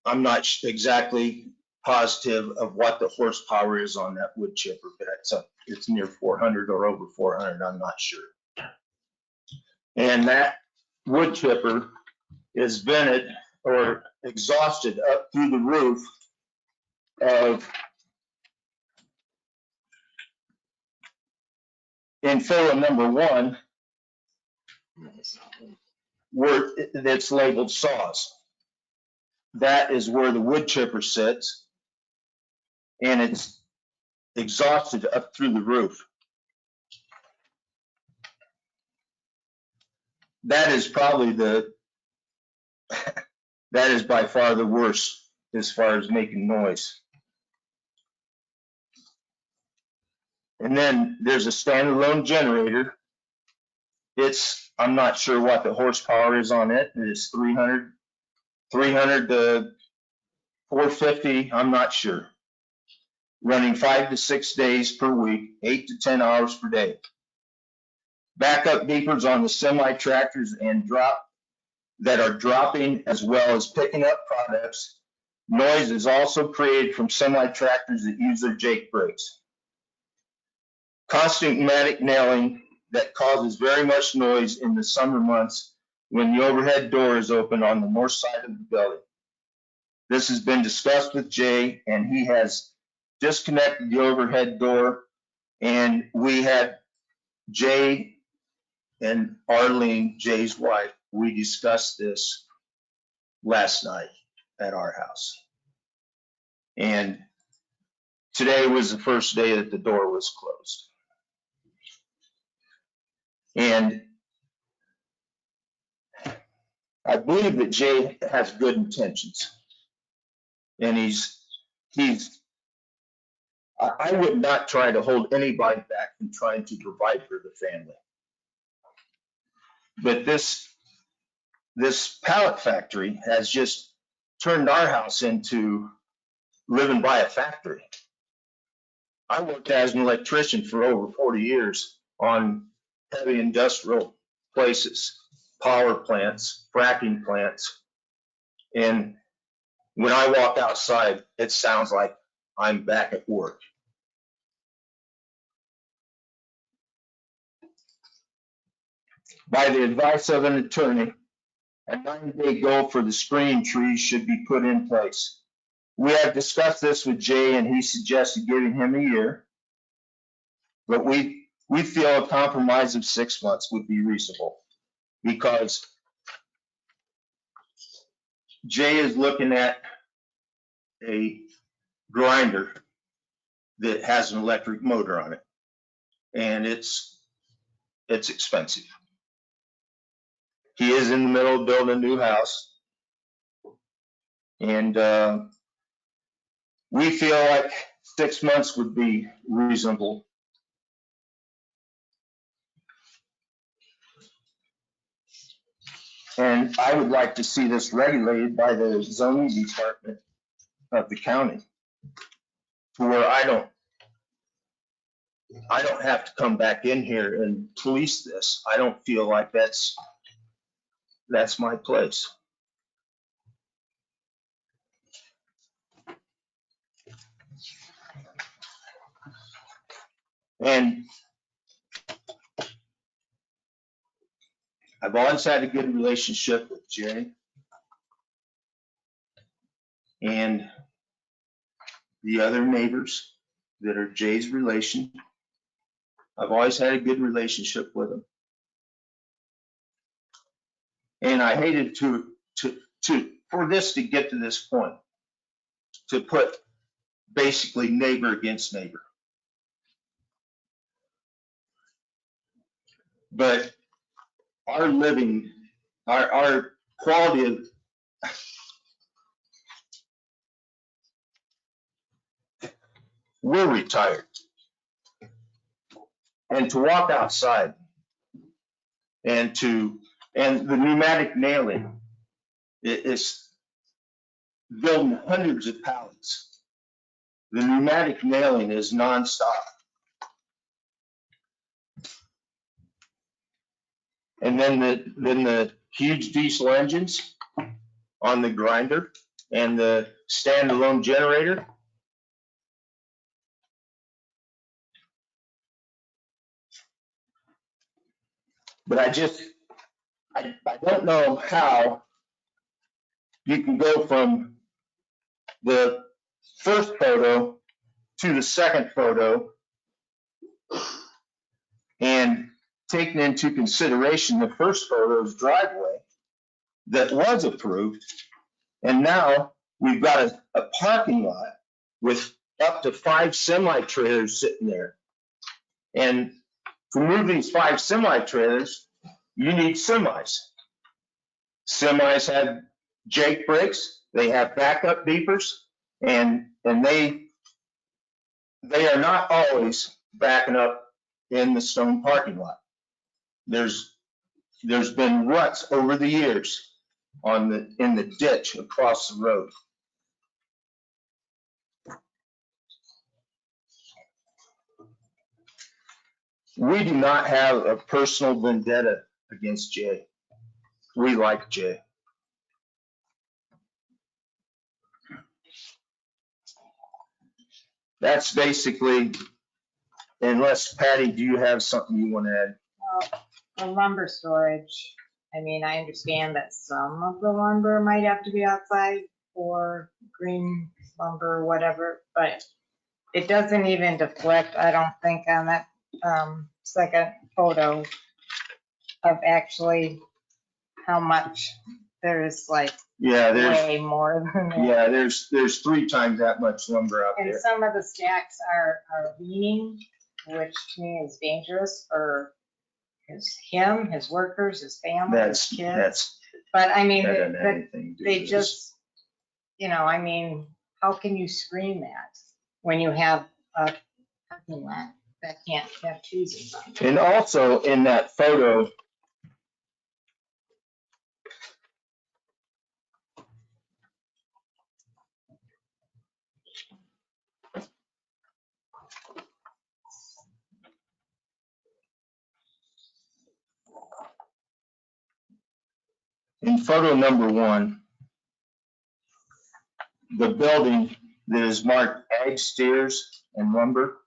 I'm not exactly positive of what the horsepower is on that wood chipper, but it's near 400 or over 400, I'm not sure. And that wood chipper is vented or exhausted up through the roof of, in photo number 1, where it's labeled saws. That is where the wood chipper sits, and it's exhausted up through the roof. That is probably that is by far the worst as far as making noise. And then there's a standalone generator. I'm not sure what the horsepower is on it. It's 300 to 450, I'm not sure. Running 5 to 6 days per week, 8 to 10 hours per day. Backup beepers on the semi-tractors and that are dropping as well as picking up products. Noise is also created from semi-tractors that use their Jake brakes. Constant pneumatic nailing that causes very much noise in the summer months when the overhead door is open on the north side of the building. This has been discussed with Jay, and he has disconnected the overhead door, and we had Jay and Arlene, Jay's wife, we discussed this last night at our house. And today was the first day that the door was closed. And I believe that Jay has good intentions. And I would not try to hold anybody back from trying to provide for the family. But this pallet factory has just turned our house into living by a factory. I worked as an electrician for over 40 years on heavy industrial places, power plants, fracking plants. And when I walk outside, it sounds like I'm back at work. By the advice of an attorney, a 90-day goal for the screening trees should be put in place. We have discussed this with Jay, and he suggested giving him a year. But we feel a compromise of 6 months would be reasonable, because Jay is looking at a grinder that has an electric motor on it, and it's expensive. He is in the middle of building a new house, and we feel like 6 months would be reasonable. And I would like to see this regulated by the zoning department of the county, to where I don't have to come back in here and police this. I don't feel like that's my place. And I've always had a good relationship with Jay and the other neighbors that are Jay's relation. I've always had a good relationship with them. And I hated for this to get to this point, to put basically neighbor against neighbor. But our living, our quality of we're retired. And to walk outside and the pneumatic nailing is building hundreds of pallets. The pneumatic nailing is nonstop. And then the huge diesel engines on the grinder and the standalone generator. But I don't know how you can go from the first photo to the second photo and taking into consideration the first photo's driveway that was approved. And now we've got a parking lot with up to 5 semi-trailers sitting there. And to move these 5 semi-trailers, you need semis. Semis have Jake brakes, they have backup beepers, and they are not always backing up in the stone parking lot. There's been ruts over the years in the ditch across the road. We do not have a personal vendetta against Jay. We like Jay. That's basically, unless Patty, do you have something you want to add? The lumber storage, I mean, I understand that some of the lumber might have to be outside for green lumber or whatever, but it doesn't even deflect, I don't think, on that second photo of actually how much there's like Yeah, way more than that. yeah, there's 3 times that much lumber out And there. some of the stacks are leaning, which to me is dangerous for his workers, his family, his kids. But I mean, That doesn't have anything to do they with this. just, you know, I mean, how can you screen that when you have a parking lot that can't have trees in front? And also in that photo, in photo number 1, the building that is marked ag steers and lumber,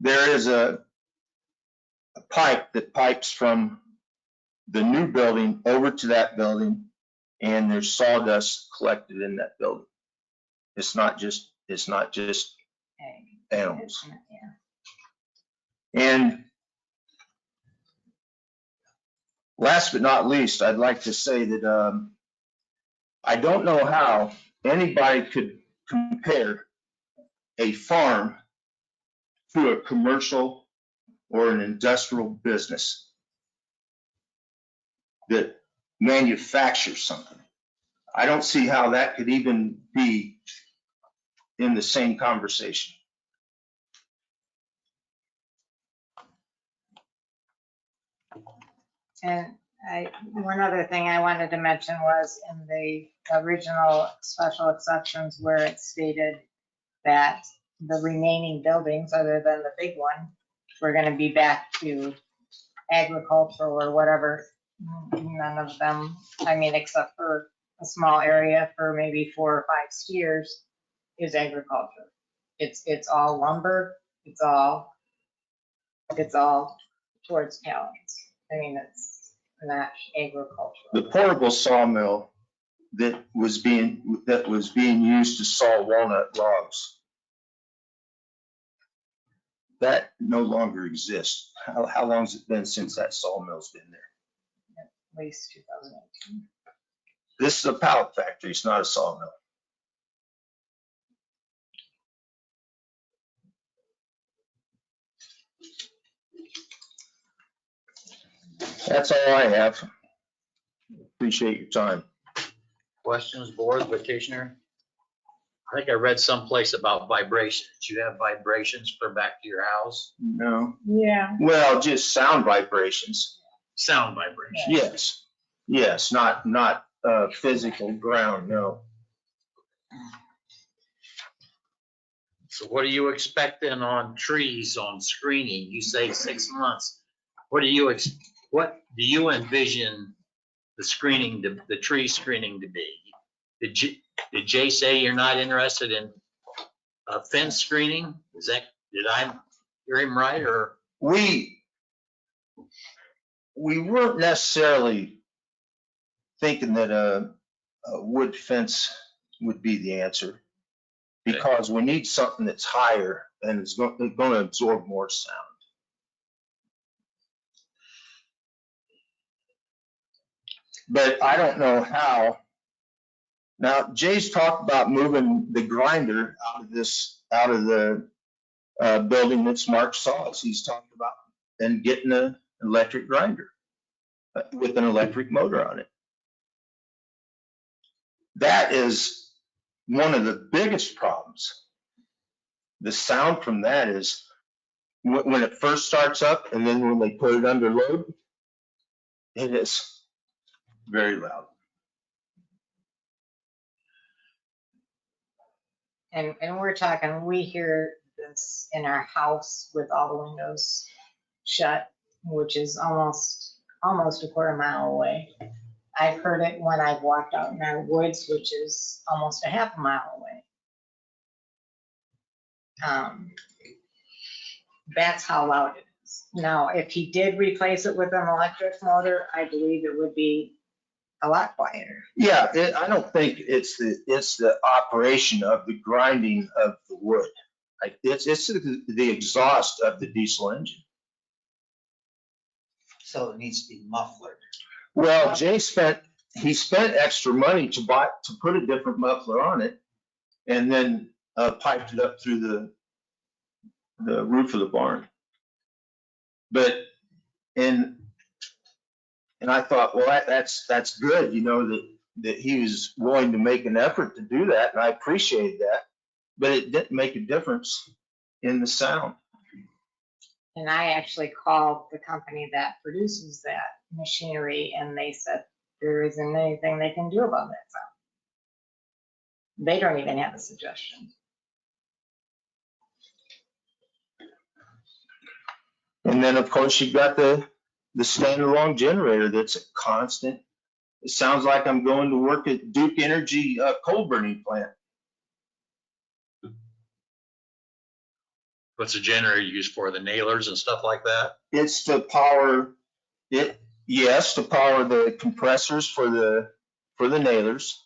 there is a pipe that pipes from the new building over to that building, and there's sawdust collected in that building. It's not just animals. Yeah. And last but not least, I'd like to say that I don't know how anybody could compare a farm to a commercial or an industrial business that manufactures something. I don't see how that could even be in the same conversation. And one other thing I wanted to mention was in the original special exceptions where it stated that the remaining buildings, other than the big one, were gonna be back to agricultural or whatever. None of them, I mean, except for a small area for maybe 4 or 5 steers is agriculture. It's all lumber, it's all towards pallets. I mean, it's not agricultural. The portable sawmill that was being used to saw walnut logs, that no longer exists. How long has it been since that sawmill's been there? At least 2018. This is a pallet factory, it's not a sawmill. That's all I have. Appreciate your time. Questions, board, petitioner? I think I read someplace about vibrations. You have vibrations for back to your house? No. Yeah. Well, just sound vibrations. Sound vibrations? Yes. Yes, not physical ground, no. So what are you expecting on trees, on screening? You say 6 months. What do you envision the screening, the tree screening to be? Did Jay say you're not interested in fence screening? Did I hear him right, or? We weren't necessarily thinking that a wood fence would be the answer, because we need something that's higher and is going to absorb more sound. But I don't know how. Now, Jay's talked about moving the grinder out of the building that's marked saws. He's talked about and getting an electric grinder with an electric motor on it. That is one of the biggest problems. The sound from that is when it first starts up, and then when they put it under load, it is very loud. And we're talking, we hear this in our house with all the windows shut, which is almost a quarter mile away. I've heard it when I've walked out in our woods, which is almost a half a mile away. That's how loud it Now, if he did replace it with an electric motor, I believe it would be a lot quieter. Yeah, I don't think it's the operation of the grinding of the wood. It's the exhaust of the diesel engine. So it needs to be muffled. Well, Jay spent extra money to put a different muffler on it, and then piped it up through the roof of the barn. But and I thought, well, that's good, you know, that he was willing to make an effort to do that, and I appreciated that. But it didn't make a difference in the sound. And I actually called the company that produces that machinery, and they said there isn't anything they can do about that sound. They don't even have a suggestion. And then, of course, you got the standalone generator that's a constant. It sounds like I'm going to work at Duke Energy coal burning plant. What's the generator used for? The nailers and stuff like that? It's to power it, yes, to power the compressors for the nailers,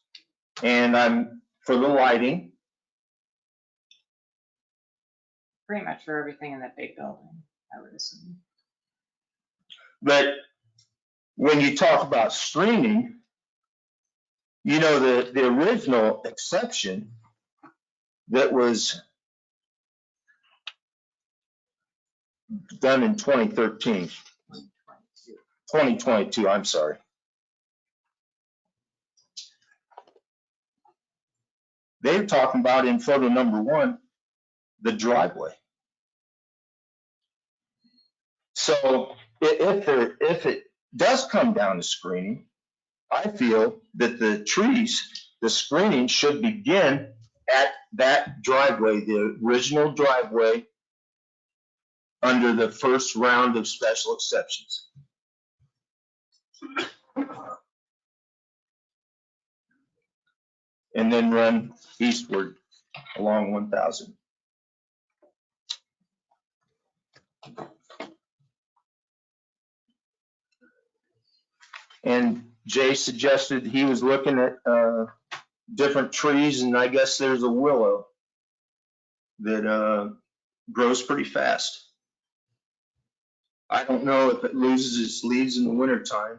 and I'm for the lighting. Pretty much for everything in that big building, I would assume. But when you talk about streaming, you know, the original exception that was done in 2022, I'm sorry. They're talking about in photo number 1, the driveway. So if it does come down to screening, I feel that the screening should begin at that driveway, the original driveway, under the first round of special exceptions. And then run eastward along 1000. And Jay suggested he was looking at different trees, and I guess there's a willow that grows pretty fast. I don't know if it loses its leaves in the wintertime,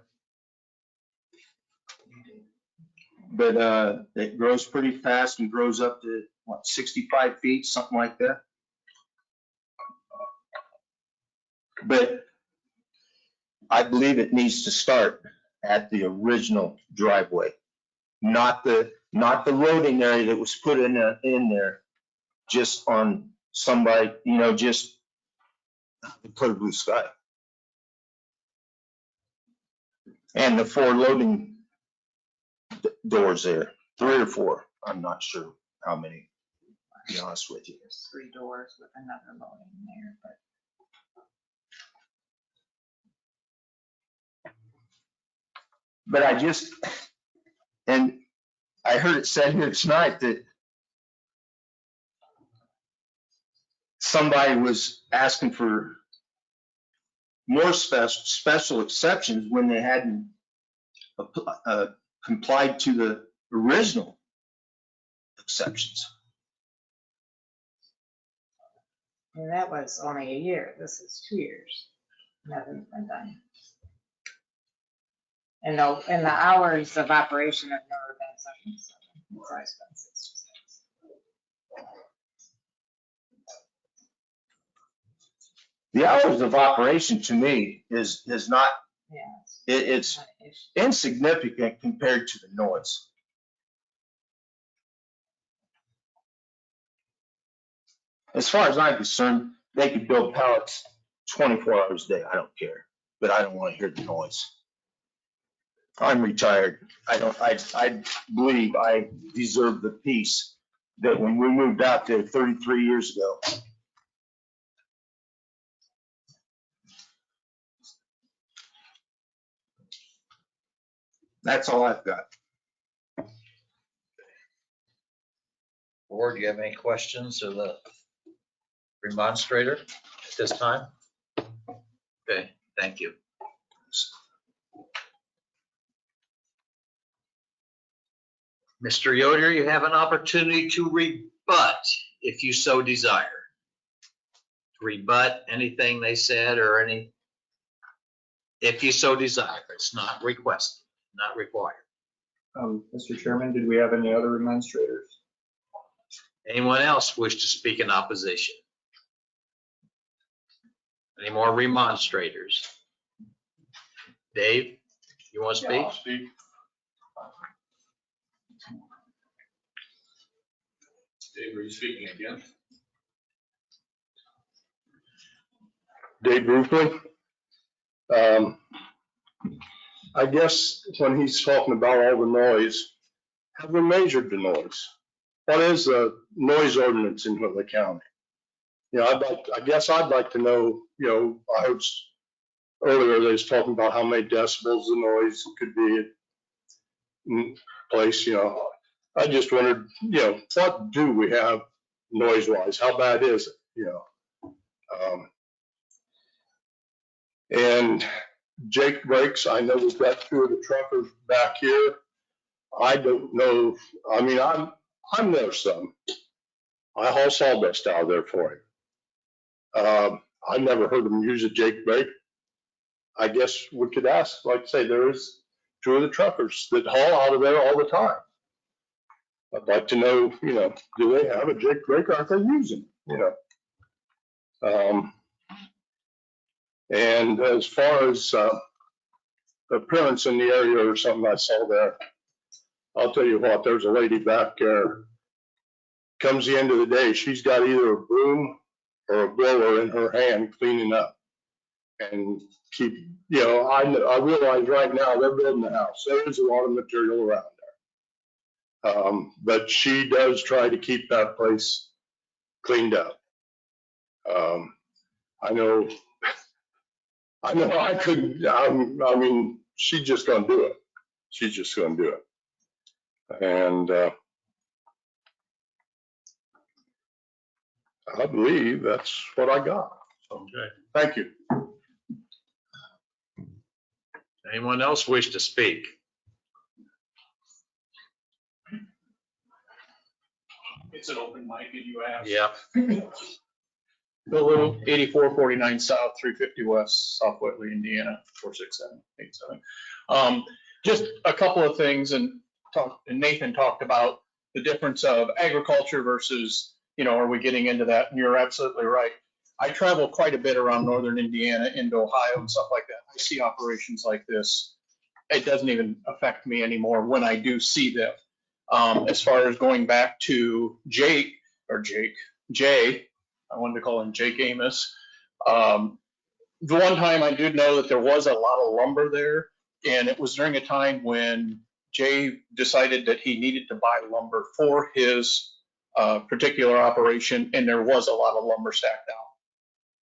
but it grows pretty fast and grows up to, what, 65 feet, something like that. But I believe it needs to start at the original driveway, not the loading area that was put in there just on somebody, you know, just the clear blue sky. And the 4 loading doors there, 3 or 4, I'm not sure how many, to be honest with you. There's 3 doors with another loading there, But and I heard it said here tonight that somebody was asking for more special exceptions when they hadn't complied to the original exceptions. and that was only a year. This is 2 years. Nothing's been done. And the hours of operation have never been 7 to 7. It's always been 6 to 6. The hours of operation to me is not, it's insignificant compared to the noise. As far as I'm concerned, they could build pallets 24 hours a day. I don't care, but I don't want to hear the noise. I'm retired. I believe I deserve the peace that when we moved out there 33 years ago. That's all I've got. Board, do you have any questions of the remonstrator at this time? Okay, thank you. Mr. Yoder, you have an opportunity to rebut if you so desire. To rebut anything they said or any, if you so desire. It's not requested, not required. Mr. Chairman, did we have any other administrators? Anyone else wish to speak in opposition? Any more remonstrators? Dave, you want to speak? I'll speak. Dave, are you speaking again? Dave Brufley. I guess when he's talking about all the noise, have we measured the noise? What is the noise ordinance in Whitley County? You know, I guess I'd like to know, you know, I heard earlier they was talking about how many decibels the noise could be in place, you know. I just wondered, you know, what do we have noise wise? How bad is it, you know? And Jake breaks, I know we've got two of the truckers back here. I don't know, I mean, I'm their son. I haul sawdust out of there for him. I never heard him use a Jake brake. I guess we could ask, like I say, there is two of the truckers that haul out of there all the time. I'd like to know, you know, do they have a Jake brake or are they using, you know? And as far as appearance in the area or something I saw there, I'll tell you what, there's a lady back there. Comes the end of the day, she's got either a broom or a blower in her hand cleaning up. And keep, you know, I realize right now they're building a house. There is a lot of material around there. But she does try to keep that place cleaned up. I know I couldn't, I mean, she's just gonna do it. She's just gonna do it. And I believe that's what I got. Okay. Thank you. Anyone else wish to speak? It's an open mic and you ask. Yeah. Bill Little, 8449 South, 350 West, South Whitley, Indiana, 46787. Just a couple of things, and Nathan talked about the difference of agriculture versus, you know, are we getting into that? And you're absolutely right. I travel quite a bit around northern Indiana into Ohio and stuff like that. I see operations like this. It doesn't even affect me anymore when I do see them. As far as going back to Jay, I wanted to call him Jake Amos. The one time I did know that there was a lot of lumber there, and it was during a time when Jay decided that he needed to buy lumber for his particular operation, and there was a lot of lumber stacked out.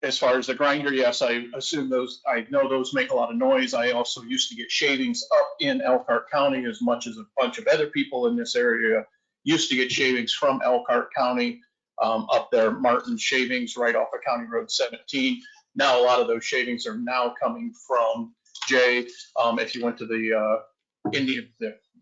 As far as the grinder, yes, I assume those, I know those make a lot of noise. I also used to get shavings up in Elkhart County, as much as a bunch of other people in this area used to get shavings from Elkhart County up there, Martin's Shavings right off of County Road 17. Now a lot of those shavings are now coming from Jay. If you went to the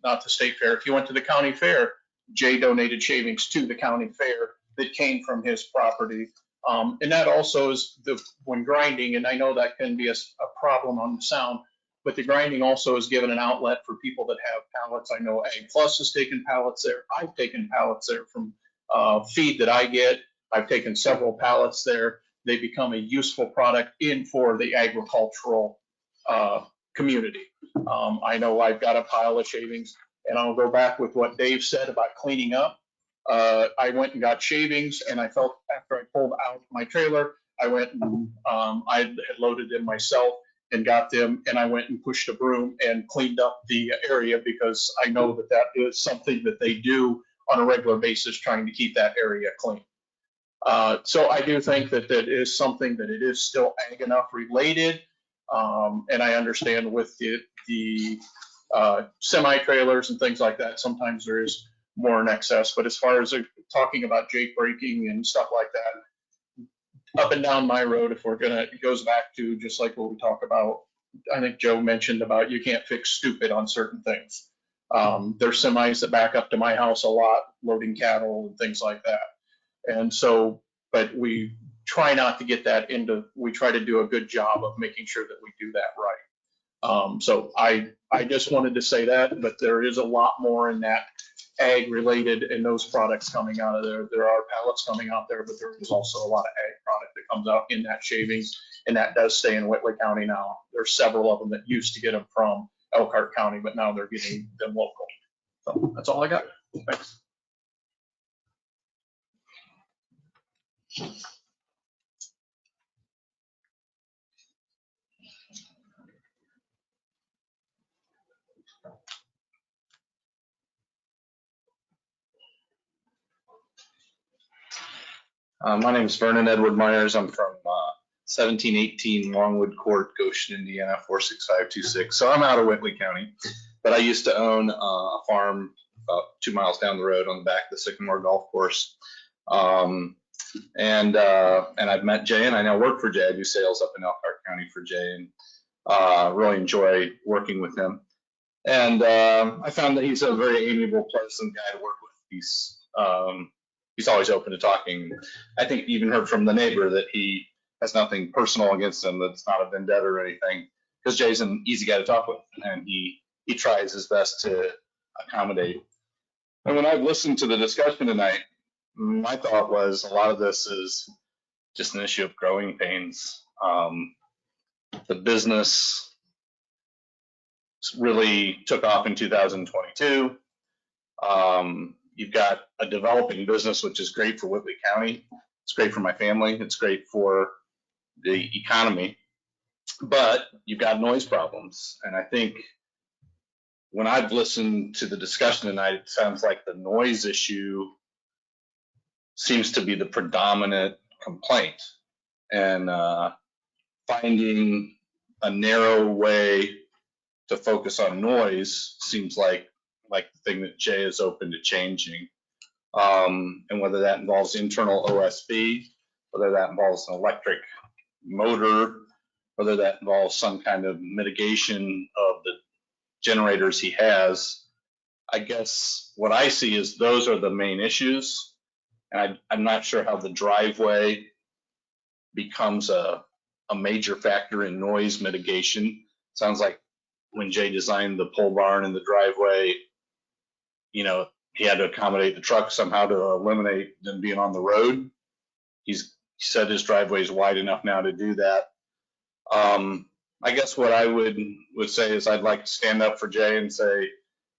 not the state fair, if you went to the county fair, Jay donated shavings to the county fair that came from his property. And that also is when grinding, and I know that can be a problem on the sound, but the grinding also is given an outlet for people that have pallets. I know Ag Plus has taken pallets there. I've taken pallets there from feed that I get. I've taken several pallets there. They become a useful product for the agricultural community. I know I've got a pile of shavings, and I'll go back with what Dave said about cleaning up. I went and got shavings, and I felt after I pulled out my trailer, I went and I had loaded them myself and got them, and I went and pushed a broom and cleaned up the area, because I know that that is something that they do on a regular basis, trying to keep that area clean. So I do think that that is something that it is still ag enough related. And I understand with the semi-trailers and things like that, sometimes there is more in excess. But as far as talking about Jake braking and stuff like that, up and down my road, if we're gonna, it goes back to just like what we talk about. I think Joe mentioned about you can't fix stupid on certain things. There's semis that back up to my house a lot, loading cattle and things like that. And so, but we try not to get that into, we try to do a good job of making sure that we do that right. So I just wanted to say that, but there is a lot more in that ag related and those products coming out of there. There are pallets coming out there, but there is also a lot of ag product that comes out in that shavings, and that does stay in Whitley County now. There's several of them that used to get them from Elkhart County, but now they're getting them local. So that's all I got. Thanks. My name is Vernon Edward Myers. I'm from 1718 Longwood Court, Goshen, Indiana, 46526. So I'm out of Whitley County, but I used to own a farm about 2 miles down the road on the back of the Sycamore Golf Course. And I've met Jay, and I now work for Jay. I do sales up in Elkhart County for Jay, and really enjoy working with him. And I found that he's a very amiable, pleasant guy to work with. He's always open to talking. I think you even heard from the neighbor that he has nothing personal against him, that's not a vendetta or anything, because Jay's an easy guy to talk with, and he tries his best to accommodate. And when I've listened to the discussion tonight, my thought was a lot of this is just an issue of growing pains. The business really took off in 2022. You've got a developing business, which is great for Whitley County. It's great for my family. It's great for the economy. But you've got noise problems. And I think when I've listened to the discussion tonight, it sounds like the noise issue seems to be the predominant complaint. And finding a narrow way to focus on noise seems like the thing that Jay is open to changing. And whether that involves internal OSB, whether that involves an electric motor, whether that involves some kind of mitigation of the generators he has, I guess what I see is those are the main issues. And I'm not sure how the driveway becomes a major factor in noise mitigation. Sounds like when Jay designed the pole barn and the driveway, you know, he had to accommodate the truck somehow to eliminate them being on the road. He said his driveway is wide enough now to do that. I guess what I would say is I'd like to stand up for Jay and say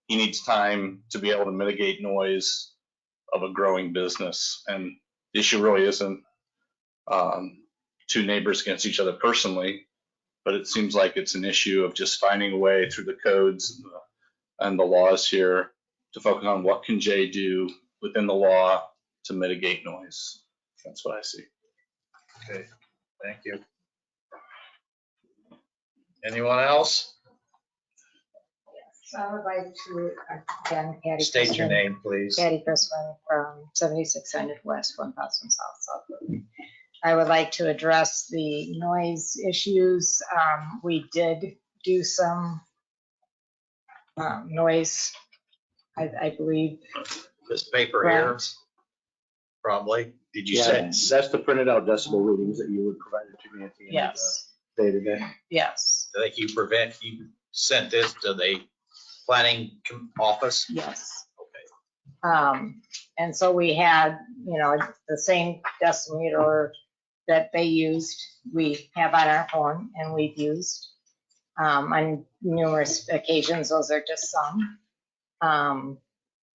he needs time to be able to mitigate noise of a growing business. And the issue really isn't two neighbors against each other personally, but it seems like it's an issue of just finding a way through the codes and the laws here to focus on what can Jay do within the law to mitigate noise. That's what I see. Okay, thank you. Anyone else? So I would like to, again, Patty. State your name, please. Patty Chrisman from 7600 West, 1000 South Southwood. I would like to address the noise issues. We did do some noise, I believe. This paper here, probably. Did you say? That's the printed out decibel readings that you would provide to me at the end Yes. of the day to day. Yes. I think you sent this to the planning office? Yes. Okay. And so we had, you know, the same decimeter that they used, we have on our phone and we've used on numerous occasions. Those are just some.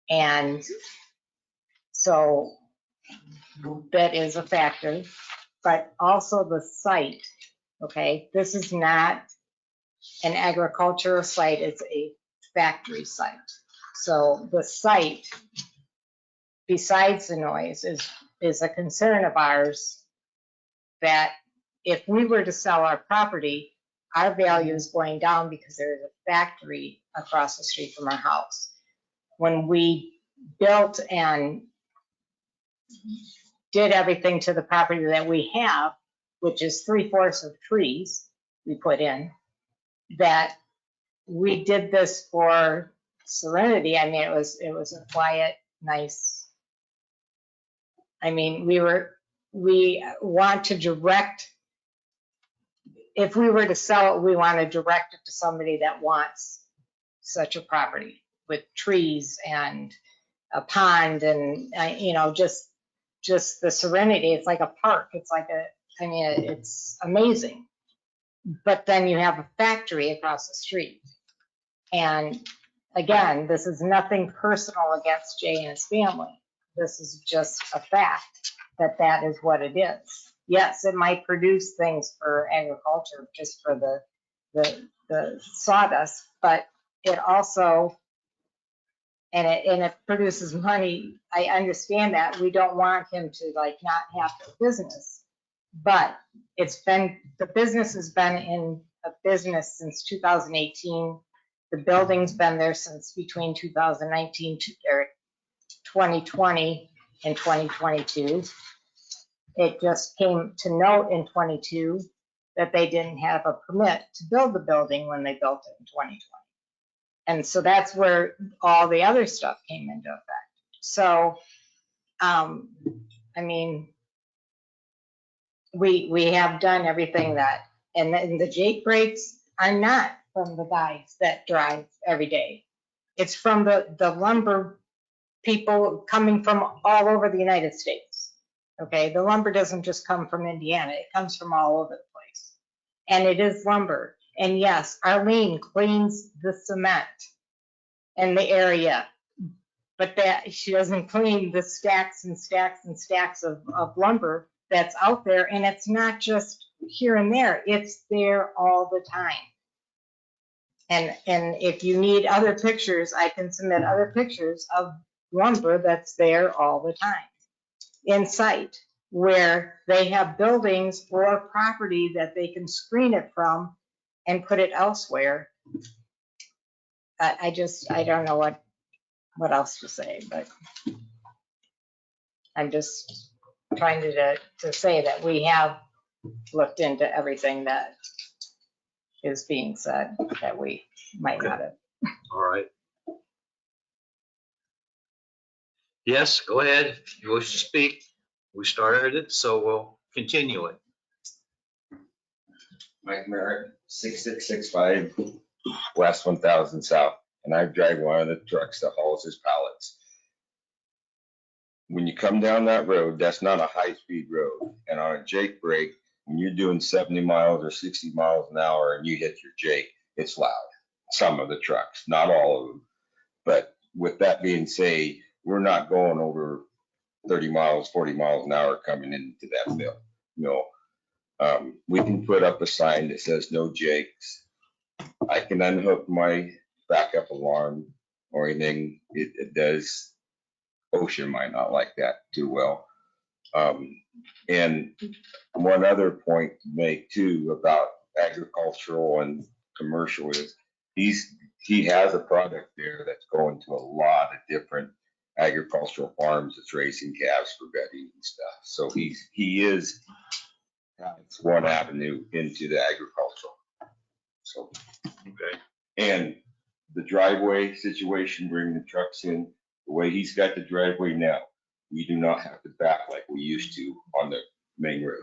And so that is a factor, but also the site, okay? This is not an agricultural site, it's a factory site. So the site, besides the noise, is a concern of ours that if we were to sell our property, our value is going down because there is a factory across the street from our house. When we built and did everything to the property that we have, which is 3/4 of trees we put in, that we did this for serenity. I mean, it was a quiet, nice. I mean, we want to direct, if we were to sell it, we want to direct it to somebody that wants such a property with trees and a pond and, you know, just the serenity. It's like a park. It's like I mean, it's amazing. But then you have a factory across the street. And again, this is nothing personal against Jay and his family. This is just a fact that is what it is. Yes, it might produce things for agriculture, just for the sawdust, but it also, and it produces money. I understand that. We don't want him to like not have the business, but the business has been in a business since 2018. The building's been there since between 2019 or 2020 and 2022. It just came to note in 22 that they didn't have a permit to build the building when they built it in 2020. And so that's where all the other stuff came into effect. So, I mean, we have done everything that, and the Jake breaks are not from the guys that drive every day. It's from the lumber people coming from all over the United States. Okay, the lumber doesn't just come from Indiana, it comes from all over the place. And it is lumber. And yes, Arlene cleans the cement in the area, but that she doesn't clean the stacks and stacks and stacks of lumber that's out there. And it's not just here and there, it's there all the time. And if you need other pictures, I can submit other pictures of lumber that's there all the time in sight, where they have buildings or property that they can screen it from and put it elsewhere. I don't know what else to say, but I'm just trying to say that we have looked into everything that is being said that we might not have. All right. Yes, go ahead. If you wish to speak. We started it, so we'll continue it. Mike Merritt, 6665 West 1000 South, and I drive one of the trucks that hauls his pallets. When you come down that road, that's not a high-speed road, and on a Jake brake, when you're doing 70 miles or 60 miles an hour and you hit your Jake, it's loud. Some of the trucks, not all of them. But with that being said, we're not going over 30 miles, 40 miles an hour coming into that mill. No. We can put up a sign that says no Jakes. I can unhook my backup alarm or anything. It does. OSHA might not like that too well. And one other point to make too about agricultural and commercial is he has a product there that's going to a lot of different agricultural farms that's raising calves for bedding and stuff. So he is it's one avenue into the agricultural. So okay. And the driveway situation, bringing the trucks in, the way he's got the driveway now, we do not have to back like we used to on the main road.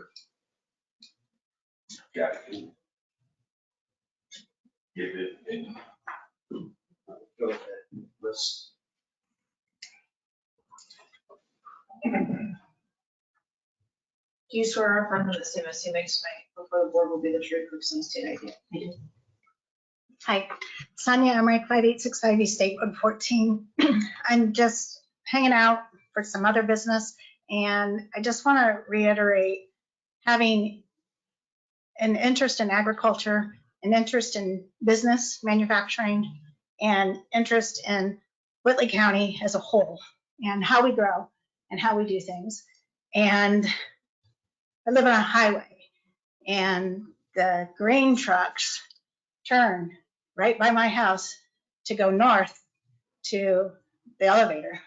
Got it. Give it in. Go ahead. Let's. Do you swear or affirm that the statements you make tonight before the board will be the truth, truth, and state idea? I do. Hi, Sonia Emmerich, 5865 East State Road 14. I'm just hanging out for some other business, and I just want to reiterate having an interest in agriculture, an interest in business, manufacturing, and interest in Whitley County as a whole, and how we grow and how we do things. And I live on a highway, and the grain trucks turn right by my house to go north to the elevator.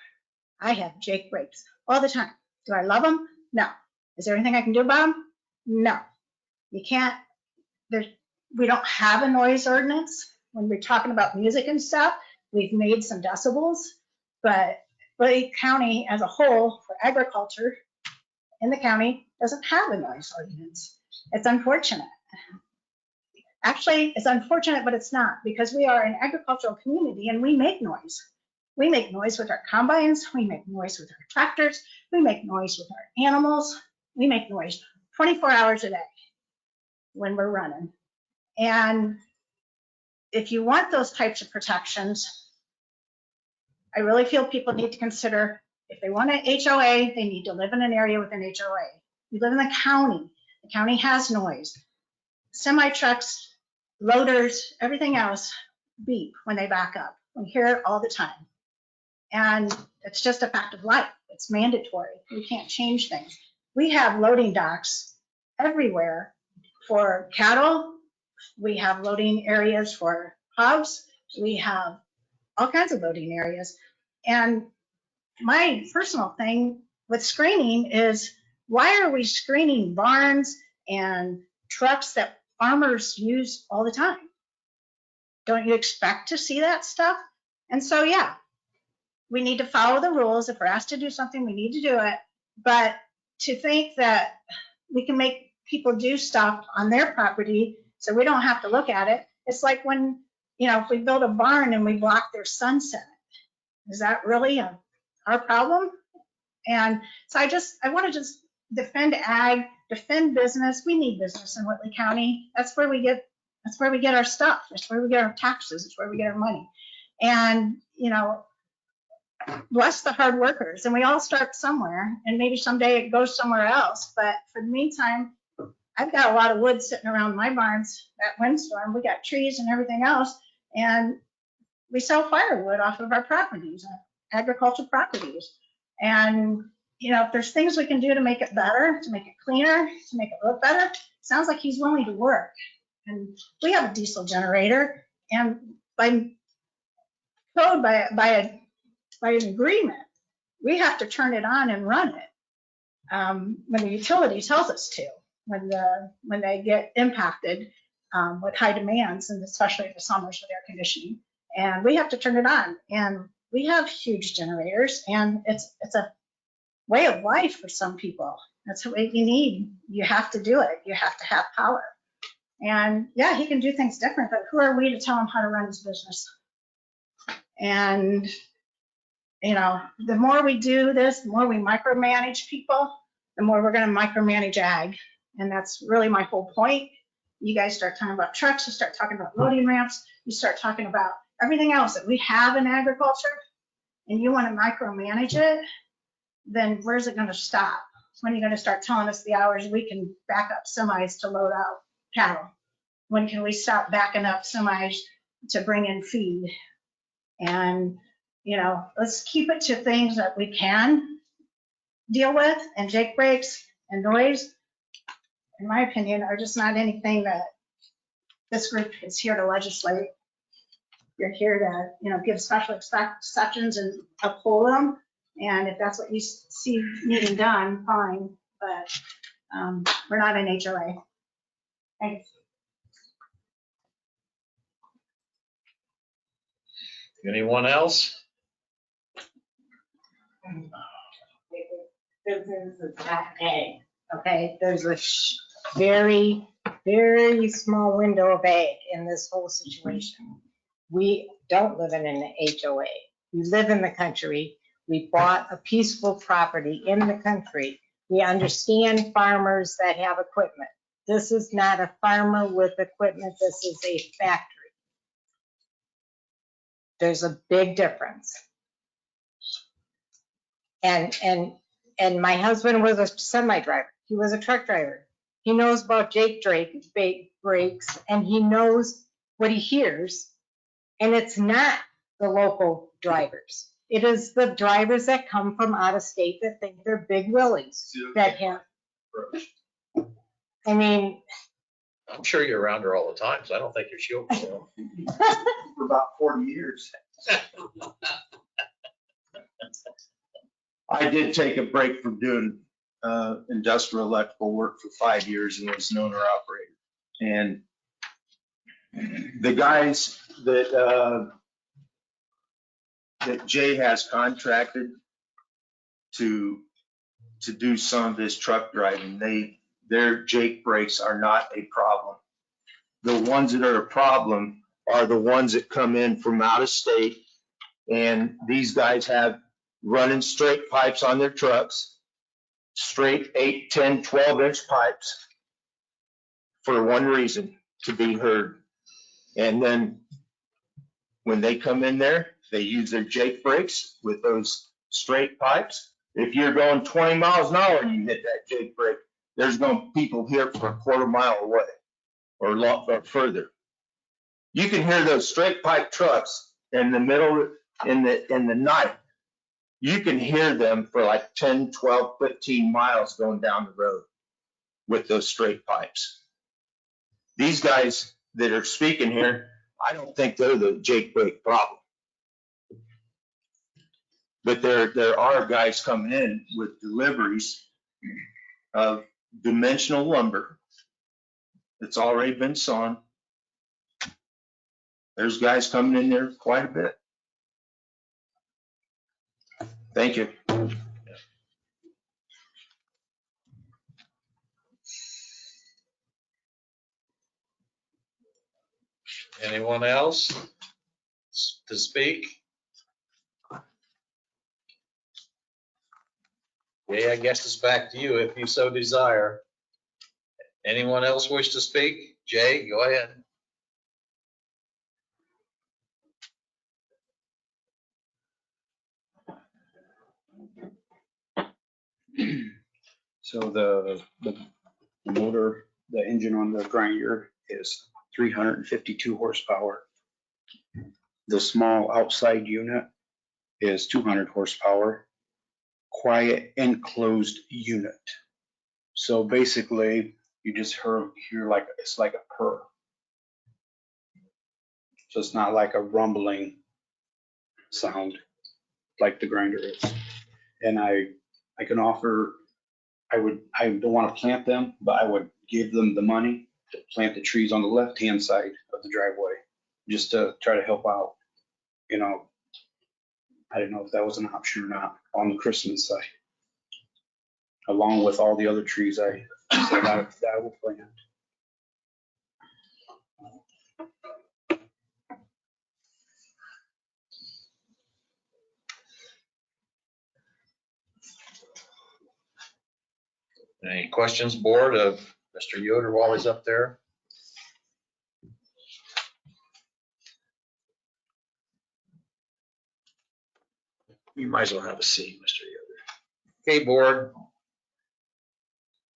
I have Jake brakes all the time. Do I love them? No. Is there anything I can do about them? No. You can't, we don't have a noise ordinance. When we're talking about music and stuff, we've made some decibels, but Lake County as a whole for agriculture in the county doesn't have a noise ordinance. It's unfortunate. Actually, it's unfortunate, but it's not, because we are an agricultural community and we make noise. We make noise with our combines. We make noise with our tractors. We make noise with our animals. We make noise 24 hours a day when we're running. And if you want those types of protections, I really feel people need to consider, if they want an HOA, they need to live in an area with an HOA. You live in the county. The county has noise. Semi trucks, loaders, everything else beep when they back up. We hear it all the time. And it's just a fact of life. It's mandatory. We can't change things. We have loading docks everywhere for cattle. We have loading areas for hogs. We have all kinds of loading areas. And my personal thing with screening is, why are we screening barns and trucks that farmers use all the time? Don't you expect to see that stuff? And so, yeah, we need to follow the rules. If we're asked to do something, we need to do it. But to think that we can make people do stuff on their property so we don't have to look at it, it's like when, if we build a barn and we block their sunset, is that really our problem? And so I want to just defend ag, defend business. We need business in Whitley County. That's where we get our stuff. That's where we get our taxes. It's where we get our money. And, bless the hard workers. And we all start somewhere, and maybe someday it goes somewhere else. But for the meantime, I've got a lot of wood sitting around my barns. That windstorm, we got trees and everything else. And we sell firewood off of our properties, agricultural properties. And, if there's things we can do to make it better, to make it cleaner, to make it look better, sounds like he's willing to work. And we have a diesel generator, and by code, by an agreement, we have to turn it on and run it when the utility tells us to, when they get impacted with high demands, and especially in the summers with air conditioning. And we have to turn it on. And we have huge generators, and it's a way of life for some people. That's what you need. You have to do it. You have to have power. And yeah, he can do things different, but who are we to tell him how to run his business? And, the more we do this, the more we micromanage people, the more we're going to micromanage ag. And that's really my whole point. You guys start talking about trucks, you start talking about loading ramps, you start talking about everything else that we have in agriculture, and you want to micromanage it, then where's it going to stop? When are you going to start telling us the hours we can back up semis to load out cattle? When can we stop backing up semis to bring in feed? And, let's keep it to things that we can deal with, and jake brakes and noise, in my opinion, are just not anything that this group is here to legislate. You're here to, give special exceptions and uphold them. And if that's what you see needing done, fine. But we're not an HOA. Thanks. Anyone else? Business is not ag, okay? There's a very, very small window of ag in this whole situation. We don't live in an HOA. We live in the country. We bought a peaceful property in the country. We understand farmers that have equipment. This is not a farmer with equipment. This is a factory. There's a big difference. And my husband was a semi driver. He was a truck driver. He knows about jake brakes, and he knows what he hears. And it's not the local drivers. It is the drivers that come from out of state that think they're big willies that have. I mean, I'm sure you're around her all the time, so I don't think you're shielded. For about 40 years. I did take a break from doing industrial electrical work for 5 years and was an owner operator. And the guys that Jay has contracted to do some of his truck driving, their Jake brakes are not a problem. The ones that are a problem are the ones that come in from out of state. And these guys have running straight pipes on their trucks, straight 8, 10, 12-inch pipes for one reason, to be heard. And then when they come in there, they use their Jake brakes with those straight pipes. If you're going 20 miles an hour and you hit that Jake brake, there's going to be people here for a quarter mile away or further. You can hear those straight pipe trucks in the middle, in the night. You can hear them for like 10, 12, 15 miles going down the road with those straight pipes. These guys that are speaking here, I don't think they're the Jake brake problem. But there are guys coming in with deliveries of dimensional lumber that's already been sawn. There's guys coming in there quite a bit. Thank you. Anyone else to speak? Okay, I guess it's back to you if you so desire. Anyone else wish to speak? Jay, go ahead. So the motor, the engine on the grinder is 352 horsepower. The small outside unit is 200 horsepower, quiet enclosed unit. So basically you just hear like, it's like a purr. So it's not like a rumbling sound like the grinder is. And I can offer, I don't want to plant them, but I would give them the money to plant the trees on the left-hand side of the driveway, just to try to help out. You know, I didn't know if that was an option or not on the Christmas side, along with all the other trees I said I will plant. Any questions, board, of Mr. Yoder while he's up there? You might as well have a seat, Mr. Yoder. Okay, board.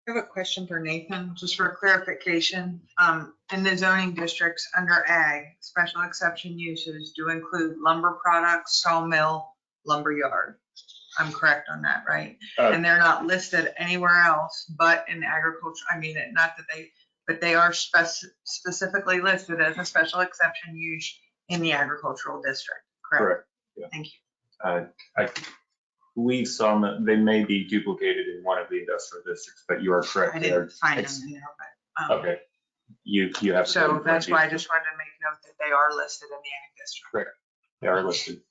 I have a question for Nathan, just for clarification. In the zoning districts under ag, special exception uses do include lumber products, sawmill, lumber yard. I'm correct on that, right? And they're not listed anywhere else but in agriculture. I mean, not that but they are specifically listed as a special exception use in the agricultural district, correct? Correct. Yeah. Thank you. I believe some, they may be duplicated in one of the industrial districts, but you are correct. I didn't find them in there, but. Okay. You have. So that's why I just wanted to make note that they are listed in the ag district. Correct. They are listed.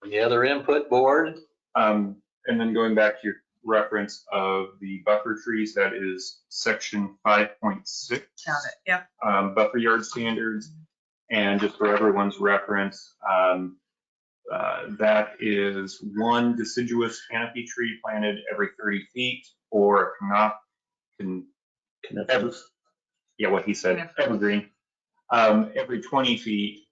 Any other input, board? And then going back to your reference of the buffer trees, that is section 5.6. Found it, yep. Buffer yard standards. And just for everyone's reference, that is one deciduous canopy tree planted every 30 feet or what he said, evergreen. Every 20 feet.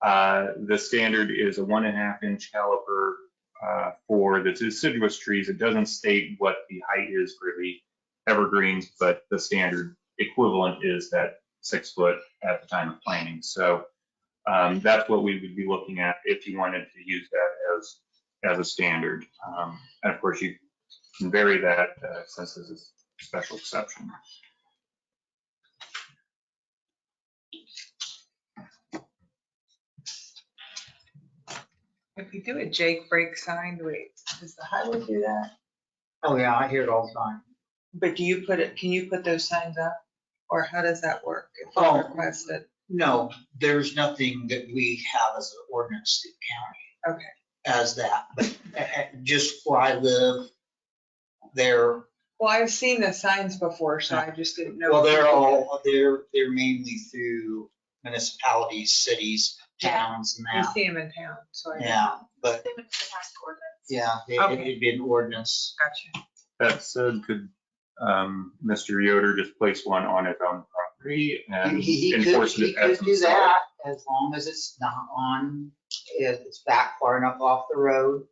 The standard is a 1.5-inch caliper for the deciduous trees. It doesn't state what the height is for the evergreens, but the standard equivalent is that 6 foot at the time of planting. So that's what we would be looking at if you wanted to use that as a standard. And of course, you can vary that since this is a special exception. If you do a Jake break sign, does the highway do that? Oh, yeah, I hear it all the time. But can you put those signs up? Or how does that work if we Oh. request it? No, there's nothing that we have as an ordinance in the county. Okay. As that, but just where I live, they're, Well, I've seen the signs before, so I just didn't know. well, they're mainly through municipalities, cities, towns and You that. see them in town, so I. Yeah, but yeah, Okay. it'd be an ordinance. Gotcha. That said, could Mr. Yoder just place one on his own property and He enforce could it as do himself? that as long as it's not on, if it's back far enough off the road.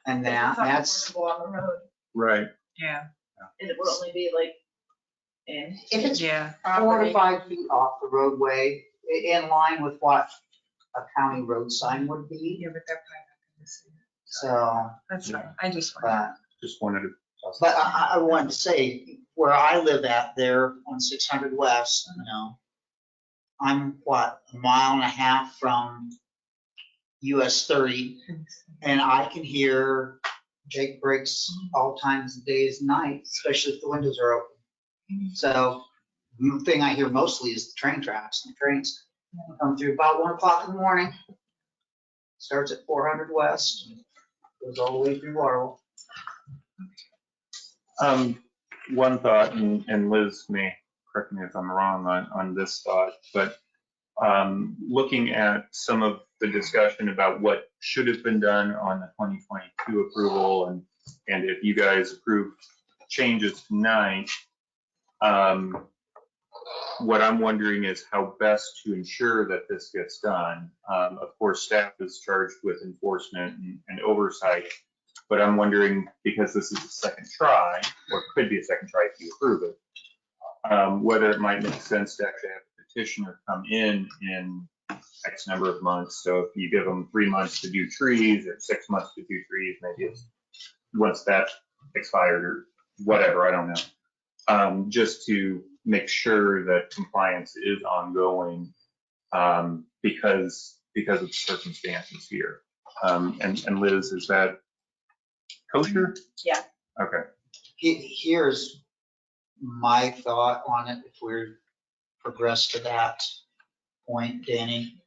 And that's, On the road, Right. Yeah. and it would only be like in. if it's Yeah. 4 to 5 feet off the roadway, in line with what a county road sign would be. Yeah, but they're probably not gonna see it. So, That's fine. I just. Just wanted to. but I wanted to say, where I live at there on 600 West, I'm what, a mile and a half from US 30, and I can hear Jake breaks all times of days and nights, especially if the windows are open. So the thing I hear mostly is the train tracks, and the trains come through about 1 o'clock in the morning. Starts at 400 West, goes all the way through Laurel. One thought, and Liz may correct me if I'm wrong on this thought, but looking at some of the discussion about what should have been done on the 2022 approval, and if you guys approve changes tonight, what I'm wondering is how best to ensure that this gets done. Of course, staff is charged with enforcement and oversight, but I'm wondering, because this is a second try, or could be a second try if you approve it, whether it might make sense to actually have a petitioner come in X number of months. So if you give them 3 months to do trees or 6 months to do trees, maybe it's once that's expired or whatever, I don't know. Just to make sure that compliance is ongoing because of the circumstances here. And Liz, is that kosher? Yeah. Okay. Here's my thought on it, if we're progress to that point, Danny.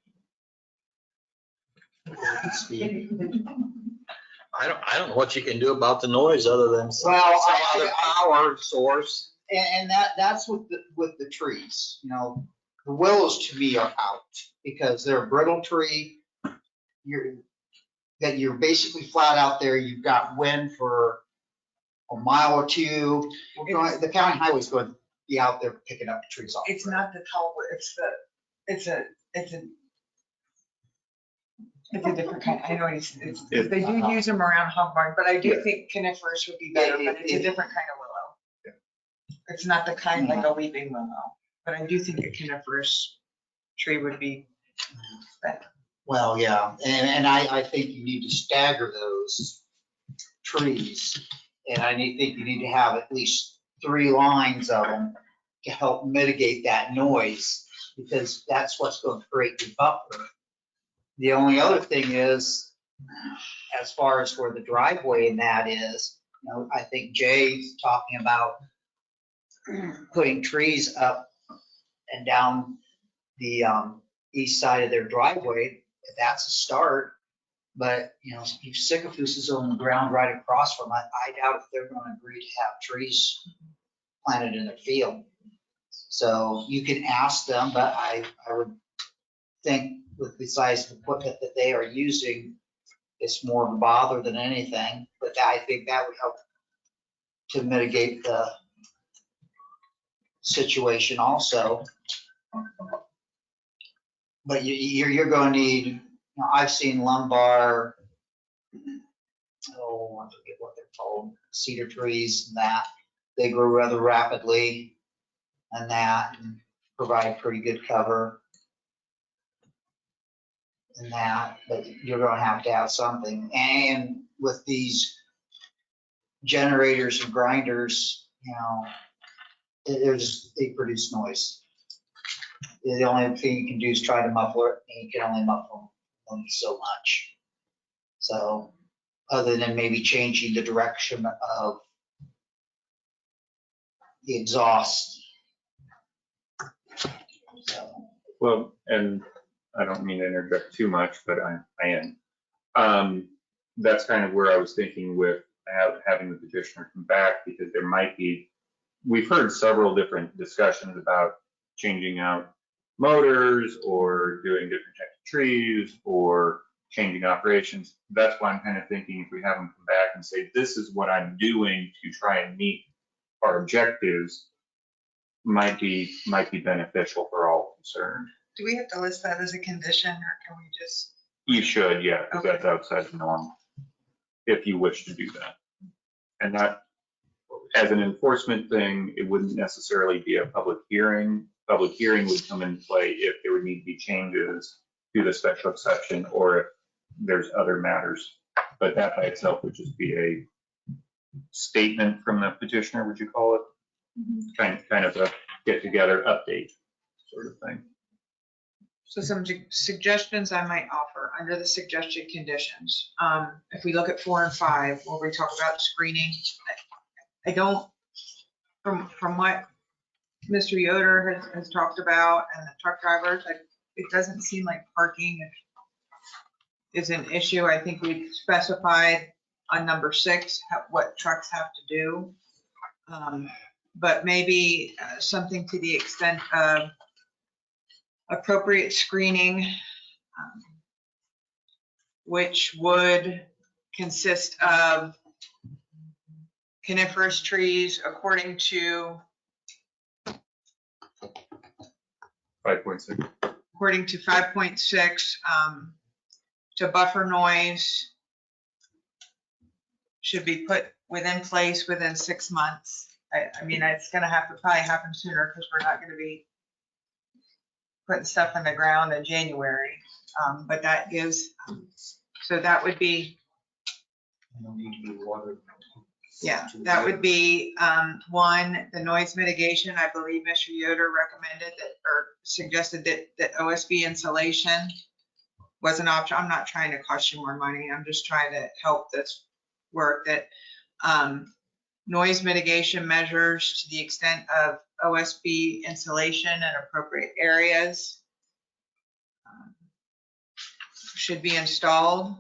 I don't know what you can do about the noise other than some other power source. And that's with the trees, the willows to me are out because they're a brittle tree. You're basically flat out there. You've got wind for a mile or two. The county highway's going to be out there picking up the trees off. It's not the tall, it's a different kind. I know they do use them around hog barn, but I do think coniferous would be better, but it's a different kind of willow. It's not the kind like a weeping willow, but I do think a coniferous tree would be better. Well, yeah, and I think you need to stagger those trees. And I think you need to have at least 3 lines of them to help mitigate that noise, because that's what's going to create the buffer. The only other thing is, as far as where the driveway and that is, I think Jay's talking about putting trees up and down the east side of their driveway. That's a start. But, if sycamores is on the ground right across from it, I doubt if they're going to agree to have trees planted in their field. So you can ask them, but I would think with the size of equipment that they are using, it's more of a bother than anything. But I think that would help to mitigate the situation also. But you're going to need, I've seen lumbar, I forget what they're called, cedar trees and that. They grow rather rapidly and provide pretty good cover and that, but you're going to have something. And with these generators and grinders, they produce noise. The only thing you can do is try to muffle it, and you can only muffle them so much. So, other than maybe changing the direction of the exhaust. So, Well, and I don't mean to interject too much, but I am. That's kind of where I was thinking with having the petitioner come back, because there might be, we've heard several different discussions about changing out motors or doing different types of trees or changing operations. That's why I'm kind of thinking if we have them come back and say, this is what I'm doing to try and meet our objectives, might be beneficial for all concerned. Do we have to list that as a condition, or can we just? You should, yeah, because that's outside the norm, if you wish to do that. And that, as an enforcement thing, it wouldn't necessarily be a public hearing. Public hearing would come into play if there would need to be changes to the special exception or if there's other matters. But that by itself would just be a statement from the petitioner, would you call it? Kind of a get-together update sort of thing. So some suggestions I might offer under the suggested conditions. If we look at 4 and 5, where we talk about screening, I don't, from what Mr. Yoder has talked about and the truck drivers, it doesn't seem like parking is an issue. I think we've specified on number 6 what trucks have to do. But maybe something to the extent of appropriate screening, which would consist of coniferous trees according to 5.6. According to 5.6, to buffer noise should be put within place within 6 months. I mean, it's gonna have to probably happen sooner because we're not gonna be putting stuff in the ground in January. But that gives, so that would be, yeah, that would be 1, the noise mitigation. I believe Mr. Yoder recommended that, or suggested that OSB insulation was an option. I'm not trying to cost you more money. I'm just trying to help this work. That noise mitigation measures to the extent of OSB insulation in appropriate areas should be installed.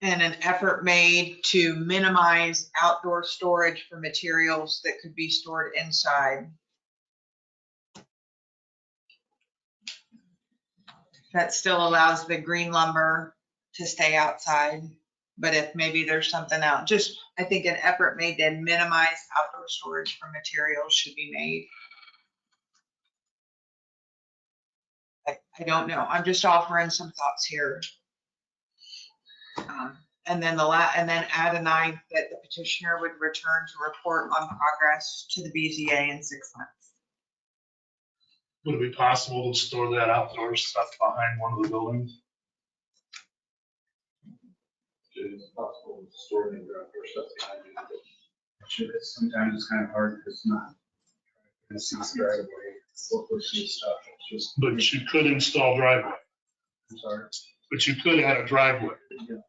And an effort made to minimize outdoor storage for materials that could be stored inside. That still allows the green lumber to stay outside. But if maybe there's something else, just, I think an effort made to minimize outdoor storage for materials should be made. I don't know. I'm just offering some thoughts here. And then and then add a 9 that the petitioner would return to report on progress to the BZA in 6 months. Would it be possible to store that outdoor stuff behind one of the buildings? It's possible to store the outdoor stuff behind it. Sometimes it's kind of hard because it's not right away. Stuff. But you could install driveway. I'm sorry. But you could add a driveway. Yeah.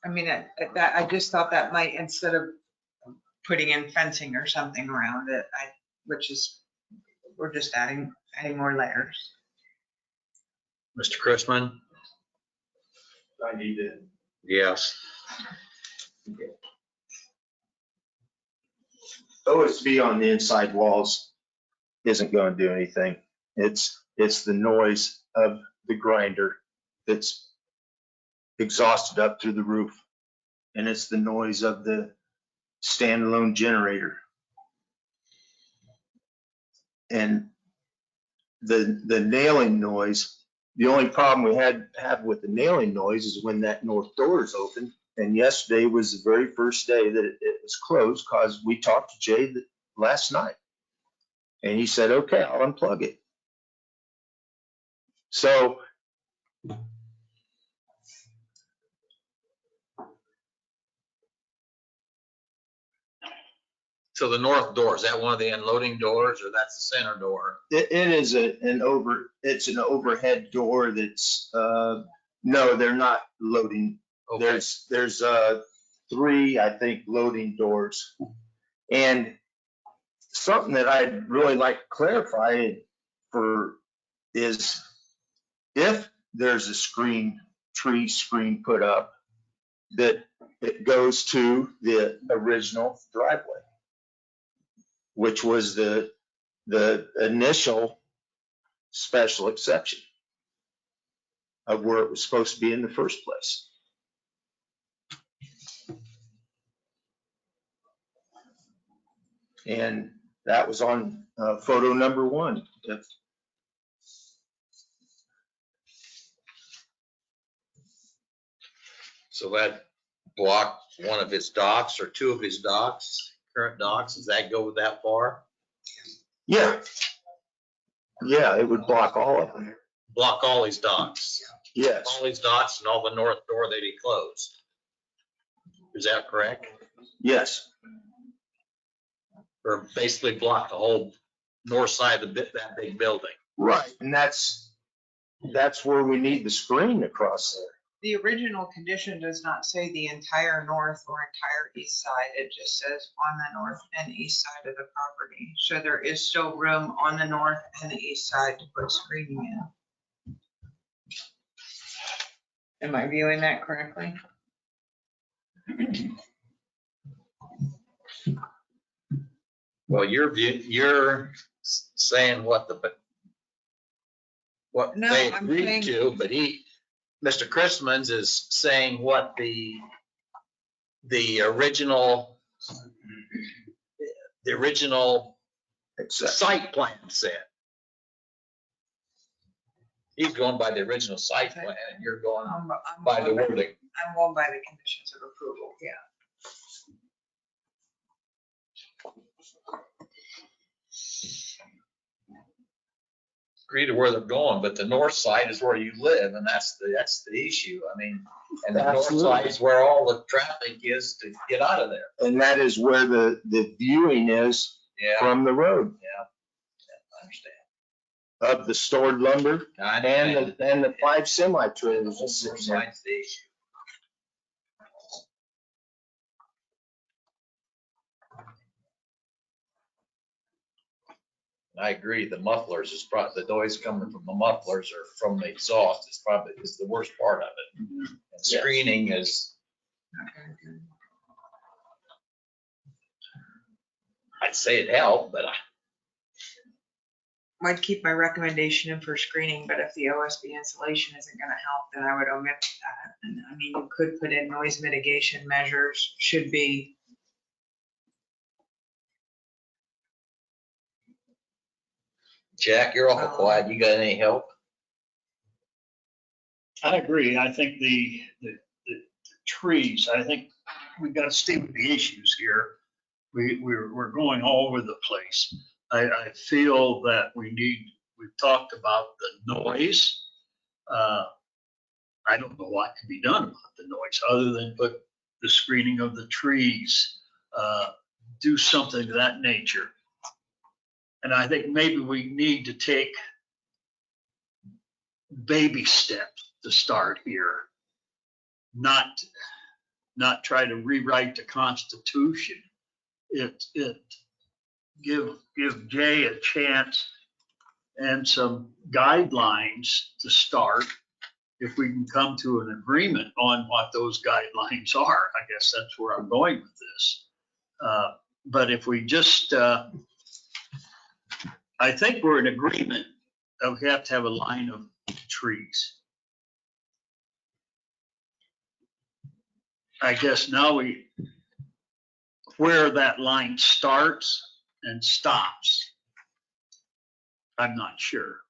I mean, I just thought that might, instead of putting in fencing or something around it, which is, we're just adding more layers. Mr. Chrisman? I need it. Yes. OSB on the inside walls isn't going to do anything. It's the noise of the grinder that's exhausted up through the roof. And it's the noise of the standalone generator. And the nailing noise, the only problem we have with the nailing noise is when that north door is open. And yesterday was the very first day that it was closed because we talked to Jay last night. And he said, okay, I'll unplug it. So So the north door, is that one of the unloading doors or that's the center door? It is it's an overhead door that's, no, they're not loading. Okay. There's 3, I think, loading doors. And something that I'd really like to clarify is if there's a tree screen put up, that it goes to the original driveway, which was the initial special exception of where it was supposed to be in the first place. And that was on photo number 1. So that blocked one of his docks or 2 of his docks, current docks, does that go that far? Yeah. Yeah, it would block all of them. Block all his docks? Yes. All these docks and all the north door they'd be closed? Is that correct? Yes. Or basically block the whole north side of that big building? Right, and that's where we need the screen across there. The original condition does not say the entire north or entire east side. It just says on the north and east side of the property. So there is still room on the north and the east side to put screening in. Am I viewing that correctly? Well, you're saying what No, they I'm agreed saying- to, but Mr. Christman's is saying what the original site plan said. He's going by the original site plan and you're going by the wording. I'm going by the conditions of approval, yeah. Agree to where they're going, but the north side is where you live, and that's the issue. I mean, and the north side is where all the traffic is to get out of there. And that is where the viewing is from the road. Yeah, I understand. Of the stored lumber I and the 5 semi trailers. The whole north side's the issue. I agree, the mufflers is probably, the noise coming from the mufflers or from the exhaust is the worst part of it. And screening is, I'd say it helped, but I'd keep my recommendation in for screening, but if the OSB insulation isn't gonna help, then I would omit that. And I mean, you could put in noise mitigation measures should be. Jack, you're awful quiet. You got any help? I agree. I think the trees, I think we've got to stay with the issues here. We're going all over the place. I feel that we've talked about the noise. I don't know what can be done about the noise other than put the screening of the trees, do something of that nature. And I think maybe we need to take baby steps to start here, not try to rewrite the Constitution. Give Jay a chance and some guidelines to start. If we can come to an agreement on what those guidelines are, I guess that's where I'm going with this. But if we just, I think we're in agreement that we have to have a line of trees. I guess now where that line starts and stops, I'm not sure.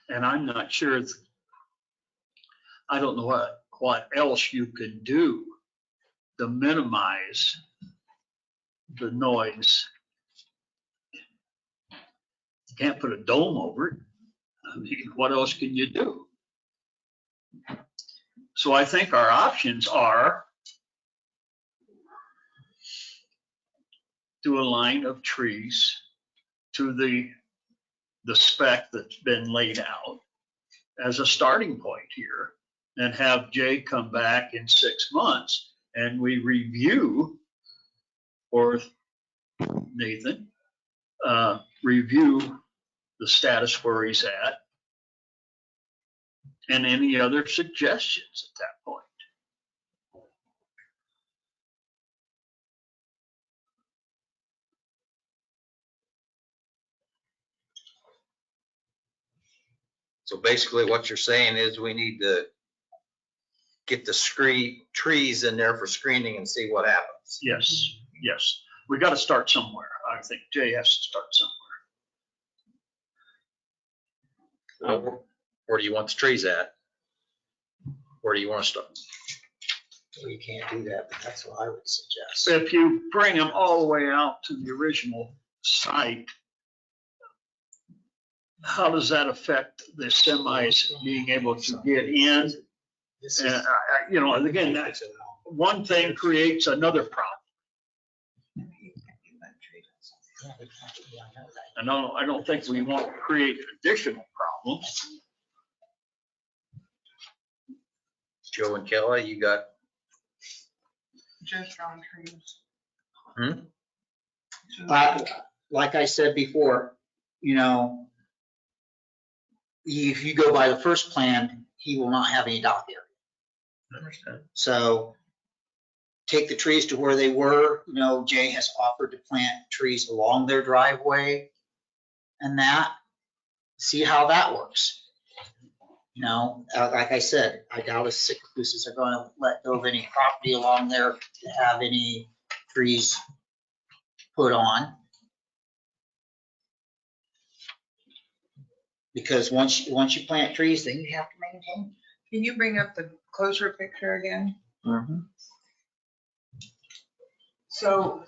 And I'm not sure, I don't know what else you could do to minimize the noise. You can't put a dome over it. I mean, what else can you do? So I think our options are do a line of trees to the spec that's been laid out as a starting point here, and have Jay come back in 6 months and we review, or Nathan, review the status where he's at and any other suggestions at that point. So basically what you're saying is we need to get the trees in there for screening and see what happens. Yes, yes. We got to start somewhere. I think Jay has to start somewhere. Where do you want the trees at? Where do you want to start? Well, you can't do that, but that's what I would suggest. If you bring them all the way out to the original site, how does that affect the semis being able to get in? You know, again, that one thing creates another problem. And I don't think we want to create additional problems. Joe and Kelley, you got? Just on trees. Like I said before, you know, if you go by the first plan, he will not have any dock area. Understand. So take the trees to where they were. You know, Jay has offered to plant trees along their driveway and that, see how that works. You know, like I said, I doubt if sick gooses are going to let go of any property along there to have any trees put on. Because once you plant trees, then you have to maintain. Can you bring up the closer picture again? Mm-hmm. So,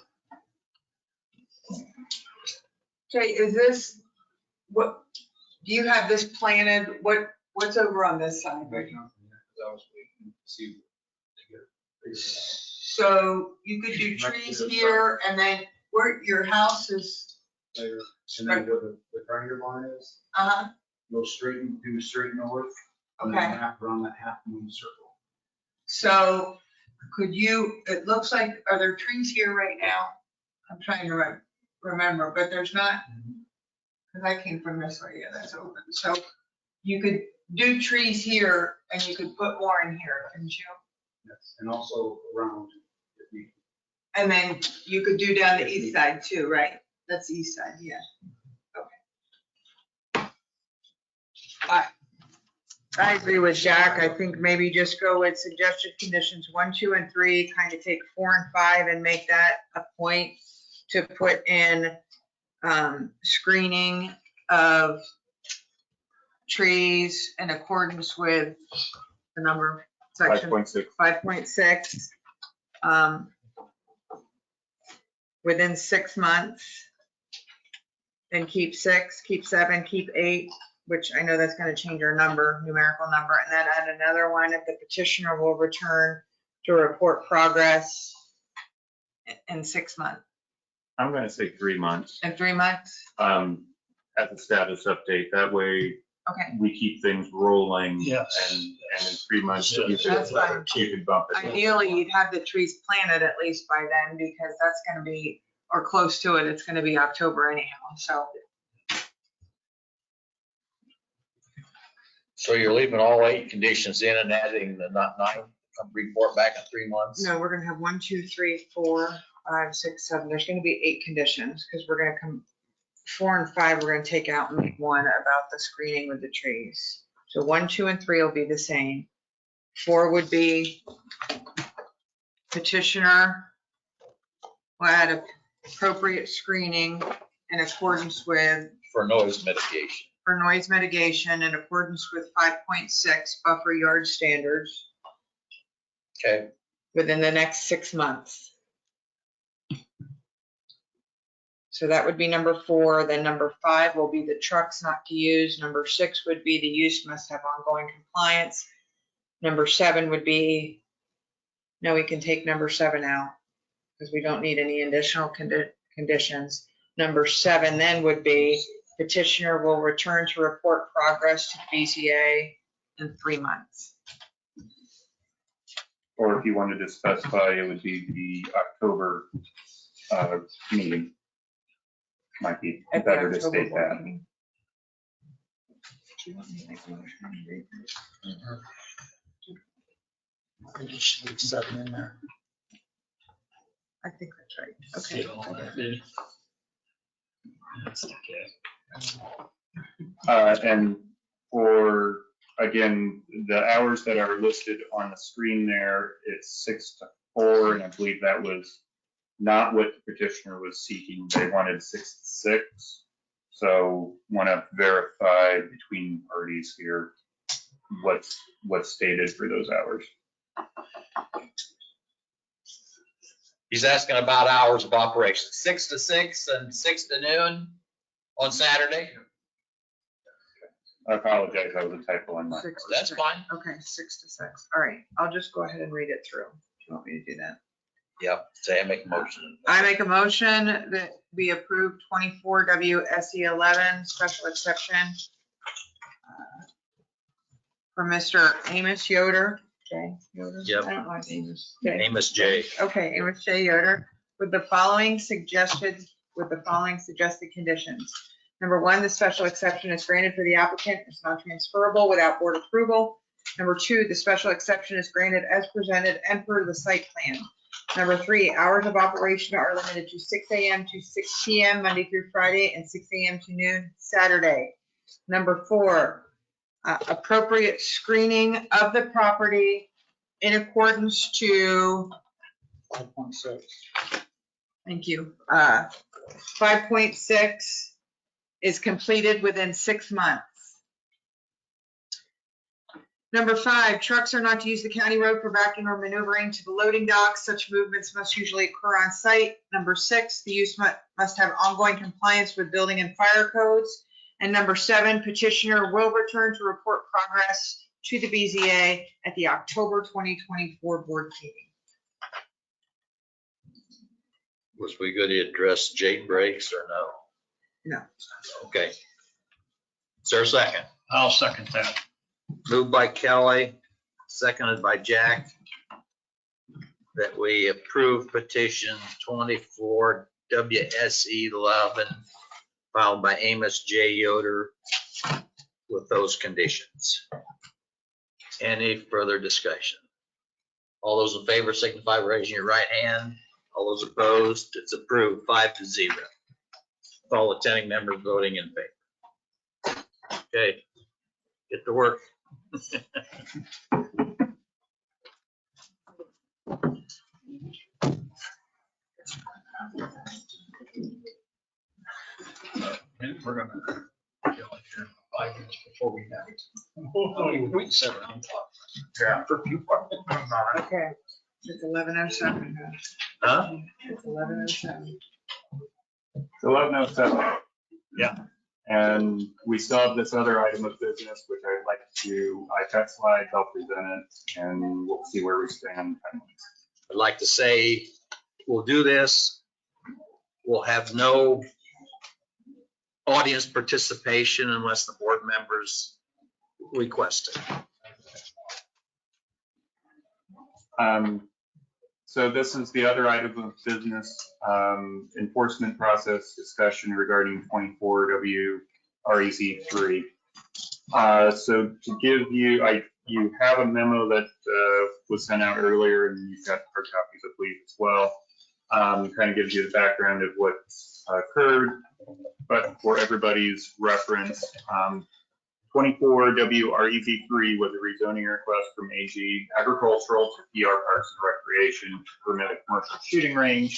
Jay, is this, what, do you have this planted? What's over on this side right now? So you could do trees here and then where your house is. And then where the triangle line is, Uh-huh, go do straight north. And okay. then around that half moon circle. So could you, it looks like, are there trees here right now? I'm trying to remember, but there's not, because I came from this way, yeah, that's open. So you could do trees here and you could put more in here, couldn't you? Yes, and also around. And then you could do down the east side too, right? That's the east side, yeah. Okay. I agree with Jack. I think maybe just go with suggested conditions 1, 2, and 3, kind of take 4 and 5 and make that a point to put in screening of trees in accordance with the number section. 5.6. 5.6. Within 6 months. Then keep 6, keep 7, keep 8, which I know that's going to change our number, numerical number, and then add another one if the petitioner will return to report progress in 6 months. I'm going to say 3 months. In 3 months? As a status update. That way Okay. we keep things rolling. Yes. And in 3 months, you That's fine. can bump it. Ideally, you'd have the trees planted at least by then, because that's going to be, or close to it, it's going to be October anyhow, so. So you're leaving all 8 conditions in and adding the not 9, come report back in 3 months? No, we're going to have 1, 2, 3, 4, 5, 6, 7. There's going to be 8 conditions, because we're going to come 4 and 5, we're going to take out and make 1 about the screening with the trees. So 1, 2, and 3 will be the same. 4 would be petitioner will add appropriate screening in accordance with. For noise mitigation. For noise mitigation in accordance with 5.6 buffer yard standards. Okay. Within the next 6 months. So that would be number 4. Then number 5 will be the trucks not to use. Number 6 would be the use must have ongoing compliance. Number 7 would be, no, we can take number 7 out because we don't need any additional conditions. Number 7 then would be petitioner will return to report progress to the BZA in 3 months. Or if you wanted to specify, it would be the October meeting. Might be At the better to October state board that. meeting. Do you want me to make a motion and read this? I think you should leave 7 in there. I think that's right. Okay. And for, again, the hours that are listed on the screen there, it's 6 to 4, and I believe that was not what the petitioner was seeking. They wanted 6 to 6. So want to verify between parties here what's stated for those hours. He's asking about hours of operation, 6 to 6 and 6 to noon on Saturday. I apologize, that was a typo on my. That's fine. Okay, 6 to 6. All right, I'll just go ahead and read it through. Do you want me to do that? Yep, say I make a motion. I make a motion that we approve 24 WSE 11 special exception for Mr. Amos Yoder. J. Yoder? Yep. I don't like Amos. J. Amos J. Okay, Amos J. Yoder, with the following suggested conditions. Number 1, the special exception is granted for the applicant. It's not transferable without board approval. Number 2, the special exception is granted as presented and per the site plan. Number 3, hours of operation are limited to 6 a.m. to 6 p.m. Monday through Friday and 6 a.m. to noon Saturday. Number 4, appropriate screening of the property in accordance to 5.6. Thank you. 5.6 is completed within 6 months. Number 5, trucks are not to use the county road for backing or maneuvering to the loading docks. Such movements must usually occur on site. Number 6, the use must have ongoing compliance with building and fire codes. And number 7, petitioner will return to report progress to the BZA at the October 2024 board meeting. Was we going to address Jade breaks or no? No. Okay. Is there a second? I'll second that. Moved by Kelley, seconded by Jack, that we approve petition 24 WSE 11 filed by Amos J. Yoder with those conditions. Any further discussion? All those in favor signify by raising your right hand. All those opposed, it's approved 5-0. With all attending members voting in favor. Okay, get to work. And we're gonna kill it here in 5 minutes before we have it. Wait, 7 o'clock. Yeah, for few. Okay, it's 11:07. Huh? It's 11:07. It's 11:07. Yeah. And we still have this other item of business, which I'd like to, I got slides, I'll present it, and we'll see where we stand. I'd like to say, we'll do this. We'll have no audience participation unless the board members request it. So this is the other item of business, enforcement process discussion regarding 24 WREZ 3. So to give you, you have a memo that was sent out earlier, and you've got hard copies, I believe, as well. Kind of gives you the background of what occurred, but for everybody's reference, 24 WREZ 3 was a rezoning request from AG Agricultural to PR Parks and Recreation to permit a commercial shooting range.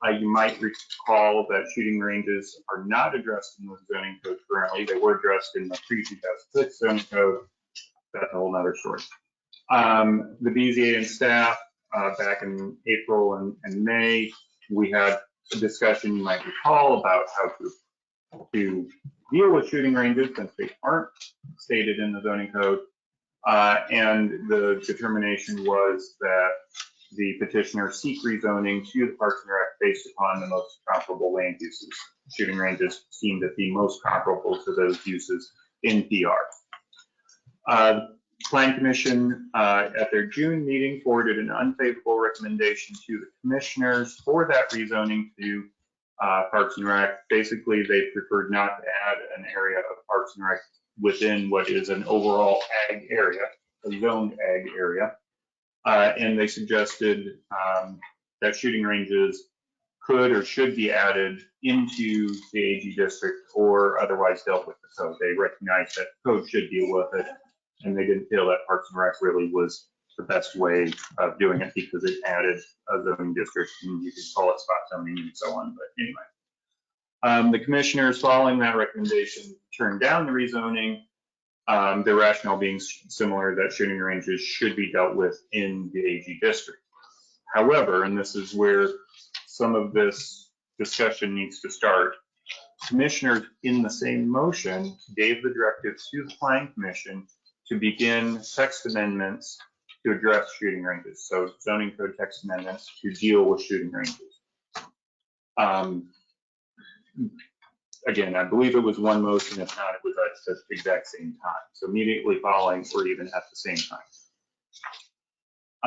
You might recall that shooting ranges are not addressed in the zoning code currently. They were addressed in the pre-2006 zoning code. That's a whole nother story. The BZA and staff back in April and May, we had a discussion, you might recall, about how to deal with shooting ranges since they aren't stated in the zoning code. And the determination was that the petitioner seek rezoning to the Parks and Rec based upon the most comparable land uses. Shooting ranges seem to be most comparable to those uses in PR. Plan Commission at their June meeting forwarded an unfavorable recommendation to the commissioners for that rezoning to Parks and Rec. Basically, they preferred not to add an area of Parks and Rec within what is an overall ag area, a zoned ag area. And they suggested that shooting ranges could or should be added into the AG district or otherwise dealt with the code. They recognized that code should deal with it, and they didn't feel that Parks and Rec really was the best way of doing it because it added a zoning district, and you could call it spot zoning and so on, but anyway. The commissioners following that recommendation turned down the rezoning. Their rationale being similar, that shooting ranges should be dealt with in the AG district. However, and this is where some of this discussion needs to start, commissioners in the same motion gave the directive to the Planning Commission to begin text amendments to address shooting ranges. So zoning code text amendments to deal with shooting ranges. Again, I believe it was one motion, if not, it was at the exact same time. So immediately following or even at the same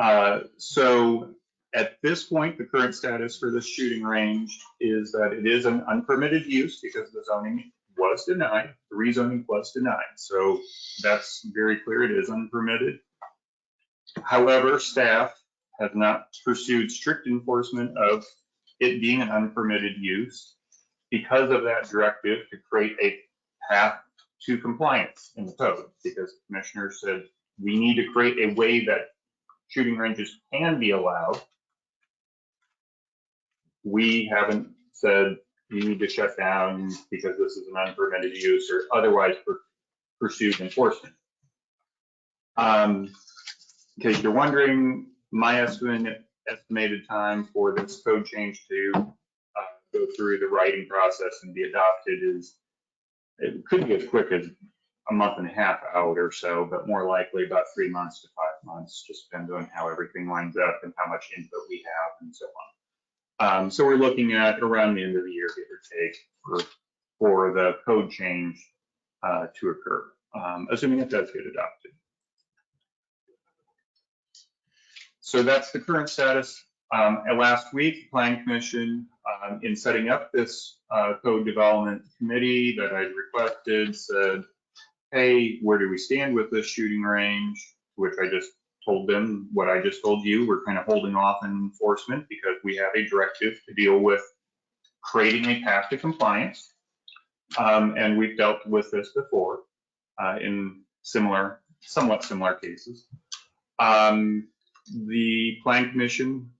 time. So at this point, the current status for this shooting range is that it is an unpermitted use because the zoning was denied, the rezoning was denied. So that's very clear, it is unpermitted. However, staff have not pursued strict enforcement of it being an unpermitted use because of that directive to create a path to compliance in the code, because commissioners said we need to create a way that shooting ranges can be allowed. We haven't said you need to shut down because this is an unpermitted use or otherwise pursued enforcement. In case you're wondering, my estimated time for this code change to go through the writing process and be adopted is, it could be as quick as a month and a half out or so, but more likely about 3 months to 5 months, just depends on how everything lines up and how much input we have and so on. So we're looking at around the end of the year, give or take, for the code change to occur, assuming it does get adopted. So that's the current status. Last week, the Planning Commission, in setting up this code development committee that I requested, said, hey, where do we stand with this shooting range? Which I just told them what I just told you. We're kind of holding off on enforcement because we have a directive to deal with creating a path to compliance. And we've dealt with this before in somewhat similar cases. The Planning Commission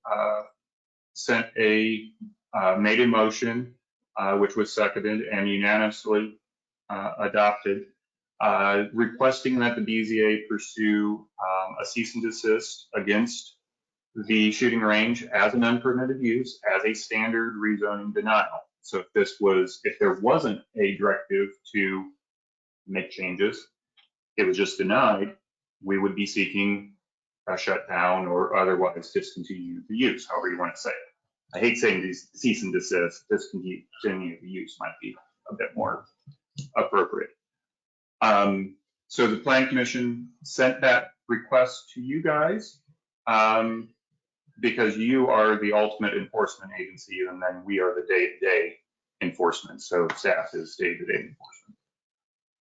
made a motion, which was seconded and unanimously adopted, requesting that the BZA pursue a cease and desist against the shooting range as an unpermitted use, as a standard rezoning denial. So if there wasn't a directive to make changes, it was just denied, we would be seeking a shutdown or otherwise discontinue the use, however you want to say it. I hate saying these cease and desist, discontinue the use might be a bit more appropriate. So the Planning Commission sent that request to you guys because you are the ultimate enforcement agency, and then we are the day-to-day enforcement. So staff is day-to-day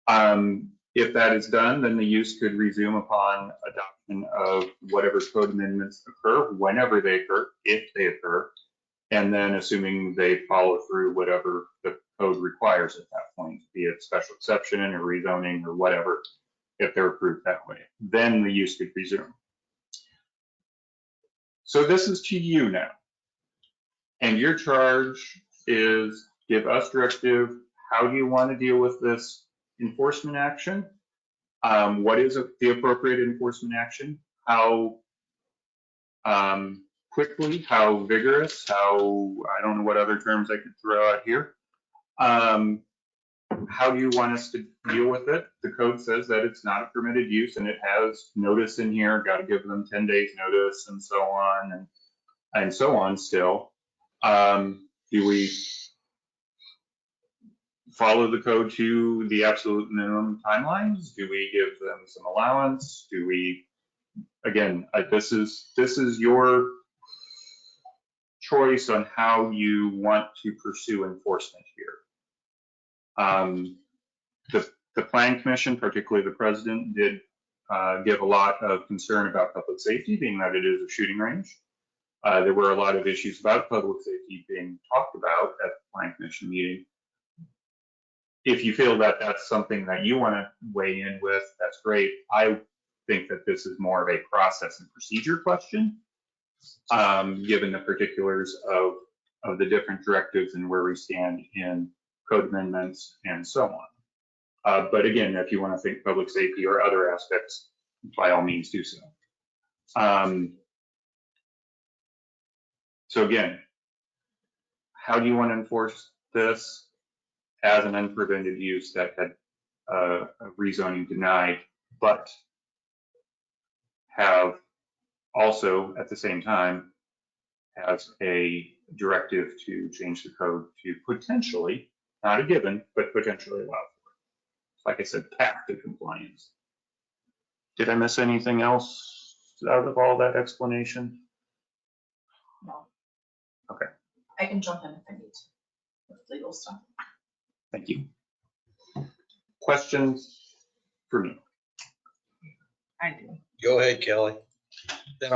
enforcement. If that is done, then the use could resume upon adoption of whatever code amendments occur, whenever they occur, if they occur, and then assuming they follow through whatever the code requires at that point, be it special exception or rezoning or whatever, if they're approved that way, then the use could resume. So this is to you now. And your charge is give us directive. How do you want to deal with this enforcement action? What is the appropriate enforcement action? How quickly, how vigorous, how, I don't know what other terms I could throw out here. how do you want us to deal with it? The code says that it's not a permitted use and it has notice in here, got to give them 10 days notice and so on and so on still. Do we follow the code to the absolute minimum timelines? Do we give them some allowance? Do we, again, this is your choice on how you want to pursue enforcement here. The Plan Commission, particularly the president, did give a lot of concern about public safety, being that it is a shooting range. There were a lot of issues about public safety being talked about at the Plan Commission meeting. If you feel that that's something that you want to weigh in with, that's great. I think that this is more of a process and procedure question, given the particulars of the different directives and where we stand in code amendments and so on. But again, if you want to think public safety or other aspects, by all means do so. So again, how do you want to enforce this as an unprevented use that had a rezoning denied, but have also at the same time has a directive to change the code to potentially, not a given, but potentially allow for it. Like I said, path to compliance. Did I miss anything else out of all that explanation? No. Okay. I can jump in if I need to with legal stuff. Thank you. Questions for me? I do. Go ahead, Kelley. Then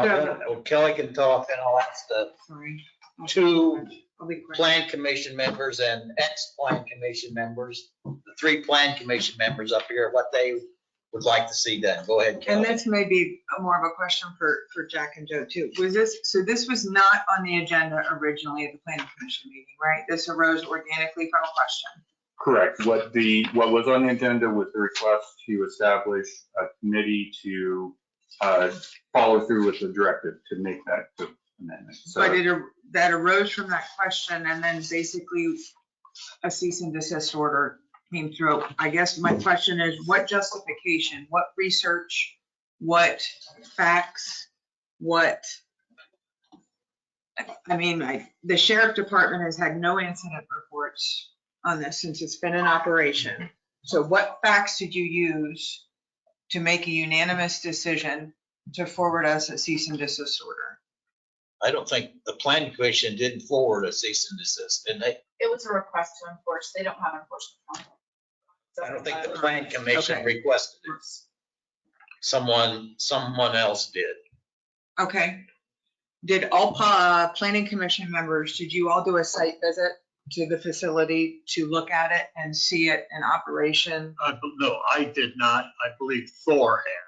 Kelley can talk and I'll ask the Sorry. two I'll be quick. Plan Commission members and ex-Plan Commission members, the 3 Plan Commission members up here, what they would like to see done. Go ahead, And Kelley. this may be more of a question for Jack and Joe too. So this was not on the agenda originally at the Planning Commission meeting, right? This arose organically from a question. Correct. What was on the agenda was the request to establish a committee to follow through with the directive to make that amendment. So But that arose from that question and then basically a cease and desist order came through. I guess my question is what justification, what research, what facts, the sheriff department has had no incident reports on this since it's been in operation. So what facts did you use to make a unanimous decision to forward us a cease and desist order? I don't think the Planning Commission didn't forward a cease and desist, didn't they? It was a request to enforce. They don't have enforcement power. I don't think the Planning Commission Okay. requested it. Someone else did. Okay. Did all planning commission members, did you all do a site visit to the facility to look at it and see it in operation? No, I did not. I believe Thor had.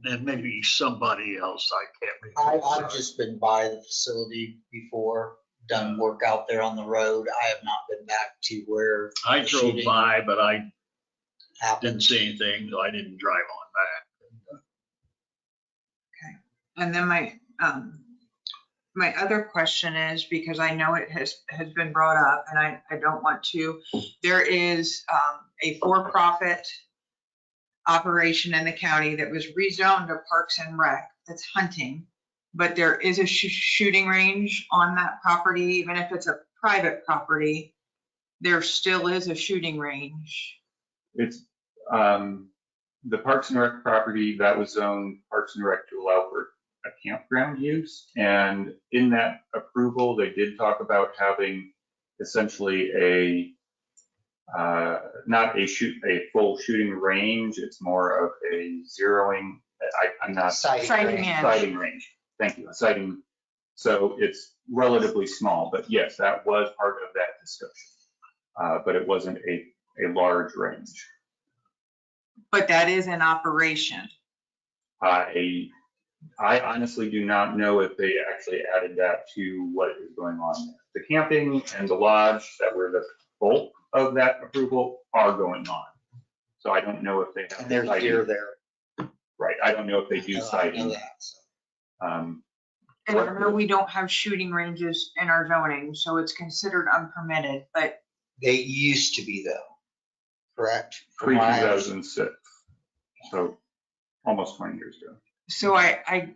And maybe somebody else, I can't remember. I've just been by the facility before, done work out there on the road. I have not been back to where. I the drove shooting by, but I happened. didn't see anything, so I didn't drive on back. And then my other question is, because I know it has been brought up and I don't want to, there is a for-profit operation in the county that was rezoned to Parks and Rec, that's hunting, but there is a shooting range on that property, even if it's a private property, there still is a shooting range. it's the Parks and Rec property that was zoned Parks and Rec to allow for a campground use. And in that approval, they did talk about having essentially not a full shooting range. It's more of a zeroing. I'm not sighting range. Thank you. Sighting. So it's relatively small, but yes, that was part of that discussion. But it wasn't a large range. But that is in operation. I honestly do not know if they actually added that to what is going on there. The camping and the lodge that were the bulk of that approval are going on. So I don't know if they have. And there's deer there. Right. I don't know if they do I know sighting. that, so. And I know we don't have shooting ranges in our zoning, so it's considered unpermitted, but They used to be though, correct? Pre-2006, so almost 20 years ago. So I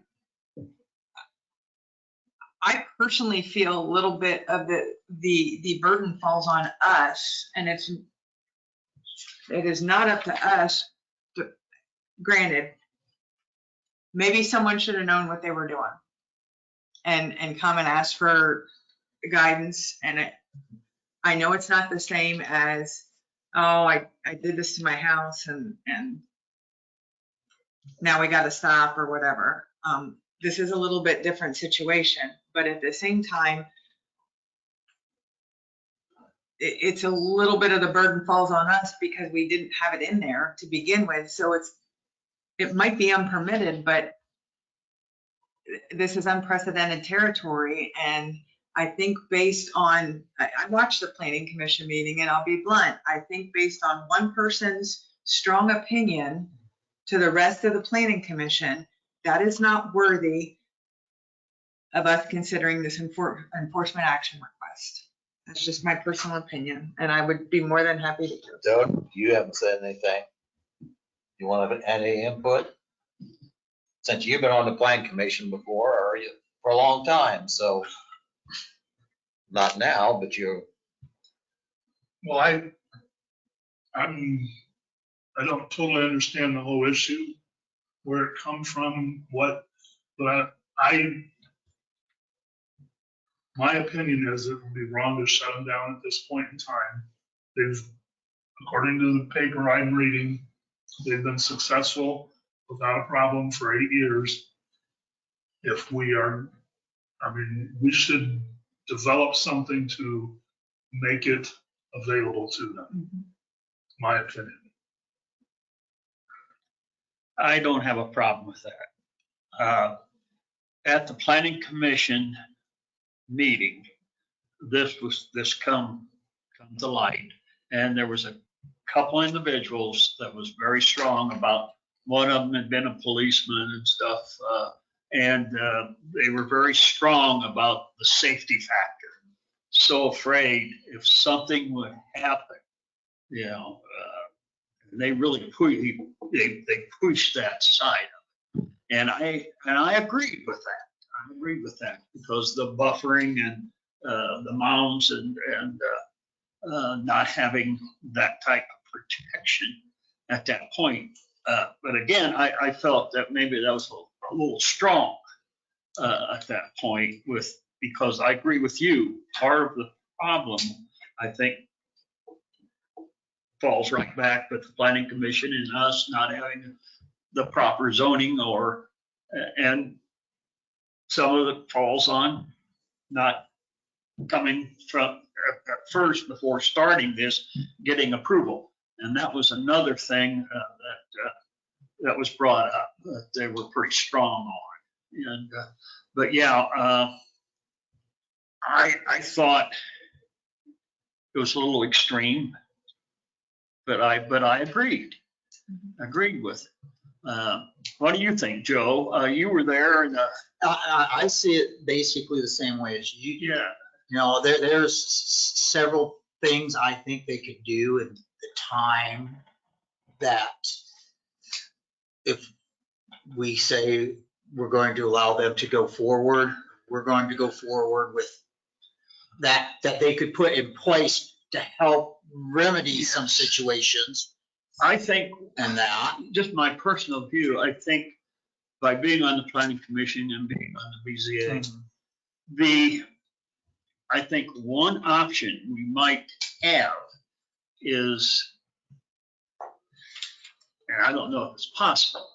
personally feel a little bit of the burden falls on us, and it is not up to us. Granted, maybe someone should have known what they were doing and come and ask for guidance. And I know it's not the same as, oh, I did this to my house and now we got to stop or whatever. This is a little bit different situation, but at the same time, it's a little bit of the burden falls on us because we didn't have it in there to begin with. So it might be unpermitted, but this is unprecedented territory. And I think based on, I watched the planning commission meeting, and I'll be blunt, I think based on one person's strong opinion to the rest of the planning commission, that is not worthy of us considering this enforcement action request. That's just my personal opinion, and I would be more than happy to do it. Doug, you haven't said anything. You want to add any input? Since you've been on the plan commission before, or you for a long time, so not now, but you. Well, I don't totally understand the whole issue, where it comes from, but my opinion is it would be wrong to shut them down at this point in time. They've, according to the paper I'm reading, they've been successful without a problem for 8 years. If we should develop something to make it available to them, my opinion. I don't have a problem with that. At the planning commission meeting, this come to light, and there was a couple individuals that was very strong about, one of them had been a policeman and stuff, and they were very strong about the safety factor. So afraid if something would happen, they really pushed that side of it, and I agreed with that. I agreed with that because the buffering and the mounds and not having that type of protection at that point. But again, I felt that maybe that was a little strong at that point because I agree with you. Part of the problem, I think, falls right back with the planning commission and us not having the proper zoning and some of it falls on not coming from at first before starting this, getting approval. And that was another thing that was brought up that they were pretty strong on. And but yeah, I thought it was a little extreme, but I agreed with it. What do you think, Joe? You were there, and I see it basically the same way as you. Yeah. There's several things I think they could do in the time that if we say we're going to allow them to go forward, we're going to go forward with that they could put in place to help remedy some situations. I think, and that, just my personal view, I think by being on the planning commission and being on the BZA, I think one option we might have is, and I don't know if it's possible,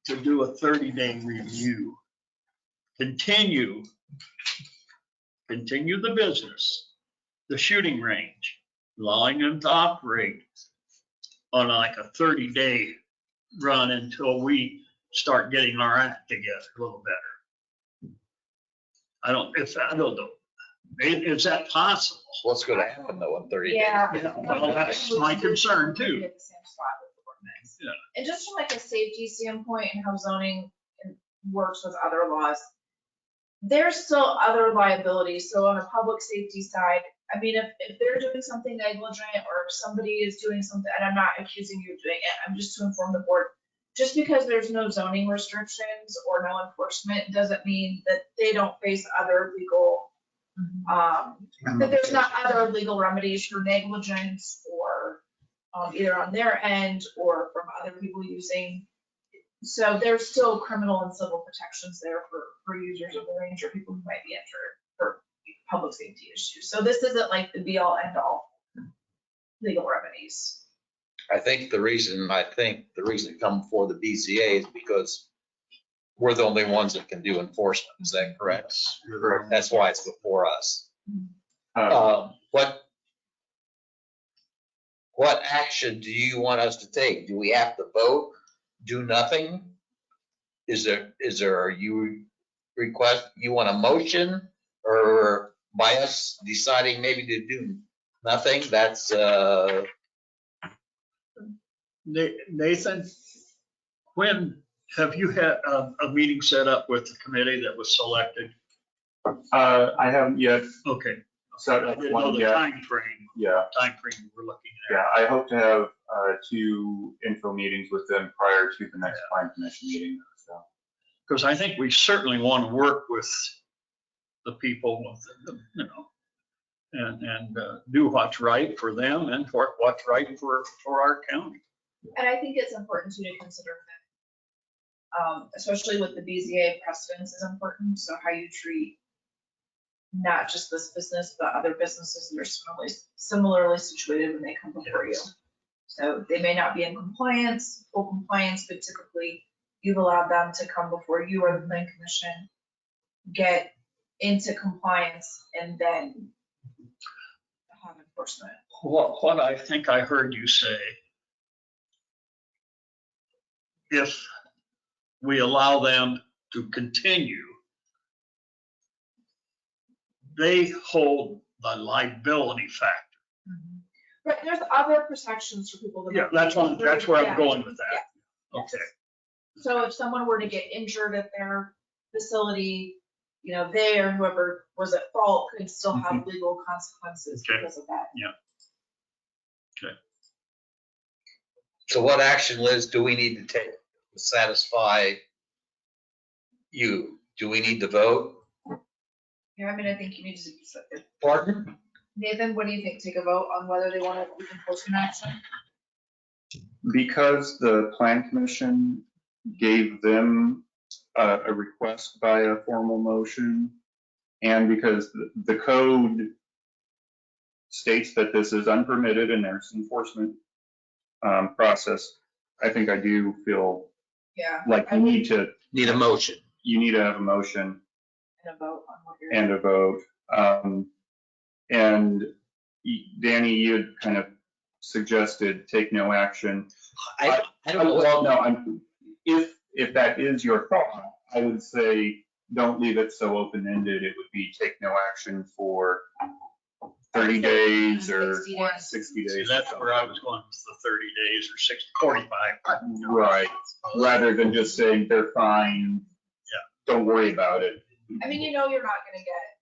to do a 30-day review. Continue the business, the shooting range, allowing them to operate on like a 30-day run until we start getting our act together a little better. I don't know. Is that possible? What's going to happen though in 30 days? Yeah. Well, that's my concern too. Yeah. And just from like a safety standpoint and how zoning works with other laws, there's still other liabilities. So on a public safety side, I mean, if they're doing something negligent or if somebody is doing something, and I'm not accusing you of doing it, I'm just to inform the board. Just because there's no zoning restrictions or no enforcement doesn't mean that they don't face other legal, that there's not other legal remedies for negligence or either on their end or from other people using. So there's still criminal and civil protections there for users of the range or people who might be injured for public safety issues. So this isn't like the be all end all legal remedies. I think the reason to come before the BZA is because we're the only ones that can do enforcement. Is that correct? That's why it's before us. What action do you want us to take? Do we have to vote? Do nothing? You want a motion or by us deciding maybe to do nothing? That's, Nathan, when have you had a meeting set up with the committee that was selected? I haven't yet. Okay. So I didn't know the time frame. Yeah. Time frame we're looking at. Yeah, I hope to have 2 info meetings with them prior to the next plan commission meeting. So. Because I think we certainly want to work with the people, and do what's right for them and what's right for our county. And I think it's important too to consider that, especially with the BZA precedence is important. So how you treat not just this business, but other businesses that are similarly situated when they come before you. So they may not be in compliance, full compliance, but typically you've allowed them to come before you or the plan commission, get into compliance, and then have enforcement. What I think I heard you say, if we allow them to continue, they hold the liability factor. Right, there's other protections for people. Yeah, that's where I'm going with that. Yeah. Okay. So if someone were to get injured at their facility, they or whoever was at fault could still have legal consequences because of that. Yeah. Okay. so what action, Liz, do we need to take to satisfy you? Do we need to vote? Yeah, I mean, I think you need to. Pardon? Nathan, what do you think? Take a vote on whether they want to do enforcement action? Because the plan commission gave them a request by a formal motion, and because the code states that this is unpermitted and there's enforcement process, I think I do feel like you need a motion. You need to have a motion and a vote on what you're. And a vote. And Danny, you had kind of suggested take no action. I don't know. Well, no, if that is your thought, I would say don't leave it so open-ended. It would be take no action for 30 days or 60 days. That's where I was going with the 30 days or 60, 45. Right. Rather than just saying they're fine. Yeah. Don't worry about it. I mean, you're not going to get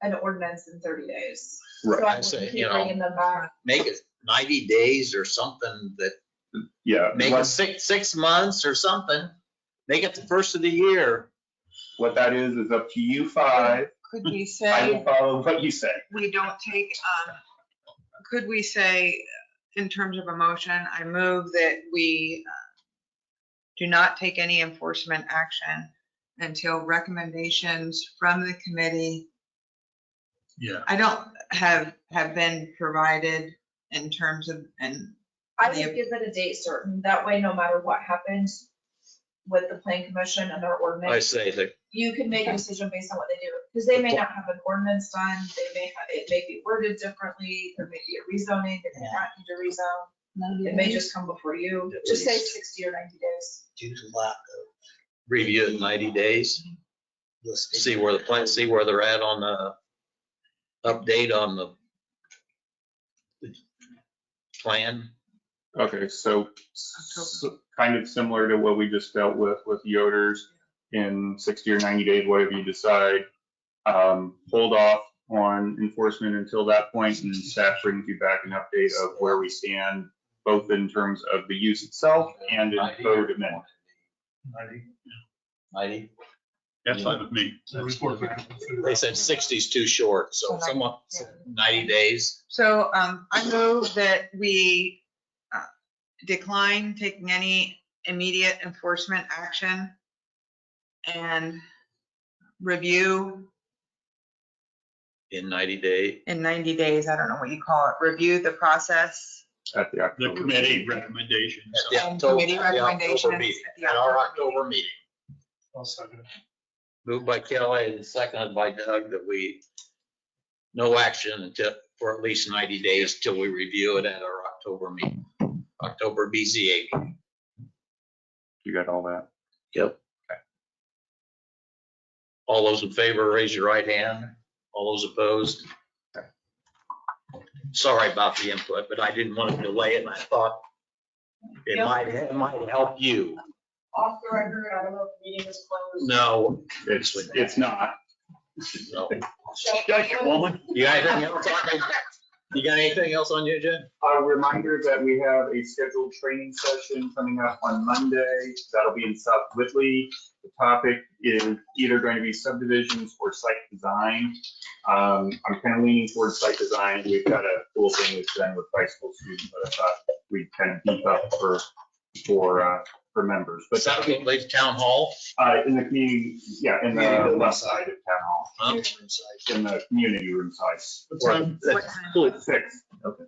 an ordinance in 30 days. Right. So I I say, keep bringing them back. Make it 90 days or something that. Yeah. Make it 6 months or something. Make it the first of the year. What that is up to you 5. Could we I will say follow what you say. we don't take, could we say, in terms of a motion, I move that we do not take any enforcement action until recommendations from the committee. Yeah. I don't have been provided in terms of, I would give it a date certain. That way, no matter what happens with the plan commission and their ordinance. I say that. You can make a decision based on what they do, because they may not have an ordinance done, it may be worded differently, there may be a rezoning, they may not need to rezone. It may just come before you, just say 60 or 90 days. Due to lack of Review it in 90 days. See where they're at on the update on the plan. Okay, so kind of similar to what we just dealt with Yoders in 60 or 90 days, whatever you decide. Hold off on enforcement until that point, and staff brings you back an update of where we stand, both in terms of the use itself and in code amendment. 90? That's fine with me. They said 60 is too short, so someone, 90 days. So I move that we decline taking any immediate enforcement action and review In 90 days. in 90 days, I don't know what you call it, review the process. At the October. The committee recommendations. At the And October- committee at the October recommendations meeting, at the At our October October meeting. I'll second it. Moved by Kelley and seconded by Doug that we, no action until, for at least 90 days till we review it at our October meeting, October BZA meeting. You got all that? Yep. Okay. All those in favor, raise your right hand. All those opposed? Okay. Sorry about the input, but I didn't want to delay it, and I thought it might help you. Off the record, I don't know if the meeting is closed. No, It's not. no. Shush it, woman. You got anything else on your, you got anything else on your agenda? A reminder that we have a scheduled training session coming up on Monday. That'll be in South Whitley. The topic is either going to be subdivisions or site design. I'm kind of leaning towards site design. We've got a cool thing we've done with high school students, but I thought we'd kind of beef up for members. But South Whitley Town Hall? In the community, yeah, in the west side of town hall. Huh? In the community room side. What time? Cool, 6. Okay.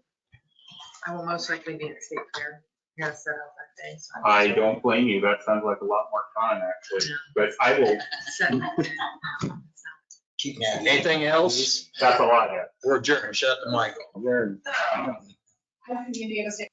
I will most likely be at State Fair. I gotta set up that day. So I don't blame you. That sounds like a lot more fun, actually. But I will, Anything else? that's a lot. We're adjourned. Shut the mic off. I think Indiana State